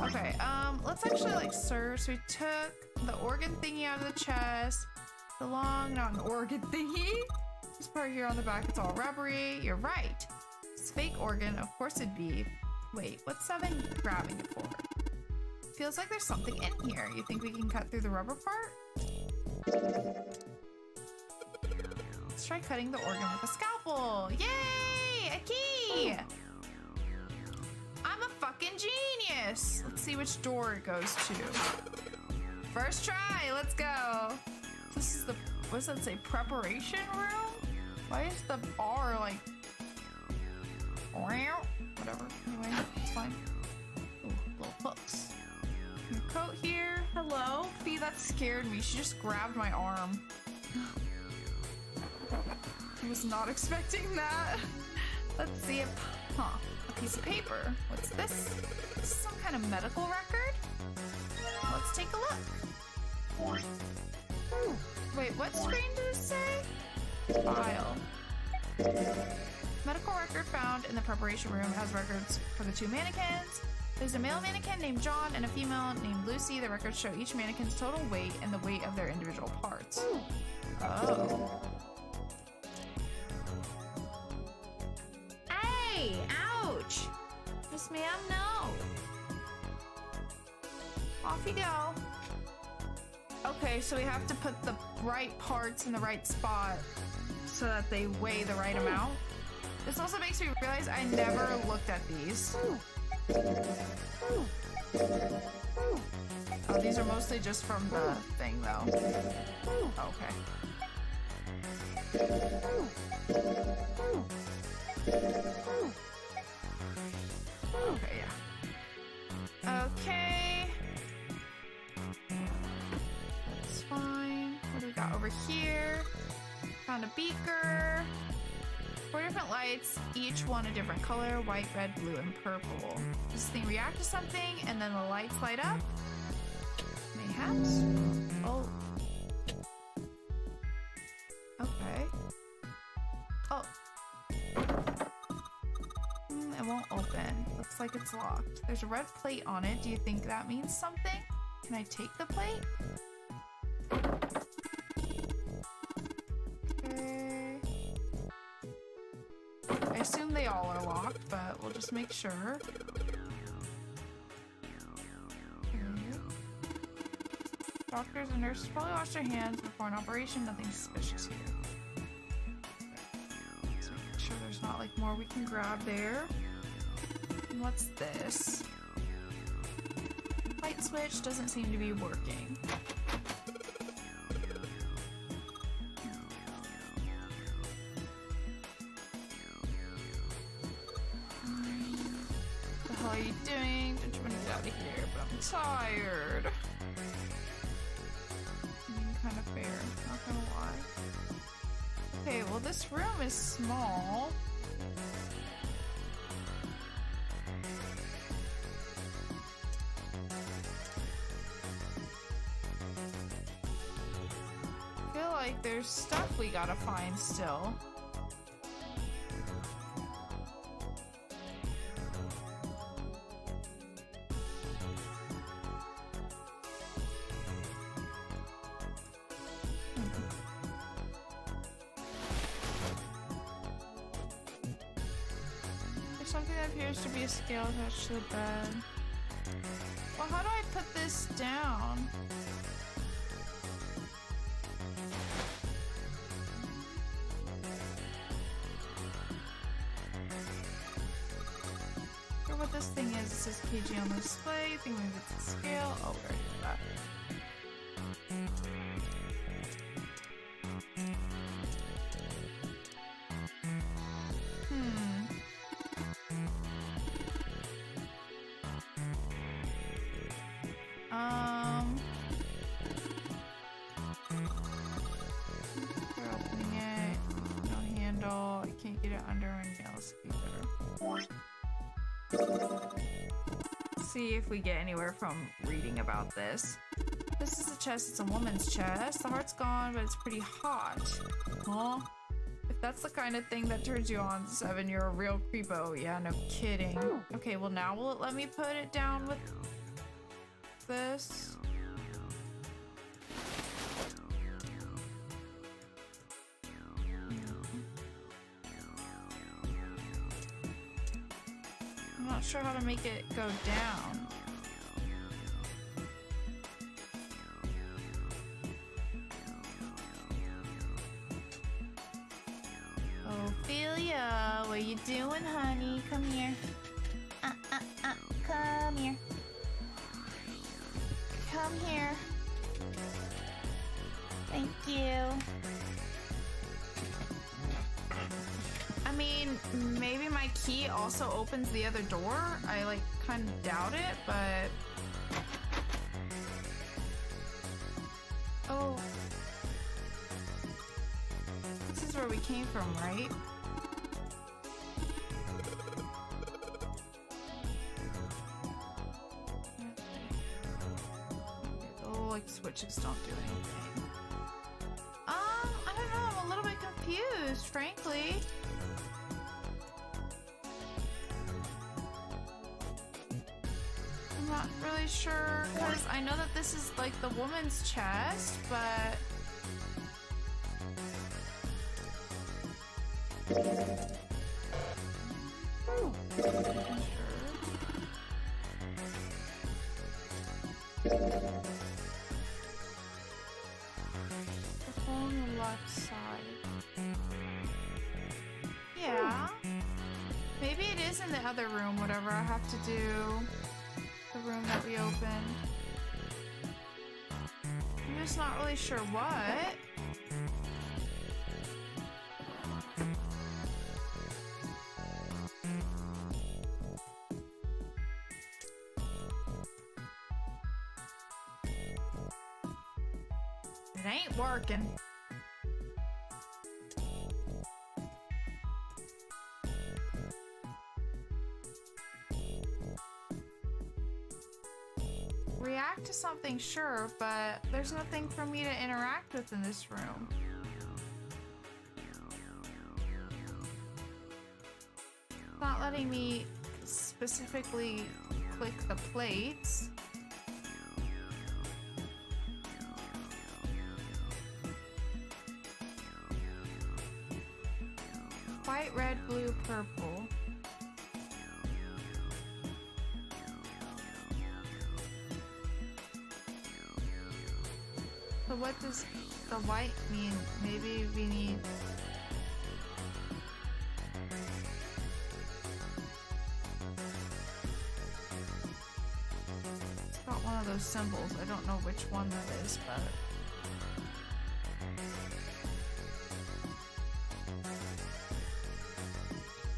Okay, let's actually like search. So we took the organ thingy out of the chest. The long, not an organ thingy. This part here on the back, it's all rubbery. You're right. It's fake organ, of course it'd be. Wait, what's 7 grabbing it for? Feels like there's something in here. You think we can cut through the rubber part? Let's try cutting the organ with a scalpel. Yay! A key! I'm a fucking genius! Let's see which door it goes to. First try, let's go. This is the, what does that say? Preparation room? Why is the R like... Whatever. Anyway, it's fine. Ooh, little hooks. Your coat here. Hello? Fee, that scared me. She just grabbed my arm. I was not expecting that. Let's see if... Huh. A piece of paper. What's this? This is some kind of medical record? Let's take a look. Ooh. Wait, what screen did it say? File. Medical record found in the preparation room has records for the 2 mannequins. There's a male mannequin named John and a female named Lucy. The records show each mannequin's total weight and the weight of their individual parts. Oh. Hey! Ouch! Miss ma'am, no! Off you go. Okay, so we have to put the right parts in the right spot so that they weigh the right amount. This also makes me realize I never looked at these. Oh, these are mostly just from the thing, though. Okay. Okay, yeah. Okay. That's fine. What do we got over here? Found a beaker. 4 different lights, each one a different color, white, red, blue, and purple. Does this thing react to something and then the lights light up? Mayhaps? Oh. Okay. Oh. It won't open. Looks like it's locked. There's a red plate on it. Do you think that means something? Can I take the plate? Okay. I assume they all are locked, but we'll just make sure. Okay. Doctors and nurses probably wash their hands before an operation. Nothing suspicious here. Let's make sure there's not like more we can grab there. And what's this? Light switch doesn't seem to be working. What the hell are you doing? Don't you want to get out of here? But I'm tired. Kind of fair, not gonna lie. Okay, well this room is small. I feel like there's stuff we gotta find still. Something that appears to be a scale attached to the bed. Well, how do I put this down? this thing is, it says kg on the display. Thing maybe it's a scale. Oh, we already did that. We're opening it. No handle. I can't get it under anything else either. See if we get anywhere from reading about this. This is a chest. It's a woman's chest. The heart's gone, but it's pretty hot. Huh? If that's the kind of thing that turns you on, Seven, you're a real creepo. Yeah, no kidding. Okay, well now will it let me put it down with this? I'm not sure how to make it go down. Ophelia, what you doing, honey? Come here. Come here. Come here. Thank you. I mean, maybe my key also opens the other door. I like kind of doubt it, but oh, this is where we came from, right? Oh, like switches don't do anything. I don't know. I'm a little bit confused, frankly. I'm not really sure, because I know that this is like the woman's chest, but on the left side. Yeah. Maybe it is in the other room, whatever I have to do. The room that we opened. I'm just not really sure what. It ain't working. React to something, sure, but there's nothing for me to interact with in this room. It's not letting me specifically click the plates. White, red, blue, purple. So what does the white mean? Maybe we need... It's got one of those symbols. I don't know which one that is, but...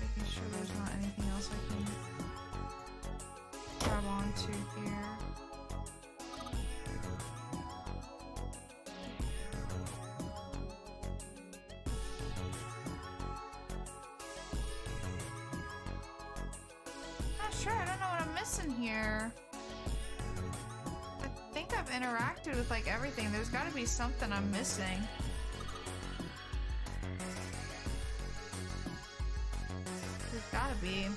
Making sure there's not anything else I can grab onto here. Sure, I don't know what I'm missing here. I think I've interacted with like everything. There's got to be something I'm missing. There's got to be.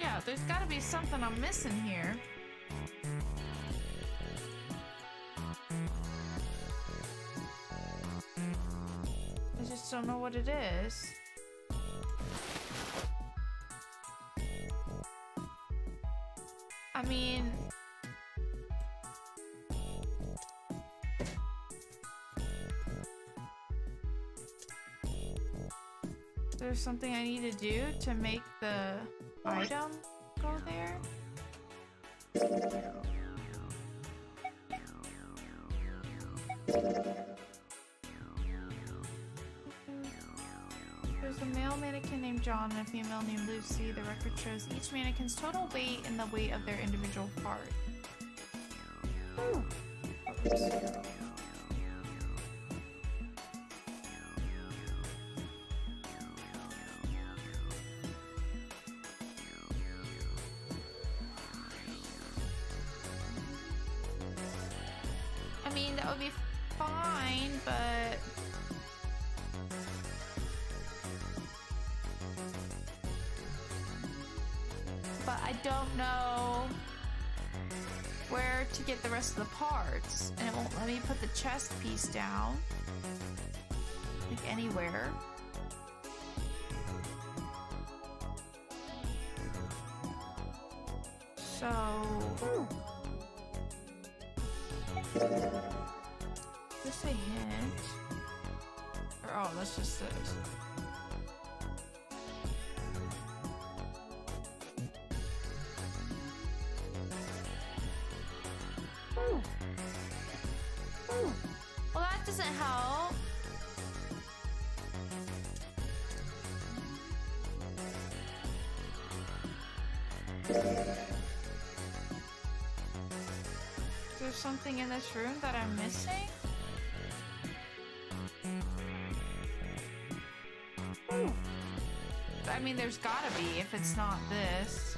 Yeah, there's got to be something I'm missing here. just don't know what it is. I mean... There's something I need to do to make the item go there? There's a male mannequin named John and a female named Lucy. The record shows each mannequin's total weight and the weight of their individual part. I mean, that would be fine, but... I don't know where to get the rest of the parts, and it won't let me put the chest piece down, like anywhere. So, is this a hint? Or oh, that's just this. Well, that doesn't help. There's something in this room that I'm missing? I mean, there's gotta be if it's not this.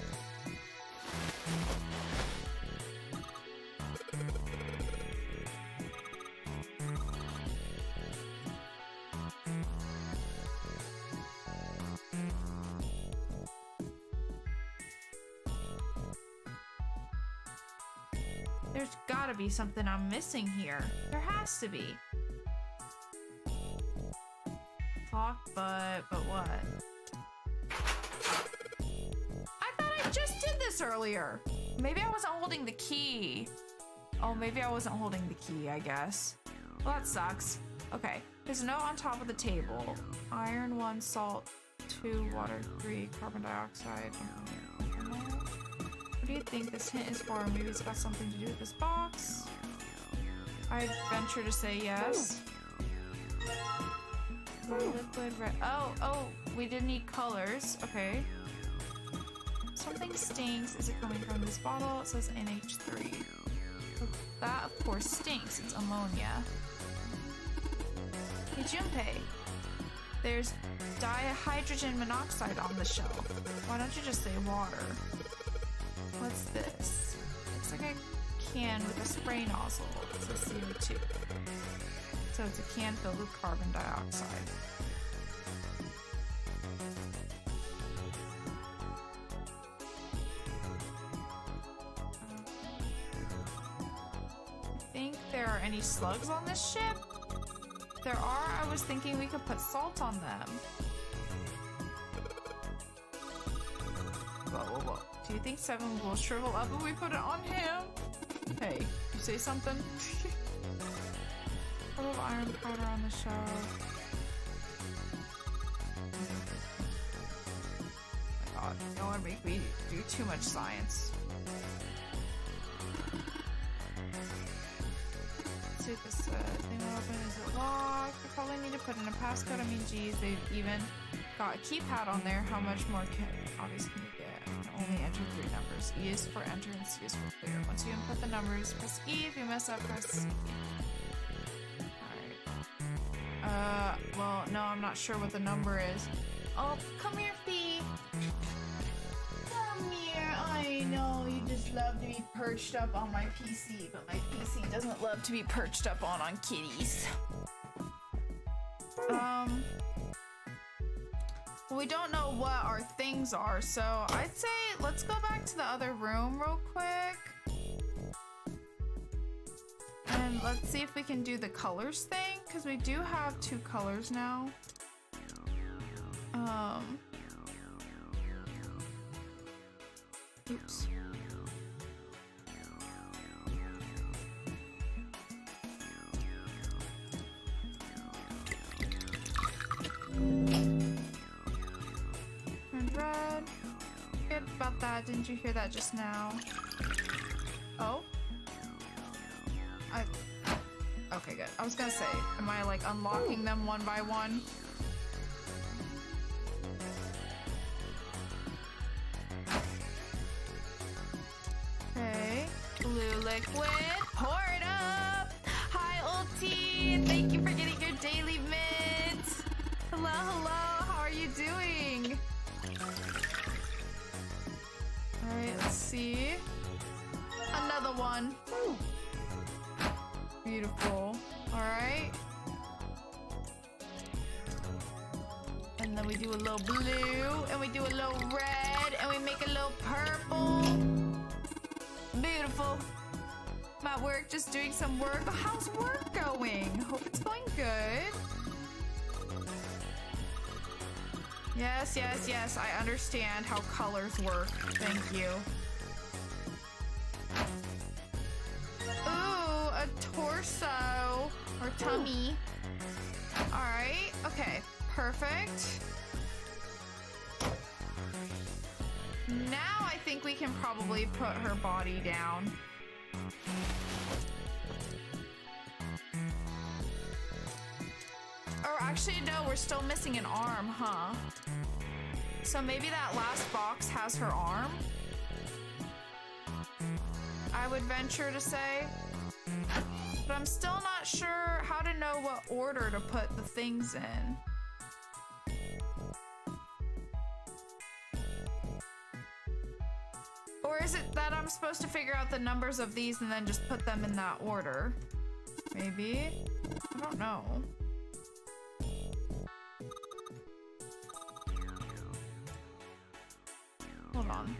There's gotta be something I'm missing here. There has to be. Clock, but what? I thought I just did this earlier. Maybe I wasn't holding the key. Oh, maybe I wasn't holding the key, I guess. Well, that sucks. Okay, there's a note on top of the table. Iron 1, salt 2, water 3, carbon dioxide. What do you think this hint is for? Maybe it's got something to do with this box? I'd venture to say yes. Liquid red. Oh, we did need colors. Okay. Something stinks. Is it coming from this bottle? It says NH3. That, of course, stinks. It's ammonia. Hey, Junpei. There's dihydrogen monoxide on the shelf. Why don't you just say water? What's this? Looks like a can with a spray nozzle. It says CO2. So it's a can filled with carbon dioxide. Think there are any slugs on this ship? If there are, I was thinking we could put salt on them. Whoa. Do you think Seven will shrivel up when we put it on him? Hey, you say something? A little iron powder on the shelf. Oh my god, don't want to make me do too much science. Let's see what this thing will open. Is it locked? I probably need to put in a passcode. I mean, geez, they've even got a keypad on there. How much more obvious can you get? Only enter 3 numbers. E is for enter and C is for clear. Once you input the numbers, press E. If you mess up, press C. Alright. Well, no, I'm not sure what the number is. Oh, come here, Fee. Come here. I know you just love to be perched up on my PC, but my PC doesn't love to be perched up on kitties. We don't know what our things are, so I'd say let's go back to the other room real quick. And let's see if we can do the colors thing. because we do have 2 colors now. Oops. And red. Good about that. Didn't you hear that just now? Oh? Okay, good. I was gonna say, am I like unlocking them one by one? Okay. Blue liquid. Pour it up! Hi, Ulti! Thank you for getting your daily mints! Hello, hello! How are you doing? Alright, let's see. Another one. Beautiful. Alright. And then we do a little blue, and we do a little red, and we make a little purple. Beautiful. I'm at work just doing some work. Oh, how's work going? Hope it's going good. Yes, yes, yes. I understand how colors work. Thank you. Ooh, a torso or tummy. All right. Okay. Perfect. Now I think we can probably put her body down. Or actually, no, we're still missing an arm, huh? So maybe that last box has her arm? I would venture to say. But I'm still not sure how to know what order to put the things in. Or is it that I'm supposed to figure out the numbers of these and then just put them in that order? Maybe? I don't know. Hold on.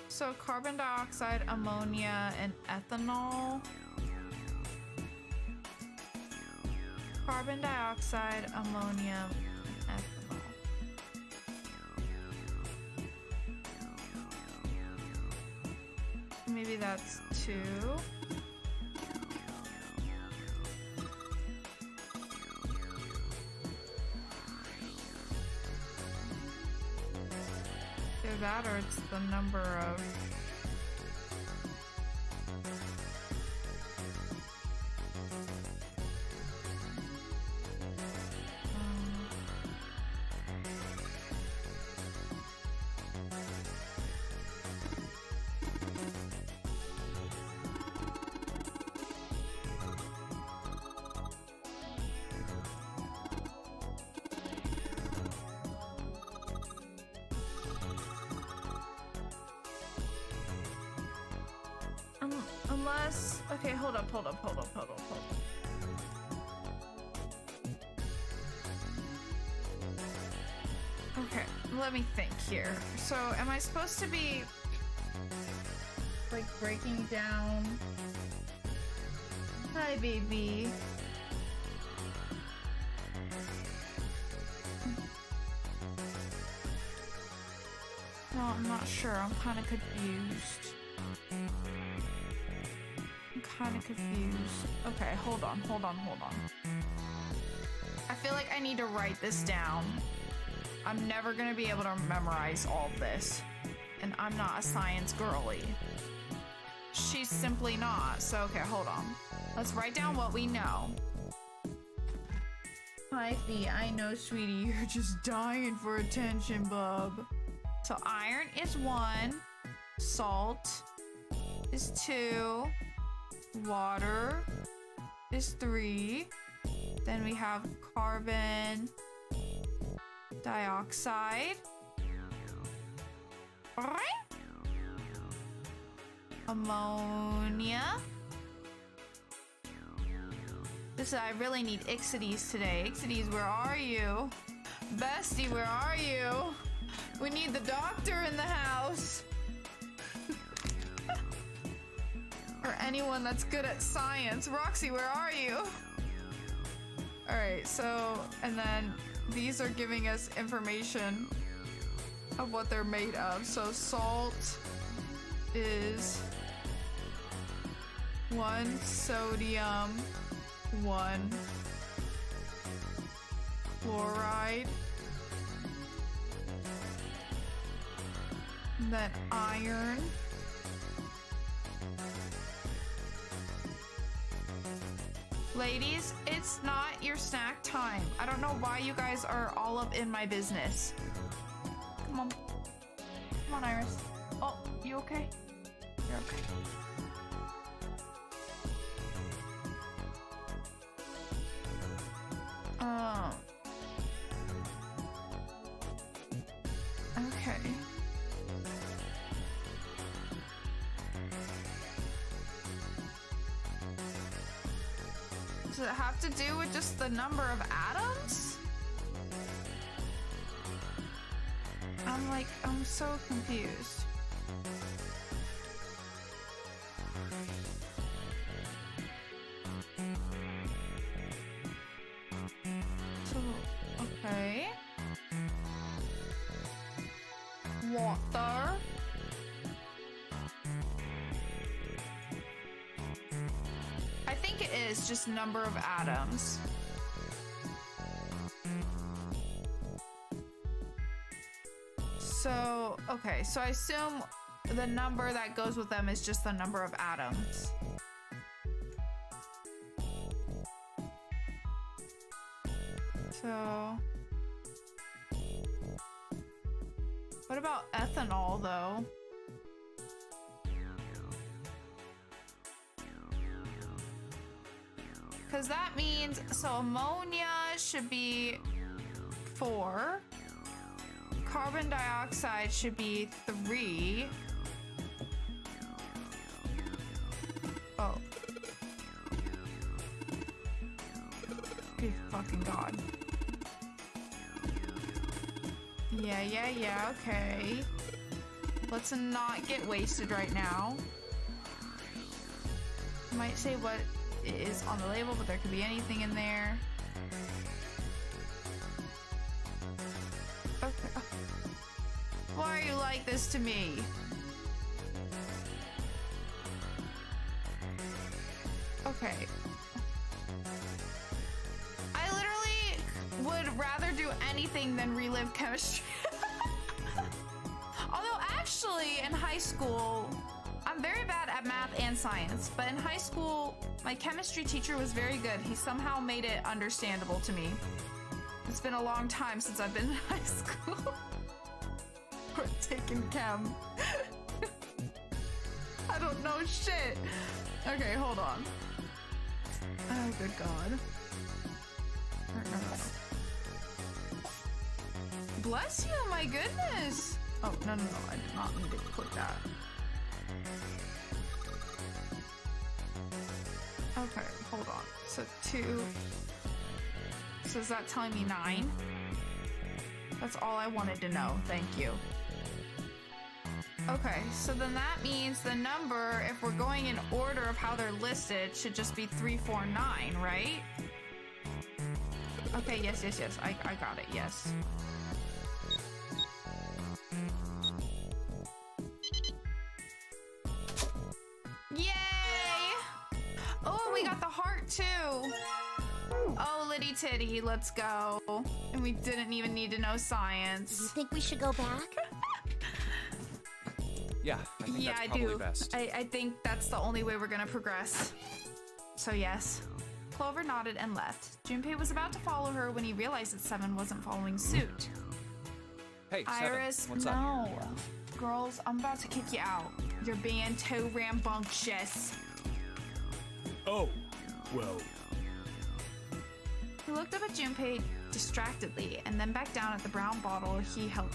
So carbon dioxide, ammonia, and ethanol. Carbon dioxide, ammonium, and ethanol. Maybe that's 2. Either that or it's the number of... Unless... Okay, hold up. Okay, let me think here. So, am I supposed to be... like, breaking down... Hi, baby. No, I'm not sure. I'm kind of confused. Okay, hold on. I feel like I need to write this down. I'm never gonna be able to memorize all this. And I'm not a science girly. She's simply not. So, okay, hold on. Let's write down what we know. Hi, Fee. I know, sweetie. You're just dying for attention, bub. So, iron is 1. Salt is 2. Water is 3. Then we have carbon dioxide. Alright. Ammonia. I really need Ixides today. Ixides, where are you? Bestie, where are you? We need the doctor in the house. or anyone that's good at science. Roxy, where are you? Alright, so, and then these are giving us information of what they're made of. So salt is 1 sodium, 1 fluoride, then iron, ladies, it's not your snack time. I don't know why you guys are all up in my business. Come on. Come on, Iris. Oh, you okay? You're okay. Okay. Does it have to do with just the number of atoms? I'm so confused. So, okay. Water. I think it is just number of atoms. So, okay, so I assume the number that goes with them is just the number of atoms. So, what about ethanol though? Because that means, so ammonia should be 4. Carbon dioxide should be 3. Oh. Good fucking God. Yeah, okay. Let's not get wasted right now. Might say what it is on the label, but there could be anything in there. Okay. Why are you like this to me? Okay. I literally would rather do anything than relive chemistry. Although actually in high school, I'm very bad at math and science, but in high school, my chemistry teacher was very good. He somehow made it understandable to me. It's been a long time since I've been in high school. Or taking chem. I don't know shit. Okay, hold on. Oh, good God. No. Bless you, my goodness. Oh, no, I did not need to click that. Okay, hold on. So 2. So is that telling me 9? That's all I wanted to know. Thank you. Okay, so then that means the number, if we're going in order of how they're listed, should just be 3, 4, 9, right? Okay, yes. I got it, yes. Yay! Oh, we got the heart too. Oh, Liddy Titty, let's go. And we didn't even need to know science. You think we should go back? Yeah, I think that's I probably do. best. I think that's the only way we're gonna progress. So yes. Clover nodded and left. Junpei was about to follow her when he realized that Seven wasn't following suit. Hey, Iris, Seven, what's no. up? Girls, I'm about to kick you out. You're being too rambunctious. Oh, well, He looked up at Junpei distractedly and then back down at the brown bottle he held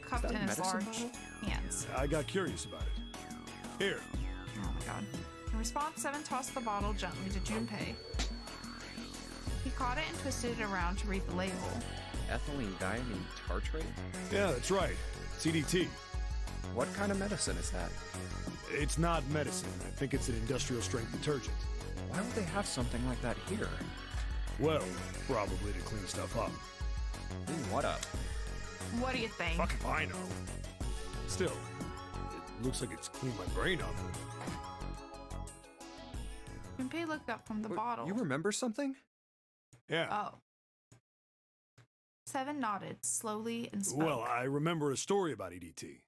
cupped that in a his medicine large bottle? hands. I got curious about it. Here. Oh my God. In response, Seven tossed the bottle gently to Junpei. He caught it and twisted it around to read the label. Ethylene diamine tartrate? Yeah, that's right. CDT. What kind of medicine is that? It's not medicine. I think it's an industrial strength detergent. Why would they have something like that here? Well, probably to clean stuff up. Clean what up? What do you think? Fuck if I know. Still, it looks like it's cleaned my brain up. Junpei looked up from the bottle. You remember something? Yeah. Oh. Seven nodded slowly and spoke. Well, I remember a story about EDT.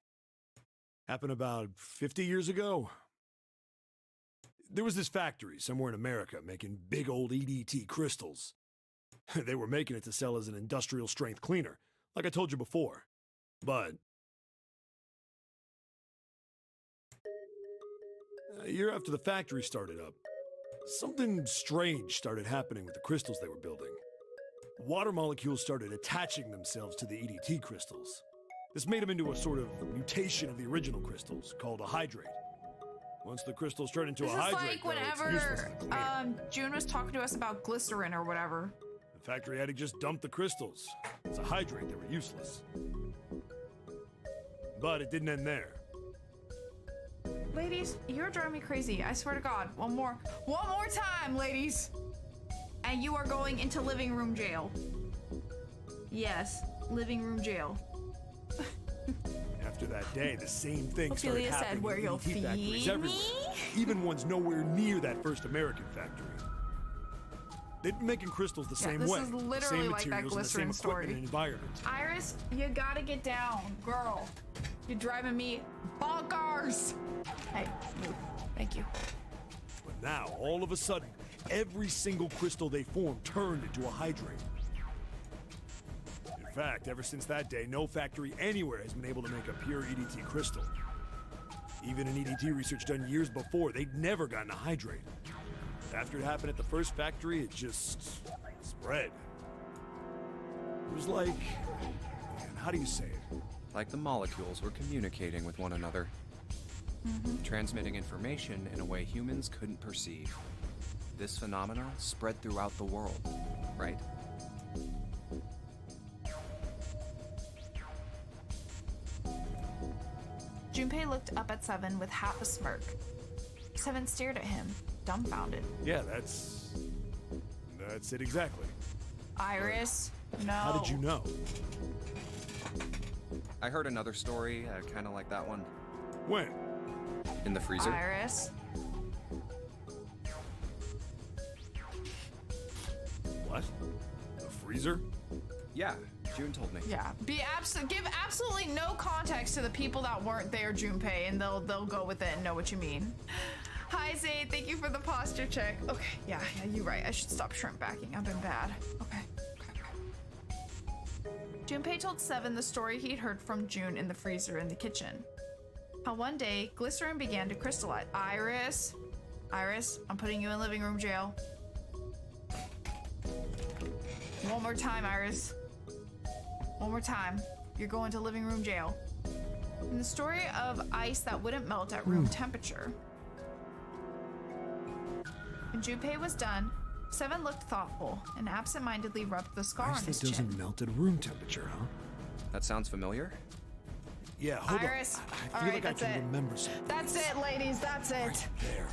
Happened about 50 years ago. There was this factory somewhere in America making big old EDT crystals. They were making it to sell as an industrial strength cleaner, like I told you before. But a year after the factory started up, something strange started happening with the crystals they were building. Water molecules started attaching themselves to the EDT crystals. This made them into a sort of mutation of the original crystals, called a hydrate. Once the crystals turn into This a is hydrate, like though, it's useless as a whenever cleaner. June was talking to us about glycerin or whatever. The factory had to just dump the crystals. As a hydrate, they were useless. But it didn't end there. Ladies, you're driving me crazy. I swear to God. One more time, ladies. And you are going into living room jail. Yes, living room jail. After that day, the same thing Ophelia started said, happening "Where in you'll EDT factories feed everywhere. me?" Even ones nowhere near that first American factory. They've been making crystals the same this way. is the literally same like that materials and the same glycerin story. equipment and environment. Iris, you gotta get down, girl. You're driving me bonkers. Hey, move. Thank you. But now, all of a sudden, every single crystal they formed turned into a hydrate. In fact, ever since that day, no factory anywhere has been able to make a pure EDT crystal. Even in EDT research done years before, they'd never gotten a hydrate. After it happened at the first factory, it just spread. It was like, man, how do you say it? Like the molecules were communicating with one another. Transmitting information in a way humans couldn't perceive. This phenomena spread throughout the world, right? Junpei looked up at Seven with half a smirk. Seven stared at him, dumbfounded. Yeah, that's it exactly. Iris, no. How did you know? I heard another story, kind of like that one, When? in the freezer. Iris. What? The freezer? Yeah, June told me. Yeah. Give absolutely no context to the people that weren't there, Junpei, and they'll go with it and know what you mean. Hi, Zayd. Thank you for the posture check. Okay, yeah, you're right. I should stop shrimp backing. I've been bad. Okay. Junpei told Seven the story he'd heard from June in the freezer in the kitchen. How one day, glycerin began to crystallize. Iris, I'm putting you in living room jail. One more time, Iris. One more time. You're going to living room jail. And the story of ice that wouldn't melt at room temperature. When Junpei was done, Seven looked thoughtful and absentmindedly rubbed the scar Ice on that his doesn't chin. melt at room temperature, huh? That sounds familiar? Yeah, hold Iris. on. I All feel right, like I that's can it. remember something. That's it, ladies. That's it. Right there.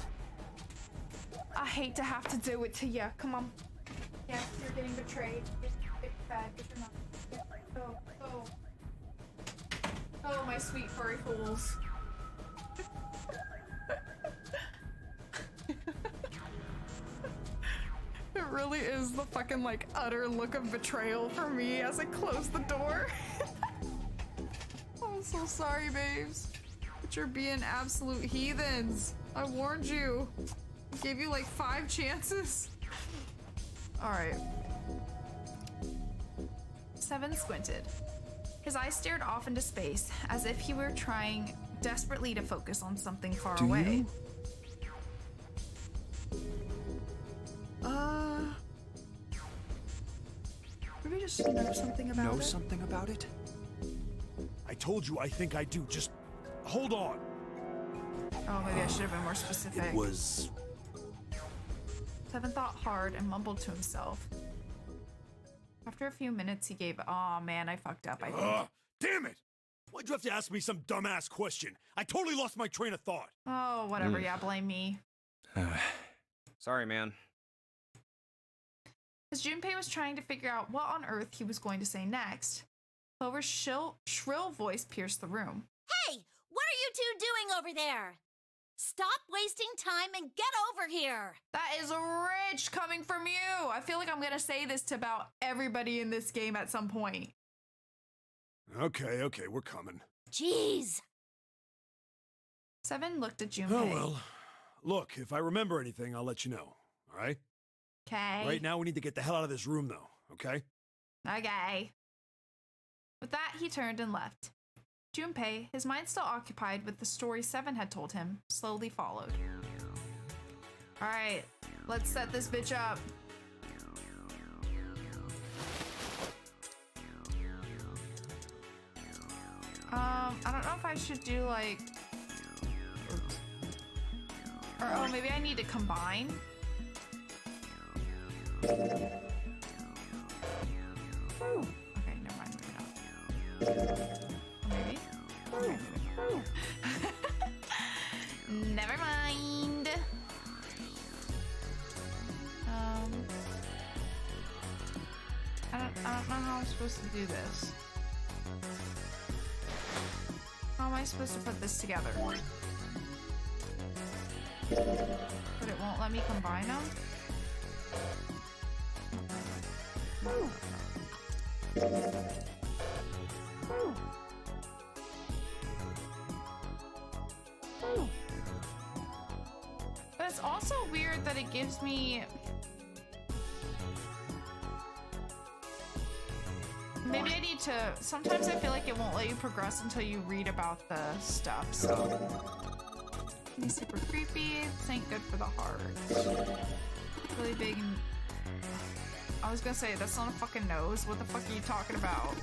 I hate to have to do it to you. Come on. Yes, you're getting betrayed. It's bad. Get your mouth. Oh, my sweet furry fools. It really is the fucking like utter look of betrayal for me as I close the door. I'm so sorry, babes. But you're being absolute heathens. I warned you. I gave you like 5 chances. Alright. Seven squinted. His eyes stared off into space, as if he were trying desperately to focus on something far away. Maybe just know something about Know it. something about it? I told you I think I do. Just hold on. Oh, maybe I should have been more specific. It was... Seven thought hard and mumbled to himself. After a few minutes, he gave, "Aw, man, I fucked up, I think." Damn it! Why'd you have to ask me some dumbass question? I totally lost my train of thought. Oh, whatever. Yeah, blame me. Sorry, man. As Junpei was trying to figure out what on earth he was going to say next, Clover's shrill voice pierced the room. Hey, what are you two doing over there? Stop wasting time and get over here. That is rich coming from you. I feel like I'm going to say this to about everybody in this game at some point. Okay, we're coming. Jeez. Seven looked at Junpei. Oh, well. Look, if I remember anything, I'll let you know, all right? Okay. Right now, we need to get the hell out of this room, though, okay? Okay. With that, he turned and left. Junpei, his mind still occupied with the story Seven had told him, slowly followed. Alright, let's set this bitch up. I don't know if I should do like... Or, oh, maybe I need to combine? Okay, never mind, maybe not. Maybe? Okay, maybe not. Never mind. I don't know how I'm supposed to do this. How am I supposed to put this together? But it won't let me combine them? But it's also weird that it gives me... Maybe I need to... Sometimes I feel like it won't let you progress until you read about the stuff, so... He's super creepy. This ain't good for the heart. Really big and... I was gonna say, that's not a fucking nose. What the fuck are you talking about?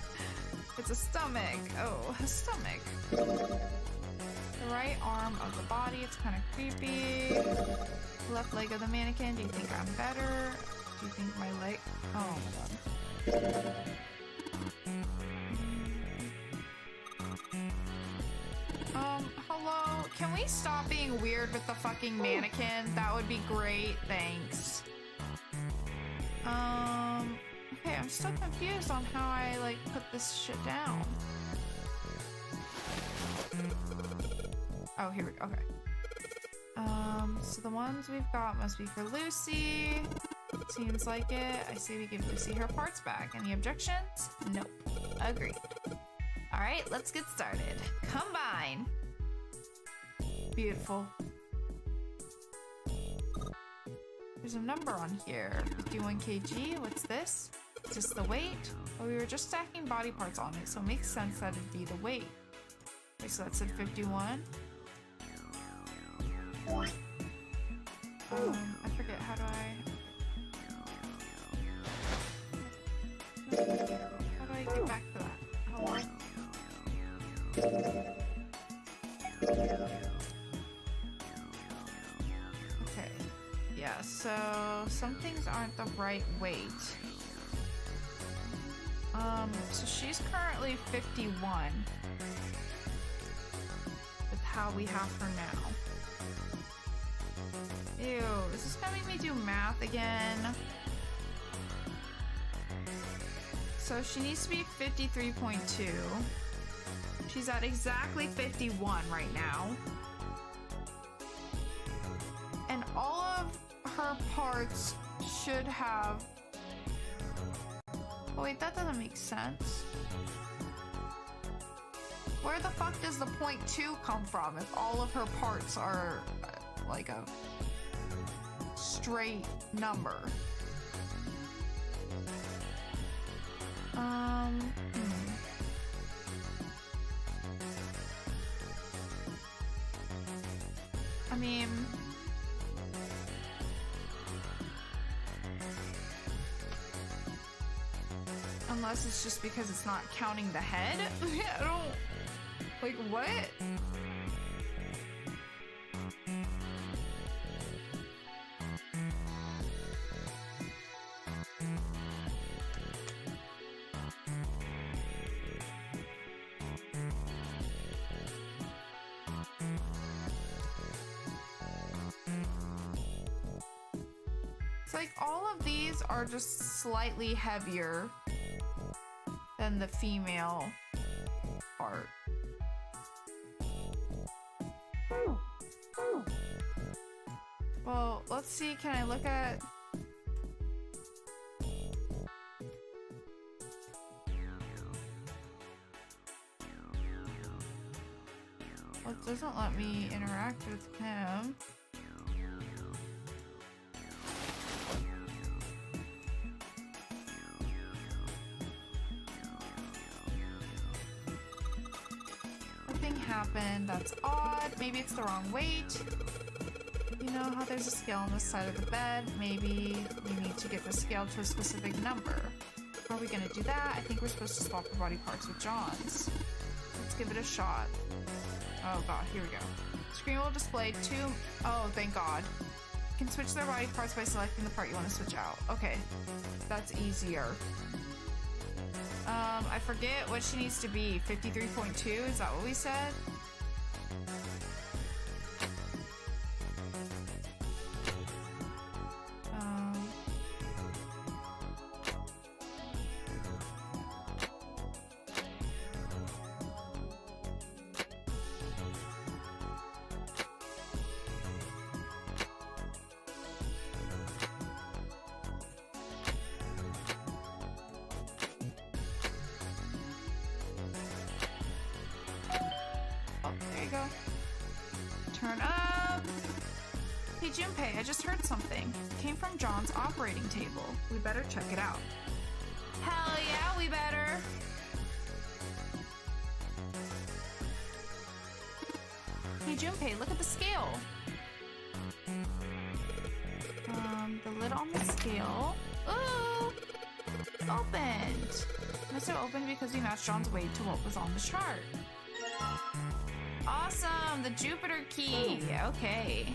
It's a stomach. Oh, a stomach. The right arm of the body. It's kind of creepy. Left leg of the mannequin. Do you think I'm better? Do you think my leg... Oh my god. Hello? Can we stop being weird with the fucking mannequin? That would be great. Thanks. Okay, I'm still confused on how I, like, put this shit down. Oh, here we go. Okay. So the ones we've got must be for Lucy. Seems like it. I say we give Lucy her parts back. Any objections? Nope. Agreed. Alright, let's get started. Combine. Beautiful. There's a number on here. 51 kg. What's this? Is this the weight? Well, we were just stacking body parts on it, so it makes sense that it'd be the weight. Okay, so that said 51. I forget, how do I get back to that? Hello? Okay. Yeah, so some things aren't the right weight. So she's currently 51 with how we have her now. Ew, is this gonna make me do math again? So she needs to be 53.2. She's at exactly 51 right now. And all of her parts should have... Oh wait, that doesn't make sense. Where the fuck does the 0.2 come from if all of her parts are like a straight number? I mean... Unless it's just because it's not counting the head? I don't... Like, what? like all of these are just slightly heavier than the female part. Well, let's see. Can I look at... Well, it doesn't let me interact with him. Nothing happened. That's odd. Maybe it's the wrong weight. You know how there's a scale on the side of the bed? Maybe we need to get the scale to a specific number. How are we gonna do that? I think we're supposed to swap the body parts with John's. Let's give it a shot. Oh god, here we go. Screen will display two... Oh, thank god. You can switch their body parts by selecting the part you want to switch out. Okay, that's easier. I forget what she needs to be. 53.2, is that what we said? Turn up. Hey Junpei, I just heard something. It came from John's operating table. We better check it out. Hell yeah, we better. Hey Junpei, look at the scale. The lid on the scale. Ooh! It's opened. Must have opened because we matched John's weight to what was on the chart. Awesome! The Jupiter key! Okay.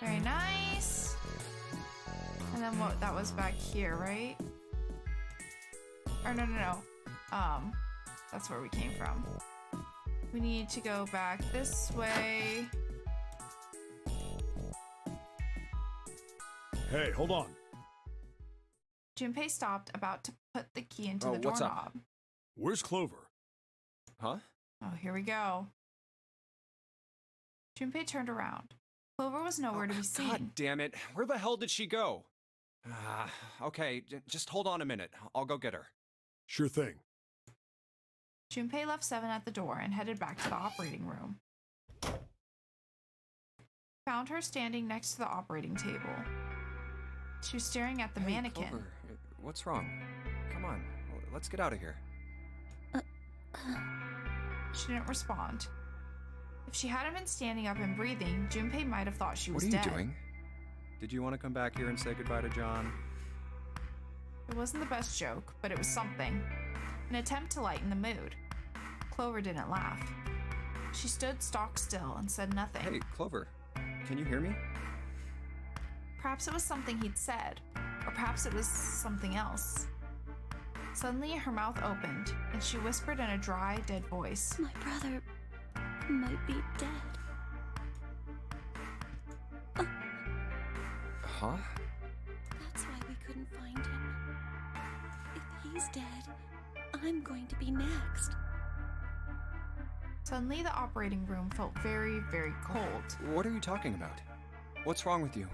Very nice. And then what? That was back here, right? Or no. That's where we came from. We need to go back this way. Hey, hold on. Junpei stopped, about to put the key into the what's doorknob. up? Where's Clover? Huh? Oh, here we go. Junpei turned around. Clover was nowhere to be seen. God damn it. Where the hell did she go? Okay, just hold on a minute. I'll go get her. Sure thing. Junpei left Seven at the door and headed back to the operating room. Found her standing next to the operating table. She was staring at the Hey, mannequin. Clover, what's wrong? Come on, let's get out of here. She didn't respond. If she hadn't been standing up and breathing, Junpei might have thought she was What are dead. you doing? Did you want to come back here and say goodbye to John? It wasn't the best joke, but it was something. An attempt to lighten the mood. Clover didn't laugh. She stood stock still and said nothing. Hey, Clover, can you hear me? Perhaps it was something he'd said, or perhaps it was something else. Suddenly, her mouth opened, and she whispered in a dry, dead voice. My brother might be dead. Huh? That's why we couldn't find him. If he's dead, I'm going to be next. Suddenly, the operating room felt very, very cold. What are you talking about? What's wrong with you?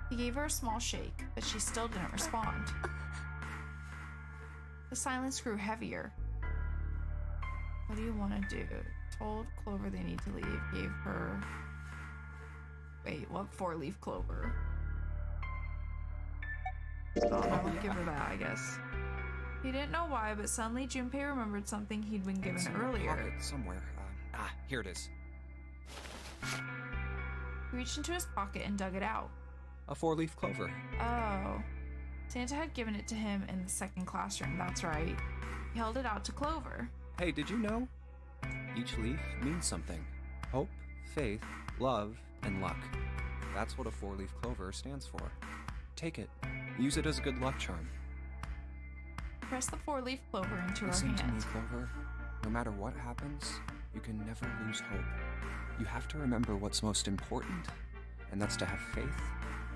He gave her a small shake, but she still didn't respond. The silence grew heavier. What do you want to do? Told Clover they need to leave. Gave her... Wait, what four-leaf clover? Oh, I won't give her that, I guess. He didn't know why, but suddenly Junpei remembered something he'd been given It's in my earlier. pocket somewhere. Here it is. He reached into his pocket and dug it out. A four-leaf clover. Oh. Santa had given it to him in the second classroom, that's right. He held it out to Clover. Hey, did you know? Each leaf means something. Hope, faith, love, and luck. That's what a four-leaf clover stands for. Take it. Use it as a good luck charm. He pressed the four-leaf clover into her Listen to me, hand. Clover. No matter what happens, you can never lose hope. You have to remember what's most important, and that's to have faith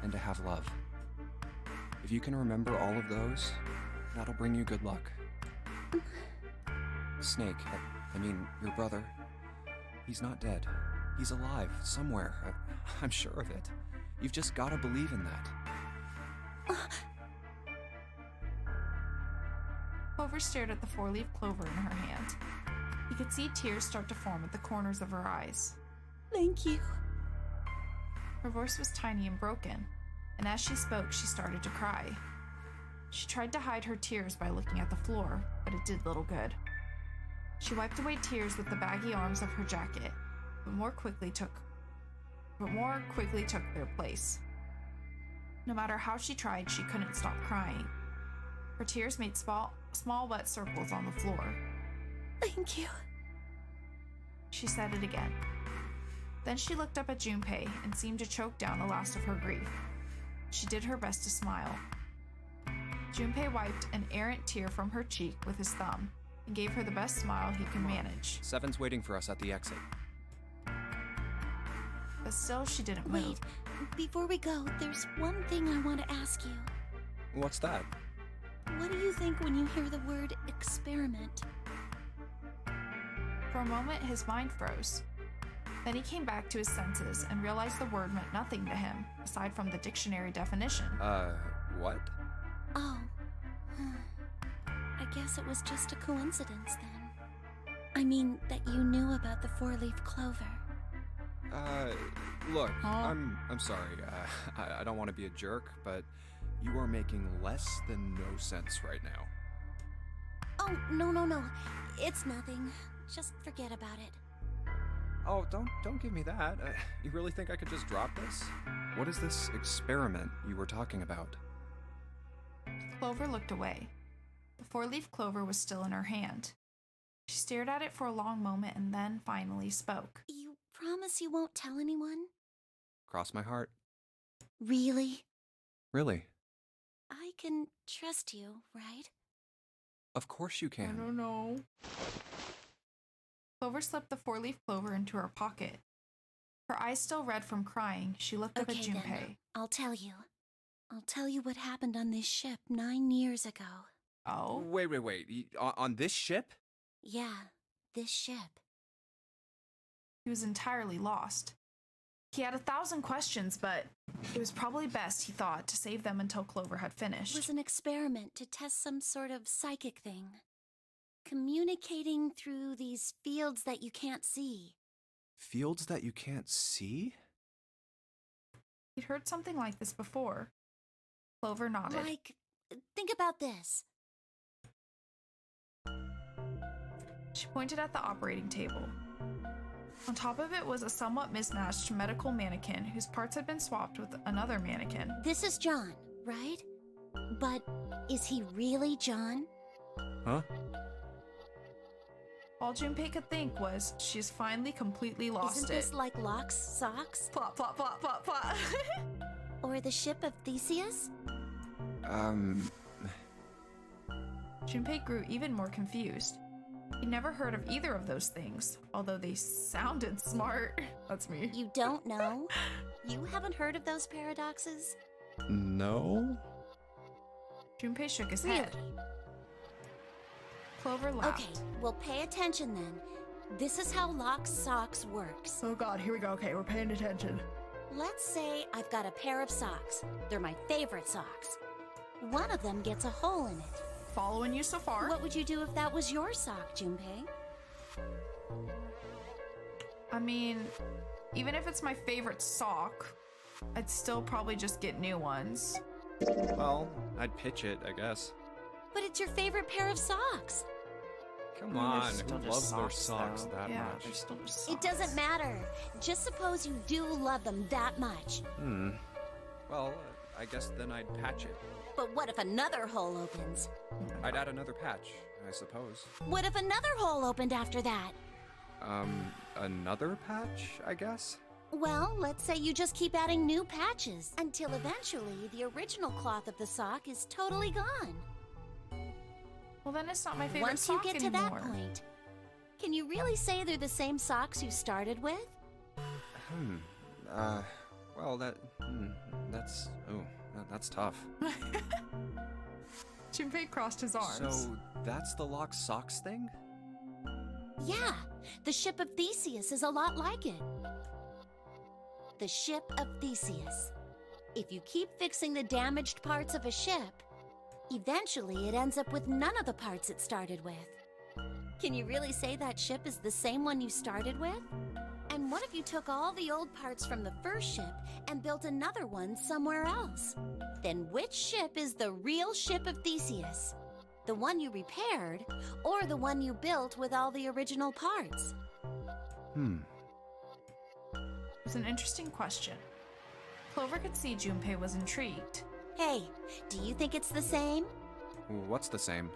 and to have love. If you can remember all of those, that'll bring you good luck. Snake, I mean, your brother, he's not dead. He's alive, somewhere. I'm sure of it. You've just gotta believe in that. Clover stared at the four-leaf clover in her hand. You could see tears start to form at the corners of her eyes. Thank you. Her voice was tiny and broken, and as she spoke, she started to cry. She tried to hide her tears by looking at the floor, but it did little good. She wiped away tears with the baggy arms of her jacket, but more quickly took their place. No matter how she tried, she couldn't stop crying. Her tears made small wet circles on the floor. Thank you. She said it again. Then she looked up at Junpei and seemed to choke down the last of her grief. She did her best to smile. Junpei wiped an errant tear from her cheek with his thumb and gave her the best smile he could manage. Seven's waiting for us at the exit. But still, she didn't move. Wait, before we go, there's one thing I want to ask you. What's that? What do you think when you hear the word experiment? For a moment, his mind froze. Then he came back to his senses and realized the word meant nothing to him, aside from the dictionary definition. What? Oh. I guess it was just a coincidence then. I mean, that you knew about the four-leaf clover. Look, Huh? I'm sorry. I don't want to be a jerk, but you are making less than no sense right now. Oh, no. It's nothing. Just forget about it. Oh, don't give me that. You really think I could just drop this? What is this experiment you were talking about? Clover looked away. The four-leaf clover was still in her hand. She stared at it for a long moment and then finally spoke. You promise you won't tell anyone? Cross my heart. Really? Really? I can trust you, right? Of course you can. don't know. Clover slipped the four-leaf clover into her pocket. Her eyes still red from crying, she looked up at Okay, Junpei. then. I'll tell you. I'll tell you what happened on this ship 9 years ago. Oh? Wait. On this ship? Yeah, this ship. He was entirely lost. He had 1,000 questions, but it was probably best, he thought, to save them until Clover had It finished. was an experiment to test some sort of psychic thing. Communicating through these fields that you can't see. Fields that you can't see? He'd heard something like this before. Clover nodded. Like, think about this. She pointed at the operating table. On top of it was a somewhat mismatched medical mannequin whose parts had been swapped with another mannequin. This is John, right? But is he really John? Huh? All Junpei could think was, she's finally completely lost Isn't it. this like Locke's socks? Plot, plot, plot, plot, plot. Or the ship of Theseus? Junpei grew even more confused. He'd never heard of either of those things, although they sounded smart. That's me. You don't know? You haven't heard of those paradoxes? No? Junpei shook his Really? head. Clover laughed. Okay, well pay attention then. This is how Locke's socks works. Oh god, here we go. Okay, we're paying attention. Let's say I've got a pair of socks. They're my favorite socks. One of them gets a hole in it. Following you so far. What would you do if that was your sock, Junpei? I mean, even if it's my favorite sock, I'd still probably just get new ones. Well, I'd pitch it, I guess. But it's your favorite pair of socks. Come I mean, on, they're still who just loves their socks though. that Yeah, much? they're still just It doesn't matter. Just suppose you do love them that much. Well, I guess then I'd patch it. But what if another hole opens? I'd add another patch, I suppose. What if another hole opened after that? Another patch, I guess? Well, let's say you just keep adding new patches until eventually the original cloth of the sock is totally gone. Well, then it's not my favorite Once you sock get anymore. to that point, can you really say they're the same socks you started with? Well, that's tough. Junpei crossed his arms. So, that's the Lock Socks thing? Yeah, the ship of Theseus is a lot like it. The ship of Theseus. If you keep fixing the damaged parts of a ship, eventually it ends up with none of the parts it started with. Can you really say that ship is the same one you started with? And what if you took all the old parts from the first ship and built another one somewhere else? Then which ship is the real ship of Theseus? The one you repaired, or the one you built with all the original parts? It's an interesting question. Clover could see Junpei was intrigued. Hey, do you think it's the same? What's the same?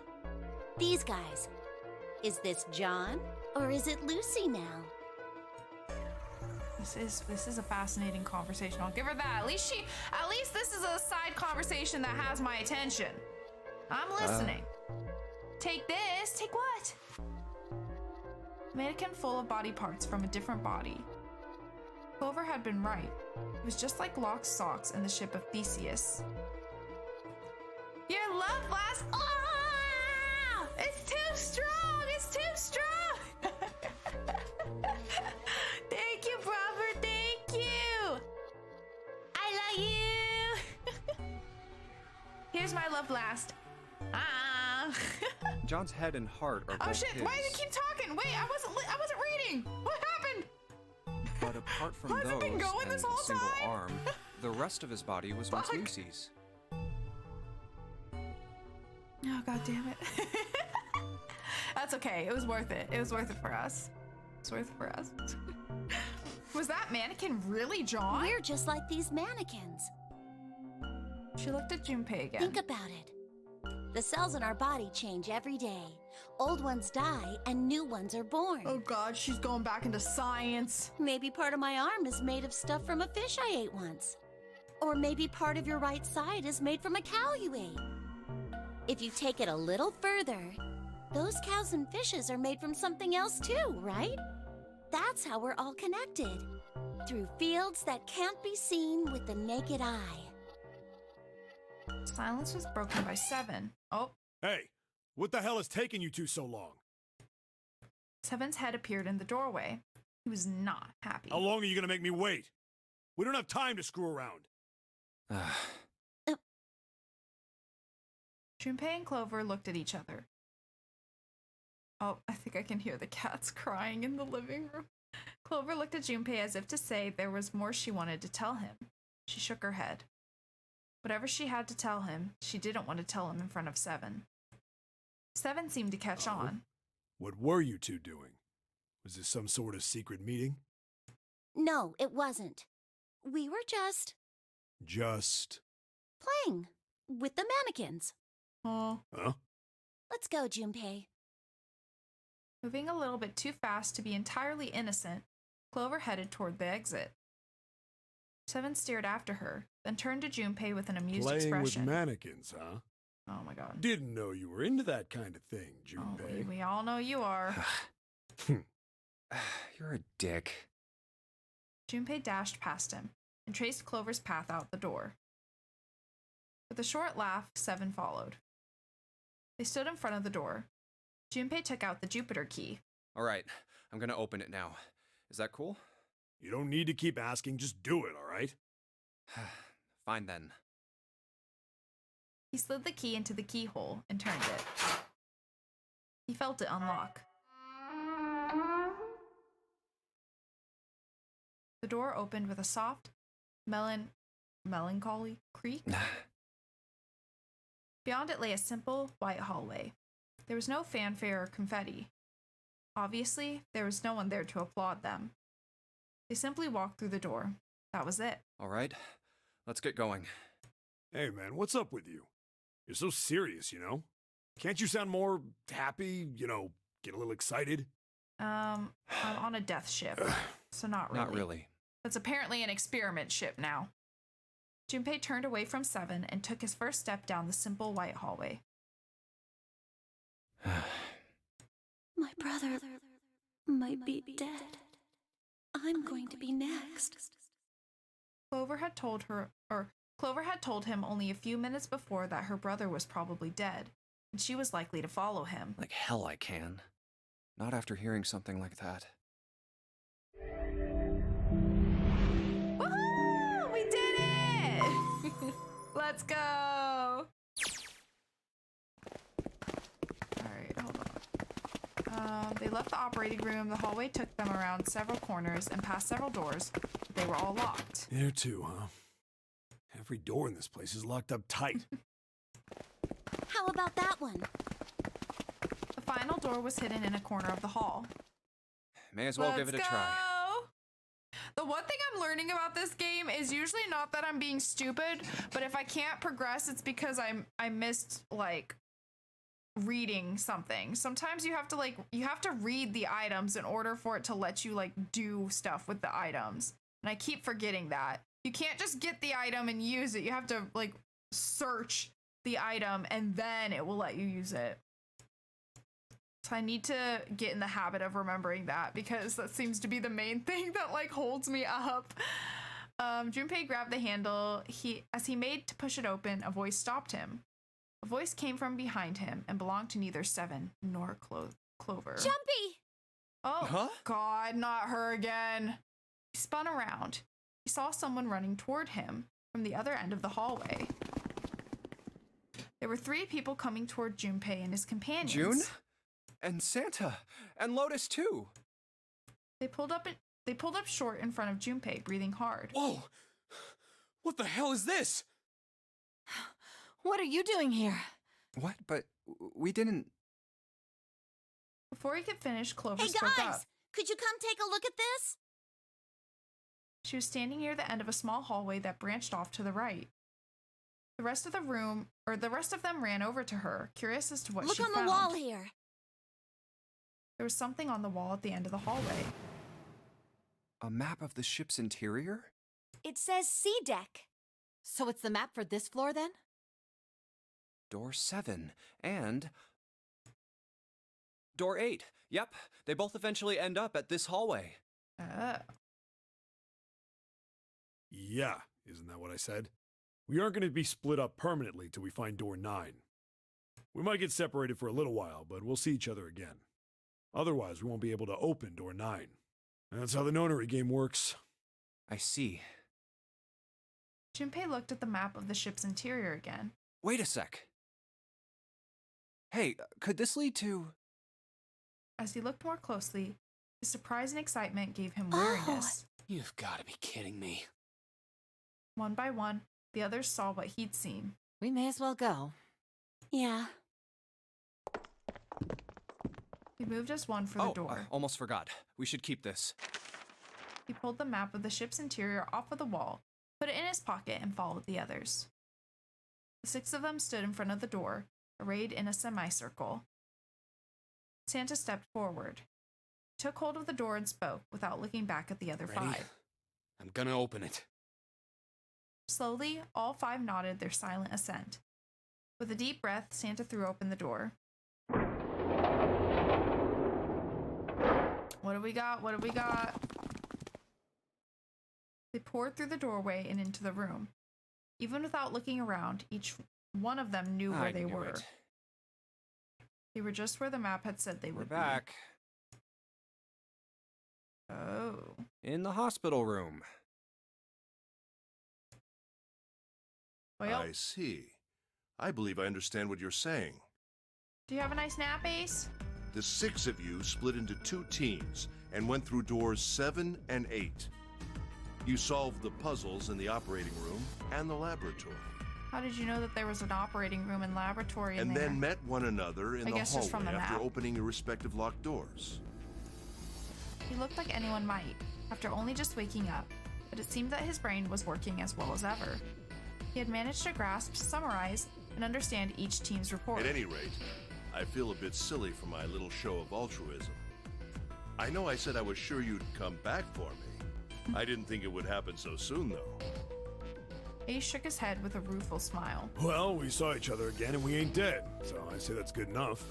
These guys. Is this John, or is it Lucy now? This is a fascinating conversation. I'll give her that. At least this is a side conversation that has my attention. I'm listening. Take this. Take what? Mannequin full of body parts from a different body. Clover had been right. It was just like Lock's socks in the ship of Theseus. Your love lasts. Ah! It's too strong. It's too strong. Thank you, Robert. Thank you. I love you. Here's my love blast. Ah. John's head and heart are both Oh shit! his. Why do you keep talking? Wait, I wasn't reading. What happened? But apart from Has those it been going and this whole a single time? arm, the rest of his body was once Fuck. Lucy's. Oh god damn it. That's okay. It was worth it. It was worth it for us. It's worth it for us. Was that mannequin really John? We're just like these mannequins. She looked at Junpei again. Think about it. The cells in our body change every day. Old ones die and new ones are born. Oh god, she's going back into science. Maybe part of my arm is made of stuff from a fish I ate once. Or maybe part of your right side is made from a cow you ate. If you take it a little further, those cows and fishes are made from something else too, right? That's how we're all connected. Through fields that can't be seen with the naked eye. Silence was broken by Seven. Oh, Hey, what the hell is taking you two so long? Seven's head appeared in the doorway. He was not happy. How long are you gonna make me wait? We don't have time to screw around. Junpei and Clover looked at each other. Oh, I think I can hear the cats crying in the living room. Clover looked at Junpei as if to say there was more she wanted to tell him. She shook her head. Whatever she had to tell him, she didn't want to tell him in front of Seven. Seven seemed to catch on. What were you two doing? Was this some sort of secret meeting? No, it wasn't. We were just Just... playing with the mannequins. Oh. Huh? Let's go, Junpei. Moving a little bit too fast to be entirely innocent, Clover headed toward the exit. Seven stared after her, then turned to Junpei with an amused Playing expression. with mannequins, huh? Oh my god. Didn't know you were into that kind of thing, Oh, Junpei. we all know you are. You're a dick. Junpei dashed past him and traced Clover's path out the door. With a short laugh, Seven followed. They stood in front of the door. Junpei took out the Jupiter key. All right, I'm gonna open it now. Is that cool? You don't need to keep asking, just do it, all right? Fine then. He slid the key into the keyhole and turned it. He felt it unlock. The door opened with a soft, melancholy creak. Beyond it lay a simple, white hallway. There was no fanfare or confetti. Obviously, there was no one there to applaud them. They simply walked through the door. That was it. All right, let's get going. Hey, man, what's up with you? You're so serious, you know? Can't you sound more happy, get a little excited? I'm on a death ship, so not really. Not really. That's apparently an experiment ship now. Junpei turned away from Seven and took his first step down the simple white hallway. My brother might be dead. I'm going to be next. Clover had told him only a few minutes before that her brother was probably dead, and she was likely to follow him. Like hell I can. Not after hearing something like that. Woohoo! We did it! Let's go! Alright, hold on. They left the operating room. The hallway took them around several corners and past several doors. But they were all locked. There too, huh? Every door in this place is locked up tight. How about that one? The final door was hidden in a corner of the hall. May as well give it a try. The one thing I'm learning about this game is usually not that I'm being stupid, but if I can't progress, it's because I missed like reading something. Sometimes you have to read the items in order for it to let you like do stuff with the items. And I keep forgetting that. You can't just get the item and use it. You have to like search the item and then it will let you use it. So I need to get in the habit of remembering that because that seems to be the main thing that like holds me up. Junpei grabbed the handle. As he made to push it open, a voice stopped him. A voice came from behind him and belonged to neither Seven nor Clover. Jumpy! Oh, Huh? God, not her again. He spun around. He saw someone running toward him from the other end of the hallway. There were 3 people coming toward Junpei and his companions. June? And Santa! And Lotus too! They pulled up short in front of Junpei, breathing hard. Whoa! What the hell is this? What are you doing here? What? But we didn't... Before he could finish, Clover Hey spoke guys! up. Could you come take a look at this? She was standing near the end of a small hallway that branched off to the right. The rest of them ran over to her, curious as to what Look she on found. the wall here. There was something on the wall at the end of the hallway. A map of the ship's interior? It says C deck. So it's the map for this floor then? Door 7. And... Door 8. Yep, they both eventually end up at this hallway. Yeah, isn't that what I said? We aren't going to be split up permanently till we find door 9. We might get separated for a little while, but we'll see each other again. Otherwise, we won't be able to open door 9. That's how the nonary game works. I see. Junpei looked at the map of the ship's interior again. Wait a sec. Hey, could this lead to... As he looked more closely, his surprise and excitement gave him weariness. You've got to be kidding me. One by one, the others saw what he'd seen. We may as well go. Yeah. He moved as one for the door. Almost forgot. We should keep this. He pulled the map of the ship's interior off of the wall, put it in his pocket, and followed the others. The 6 of them stood in front of the door, arrayed in a semicircle. Santa stepped forward, took hold of the door, and spoke without looking back at the other Ready? 5. I'm gonna open it. Slowly, all 5 nodded their silent assent. With a deep breath, Santa threw open the door. What do we got? What do we got? They poured through the doorway and into the room. Even without looking around, each one of them knew where they were. It. They were just where the map had said they We're would back. be. Oh. In the hospital room. Well, I see. I believe I understand what you're saying. do you have a nice nap, Ace? The 6 of you split into 2 teams and went through doors 7 and 8. You solved the puzzles in the operating room and the laboratory. How did you know that there was an operating room and laboratory in And there? then met one another in I the guess just from hallway the after map. opening your respective locked doors. He looked like anyone might, after only just waking up, but it seemed that his brain was working as well as ever. He had managed to grasp, summarize, and understand each team's report. At any rate, I feel a bit silly for my little show of altruism. I know I said I was sure you'd come back for me. I didn't think it would happen so soon, though. Ace shook his head with a rueful smile. Well, we saw each other again and we ain't dead, so I say that's good enough.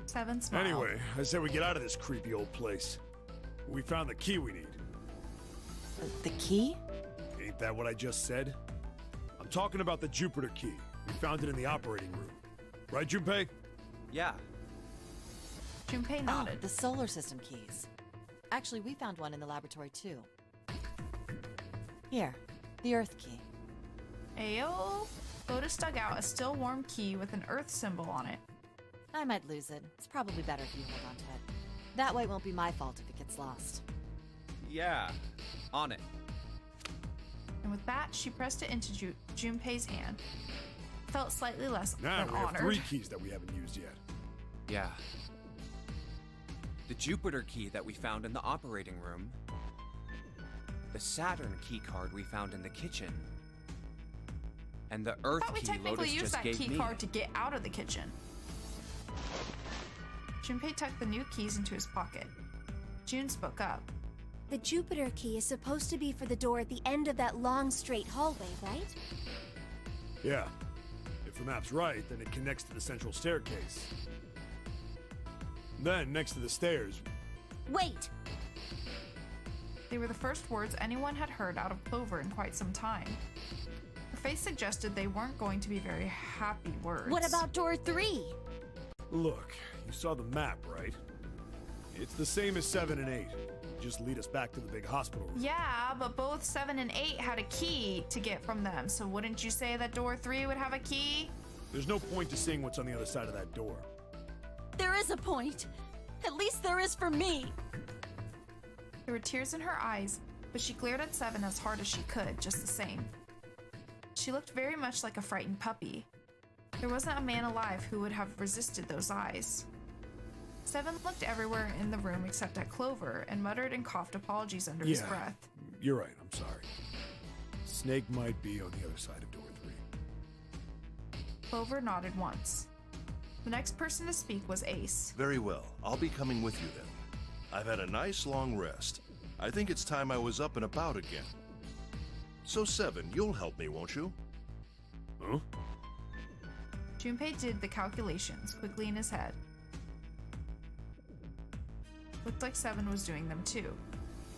7 smiled. Anyway, I said we get out of this creepy old place. We found the key we need. The key? Ain't that what I just said? I'm talking about the Jupiter key. We found it in the operating room. Right, Junpei? Yeah. Junpei Oh, nodded. the solar system keys. Actually, we found one in the laboratory too. Here, the Earth key. Ayo. Lotus dug out a still warm key with an Earth symbol on it. I might lose it. It's probably better if you hold on to it. That way it won't be my fault if it gets lost. Yeah, on it. And with that, she pressed it into Junpei's hand. Felt slightly less Now than we have honored. 3 keys that we haven't used yet. Yeah. The Jupiter key that we found in the operating room. The Saturn key card we found in the kitchen. And the I Earth thought we key technically Lotus used just that gave key me. card to get out of the kitchen. Junpei tucked the new keys into his pocket. June spoke up. The Jupiter key is supposed to be for the door at the end of that long straight hallway, right? Yeah. If the map's right, then it connects to the central staircase. Then, next to the stairs, Wait! They were the first words anyone had heard out of Clover in quite some time. Her face suggested they weren't going to be very happy words. What about door 3? look, you saw the map, right? It's the same as 7 and 8. Just lead us back to the big hospital room. Yeah, but both 7 and 8 had a key to get from them, so wouldn't you say that door 3 would have a key? There's no point to seeing what's on the other side of that door. There is a point. At least there is for me. There were tears in her eyes, but she glared at 7 as hard as she could, just the same. She looked very much like a frightened puppy. There wasn't a man alive who would have resisted those eyes. 7 looked everywhere in the room except at Clover and muttered and coughed apologies under his breath. You're right, I'm sorry. Snake might be on the other side of door 3. Clover nodded once. The next person to speak was Ace. Very well. I'll be coming with you then. I've had a nice long rest. I think it's time I was up and about again. So 7, you'll help me, won't you? Huh? Junpei did the calculations quickly in his head. Looked like 7 was doing them too.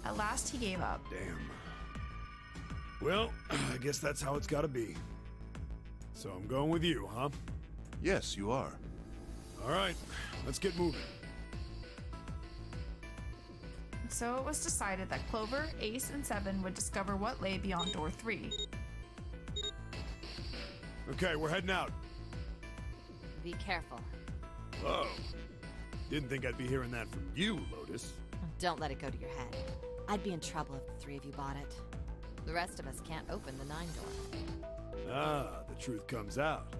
At last, he gave up. Damn. Well, I guess that's how it's gotta be. So I'm going with you, huh? Yes, you are. All right, let's get moving. So it was decided that Clover, Ace, and 7 would discover what lay beyond door 3. Okay, we're heading out. Be careful. Oh. Didn't think I'd be hearing that from you, Lotus. Don't let it go to your head. I'd be in trouble if the 3 of you bought it. The rest of us can't open the 9 door. Ah, the truth comes out.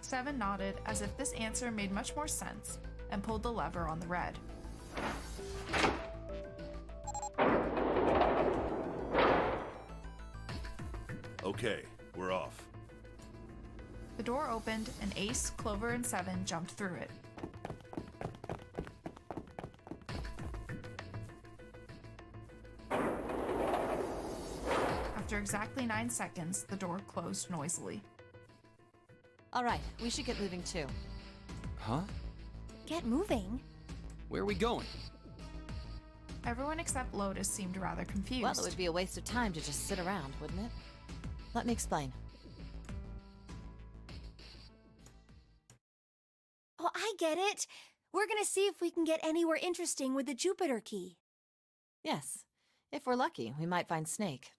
7 nodded as if this answer made much more sense and pulled the lever on the red. Okay, we're off. The door opened and Ace, Clover, and 7 jumped through it. After exactly 9 seconds, the door closed noisily. All right, we should get moving too. Huh? Get moving. Where are we going? Everyone except Lotus seemed rather confused. Well, it would be a waste of time to just sit around, wouldn't it? Let me explain. Oh, I get it. We're gonna see if we can get anywhere interesting with the Jupiter key. Yes. If we're lucky, we might find Snake.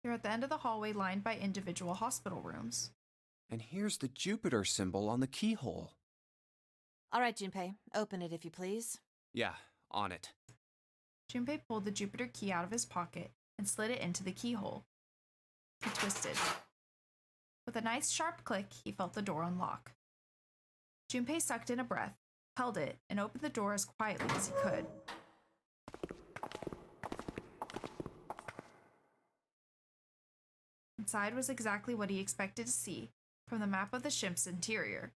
They're at the end of the hallway lined by individual hospital rooms. And here's the Jupiter symbol on the keyhole. All right, Junpei, open it if you please. Yeah, on it. Junpei pulled the Jupiter key out of his pocket and slid it into the keyhole. He twisted. With a nice sharp click, he felt the door unlock. Junpei sucked in a breath, held it, and opened the door as quietly as he could. Inside was exactly what he expected to see from the map of the ship's interior.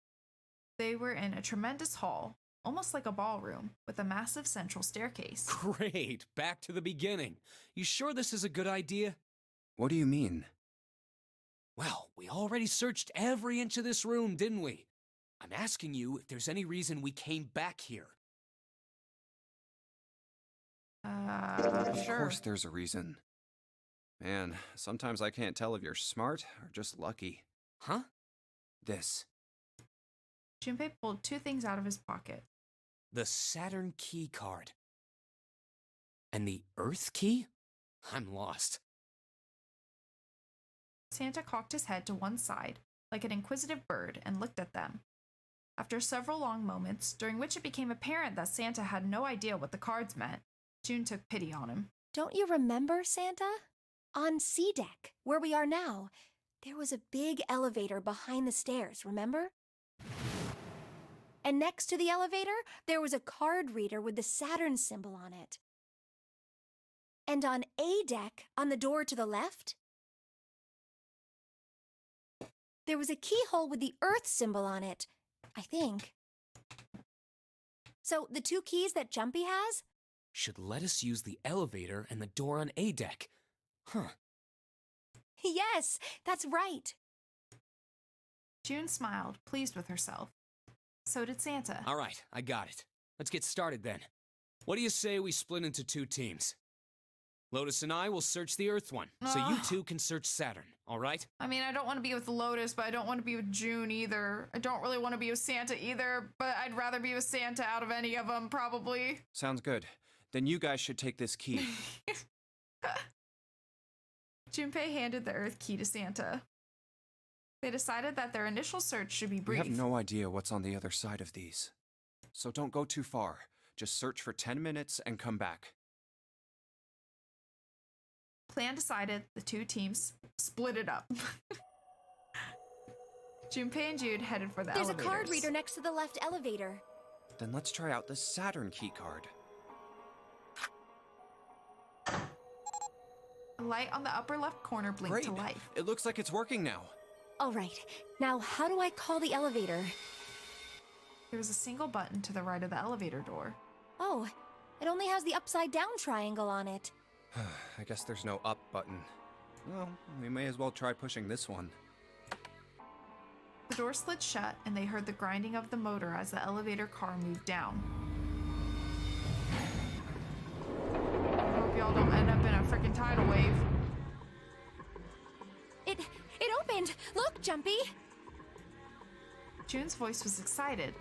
They were in a tremendous hall, almost like a ballroom, with a massive central staircase. Great, back to the beginning. You sure this is a good idea? What do you mean? Well, we already searched every inch of this room, didn't we? I'm asking you if there's any reason we came back here. Of Sure. course there's a reason. Man, sometimes I can't tell if you're smart or just lucky. Huh? This. Junpei pulled two things out of his pocket. The Saturn key card. And the Earth key? I'm lost. Santa cocked his head to one side, like an inquisitive bird, and looked at them. After several long moments, during which it became apparent that Santa had no idea what the cards meant, June took pity on him. Don't you remember, Santa? On C deck, where we are now, there was a big elevator behind the stairs, remember? And next to the elevator, there was a card reader with the Saturn symbol on it. And on A deck, on the door to the left, there was a keyhole with the Earth symbol on it, I think. So the two keys that Jumpy has? Should let us use the elevator and the door on A deck. Huh. Yes, that's right. June smiled, pleased with herself. So did Santa. All right, I got it. Let's get started then. What do you say we split into two teams? Lotus and I will search the Earth one, so you two can search Saturn, all right? I mean, I don't want to be with Lotus, but I don't want to be with June either. I don't really want to be with Santa either, but I'd rather be with Santa out of any of them, probably. Sounds good. Then you guys should take this key. Junpei handed the Earth key to Santa. They decided that their initial search should be We brief. have no idea what's on the other side of these. So don't go too far. Just search for 10 minutes and come back. Plan decided, the two teams split it up. Junpei and Jude headed for the There's elevators. a card reader next to the left elevator. Then let's try out the Saturn key card. A light on the upper left corner blinked Great. to life. It looks like it's working now. All right, now how do I call the elevator? There was a single button to the right of the elevator door. Oh, it only has the upside down triangle on it. I guess there's no up button. Well, we may as well try pushing this one. The door slid shut, and they heard the grinding of the motor as the elevator car moved down. I hope y'all don't end up in a freaking tidal wave. It opened! Look, Jumpy! June's voice was excited,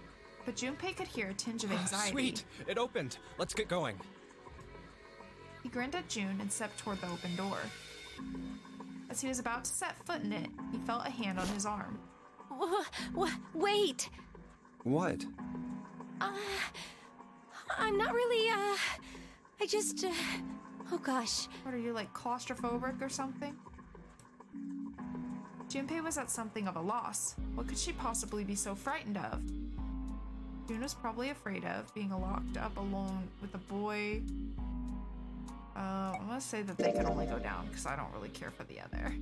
but Junpei could hear a tinge of anxiety. Sweet! It opened! Let's get going. He grinned at June and stepped toward the open door. As he was about to set foot in it, he felt a hand on his arm. Wait! What? I'm not really, I just, oh gosh. What, are you like claustrophobic or something? Junpei was at something of a loss. What could she possibly be so frightened of? June was probably afraid of being locked up alone with a boy. I'm gonna say that they could only go down because I don't really care for the other.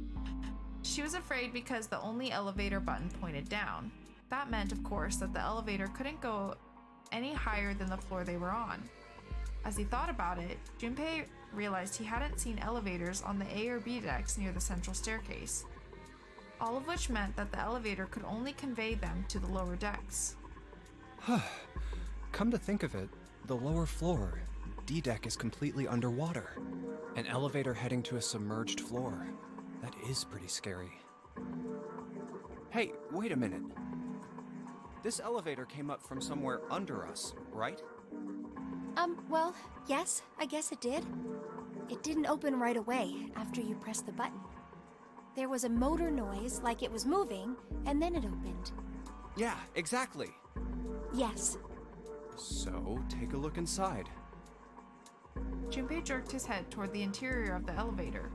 She was afraid because the only elevator button pointed down. That meant, of course, that the elevator couldn't go any higher than the floor they were on. As he thought about it, Junpei realized he hadn't seen elevators on the A or B decks near the central staircase. All of which meant that the elevator could only convey them to the lower decks. Come to think of it, the lower floor, D deck, is completely underwater. An elevator heading to a submerged floor. That is pretty scary. Hey, wait a minute. This elevator came up from somewhere under us, right? Well, yes, I guess it did. It didn't open right away after you pressed the button. There was a motor noise like it was moving, and then it opened. Yeah, exactly. Yes. So, take a look inside. Junpei jerked his head toward the interior of the elevator.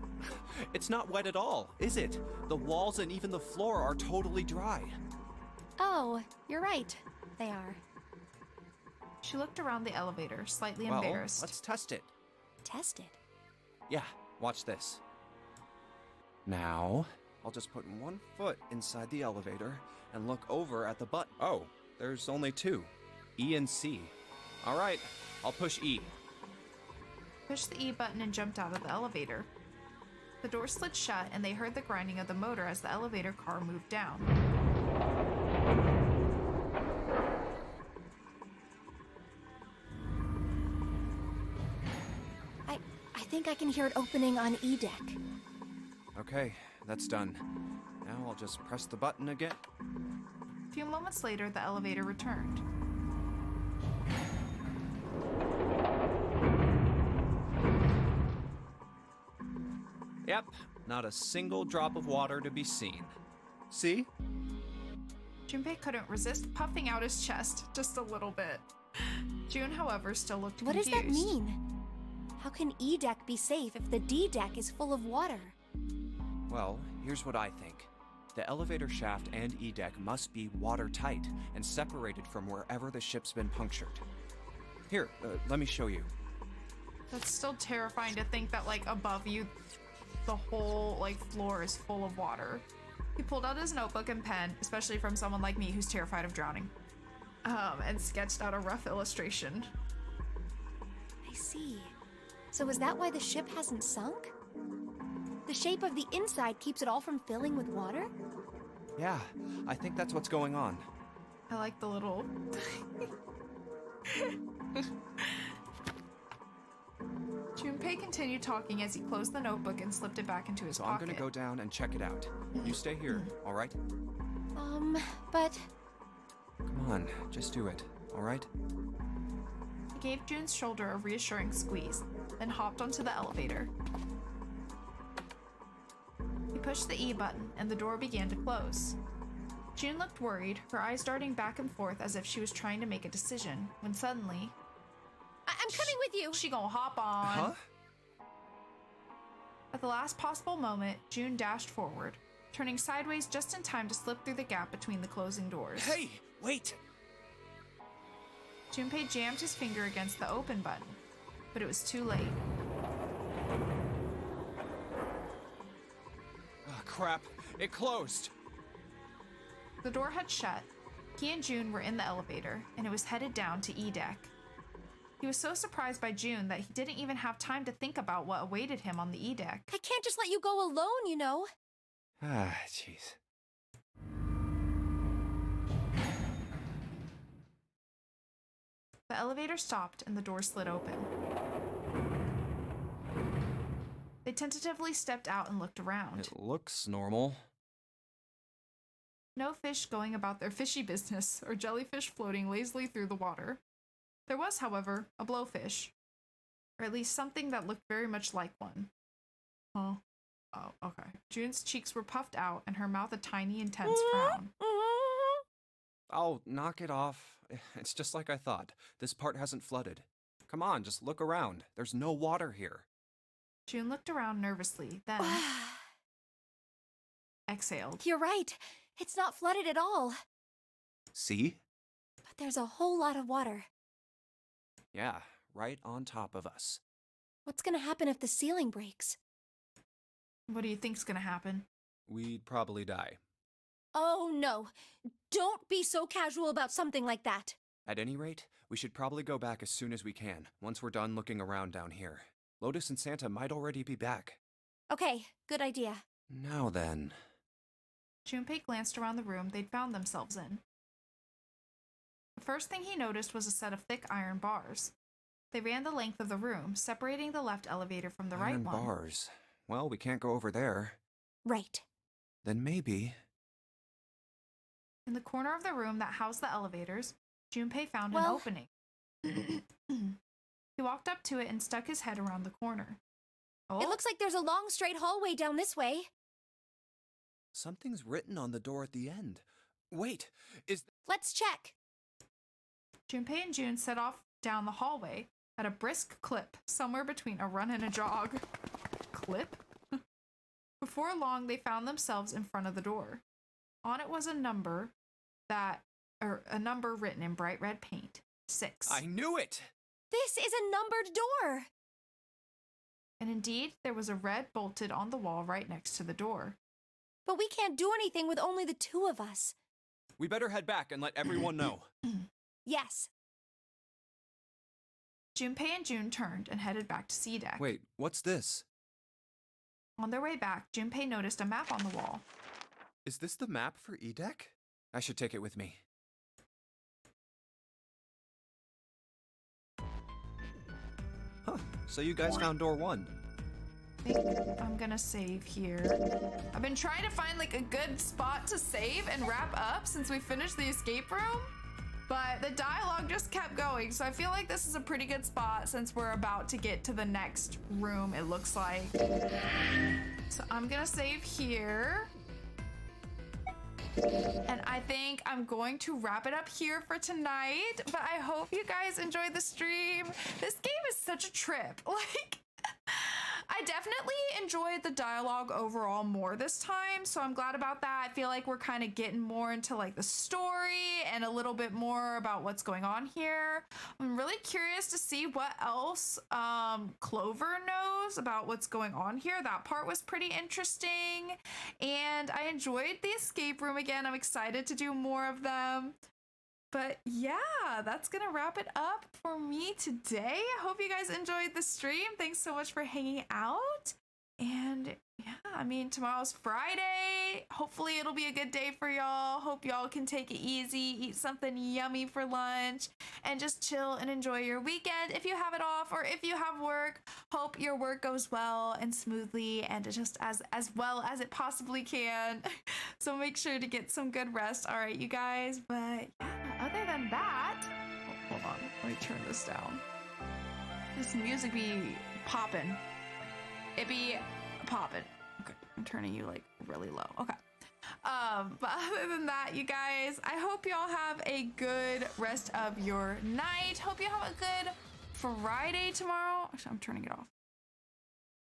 It's not wet at all, is it? The walls and even the floor are totally dry. Oh, you're right. They are. She looked around the elevator, slightly Well, embarrassed. let's test it. Test it. Yeah, watch this. Now, I'll just put one foot inside the elevator and look over at the button. Oh, there's only two, E and C. All right, I'll push E. Pushed the E button and jumped out of the elevator. The door slid shut and they heard the grinding of the motor as the elevator car moved down. think I can hear it opening on E deck. Okay, that's done. Now I'll just press the button again. A few moments later, the elevator returned. Yep, not a single drop of water to be seen. See? Junpei couldn't resist puffing out his chest just a little bit. June, however, still looked What confused. does that mean? How can E deck be safe if the D deck is full of water? Well, here's what I think. The elevator shaft and E-deck must be watertight and separated from wherever the ship's been punctured. Here, let me show you. That's still terrifying to think that, like, above you, the whole, like, floor is full of water. He pulled out his notebook and pen, especially from someone like me who's terrified of drowning, and sketched out a rough illustration. I see. So is that why the ship hasn't sunk? The shape of the inside keeps it all from filling with water? Yeah, I think that's what's going on. I like the little... Junpei continued talking as he closed the notebook and slipped it back into his So pocket. I'm gonna go down and check it out. You stay here, all right? But... Come on, just do it, all right? He gave June's shoulder a reassuring squeeze, then hopped onto the elevator. He pushed the E button, and the door began to close. June looked worried, her eyes darting back and forth as if she was trying to make a decision, when suddenly... I'm coming with you! She gonna hop on! Huh? At the last possible moment, June dashed forward, turning sideways just in time to slip through the gap between the closing doors. Hey, wait! Junpei jammed his finger against the open button, but it was too late. Oh, crap. It closed. The door had shut. He and June were in the elevator, and it was headed down to E deck. He was so surprised by June that he didn't even have time to think about what awaited him on the E deck. I can't just let you go alone, you know. Ah, jeez. The elevator stopped and the door slid open. They tentatively stepped out and looked around. It looks normal. No fish going about their fishy business or jellyfish floating lazily through the water. There was, however, a blowfish, or at least something that looked very much like one. Huh? Oh, okay. June's cheeks were puffed out and her mouth a tiny, intense frown. Oh, knock it off. It's just like I thought. This part hasn't flooded. Come on, just look around. There's no water here. June looked around nervously, then exhaled. You're right. It's not flooded at all. See? But there's a whole lot of water. Yeah, right on top of us. What's gonna happen if the ceiling breaks? What do you think's gonna happen? We'd probably die. Oh no. Don't be so casual about something like that. At any rate, we should probably go back as soon as we can, once we're done looking around down here. Lotus and Santa might already be back. Okay, good idea. Now then. Junpei glanced around the room they'd found themselves in. The first thing he noticed was a set of thick iron bars. They ran the length of the room, separating the left elevator from the right Iron one. bars. Well, we can't go over there. Right. Then maybe... In the corner of the room that housed the elevators, Junpei found an Well- opening. He walked up to it and stuck his head around the corner. Oh, It looks like there's a long straight hallway down this way. Something's written on the door at the end. Wait, is... Let's check. Junpei and June set off down the hallway at a brisk clip, somewhere between a run and a jog. Clip? Before long, they found themselves in front of the door. On it was a number written in bright red paint. 6. I knew it! This is a numbered door. And indeed, there was a red bolted on the wall right next to the door. But we can't do anything with only the two of us. We better head back and let everyone know. Yes. Junpei and June turned and headed back to C deck. Wait, what's this? On their way back, Junpei noticed a map on the wall. Is this the map for E-deck? I should take it with me. Huh, So you guys found door 1. I think I'm gonna save here. I've been trying to find like a good spot to save and wrap up since we finished the escape room, but the dialogue just kept going. So I feel like this is a pretty good spot since we're about to get to the next room, it looks like. So I'm gonna save here. And I think I'm going to wrap it up here for tonight, but I hope you guys enjoyed the stream. This game is such a trip. Like, I definitely enjoyed the dialogue overall more this time, so I'm glad about that. I feel like we're kind of getting more into like the story and a little bit more about what's going on here. I'm really curious to see what else Clover knows about what's going on here. That part was pretty interesting, and I enjoyed the escape room again. I'm excited to do more of them. But yeah, that's gonna wrap it up for me today. I hope you guys enjoyed the stream. Thanks so much for hanging out. And yeah, I mean, tomorrow's Friday. Hopefully it'll be a good day for y'all. Hope y'all can take it easy, eat something yummy for lunch, and just chill and enjoy your weekend. If you have it off or if you have work, hope your work goes well and smoothly and just as well as it possibly can. So make sure to get some good rest. All right, you guys. But yeah, other than that, hold on, let me turn this down. This music be popping. It be popping. Okay, I'm turning you like really low. Okay. But other than that, you guys, I hope y'all have a good rest of your night. Hope you have a good Friday tomorrow. Actually, I'm turning it off.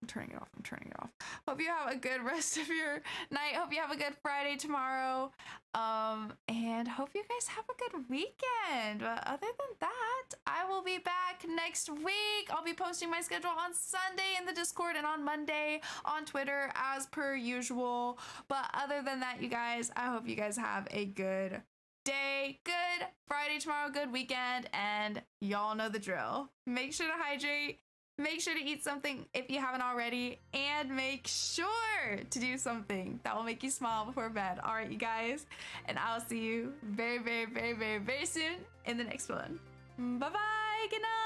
I'm turning it off. Hope you have a good rest of your night. Hope you have a good Friday tomorrow. And hope you guys have a good weekend. But other than that, I will be back next week. I'll be posting my schedule on Sunday in the Discord and on Monday on Twitter as per usual. But other than that, you guys, I hope you guys have a good day, good Friday tomorrow, good weekend, and y'all know the drill. Make sure to hydrate. Make sure to eat something if you haven't already, and make sure to do something that will make you smile before bed. All right, you guys, and I'll see you very, very, very, very, very soon in the next one. Bye-bye. Good night.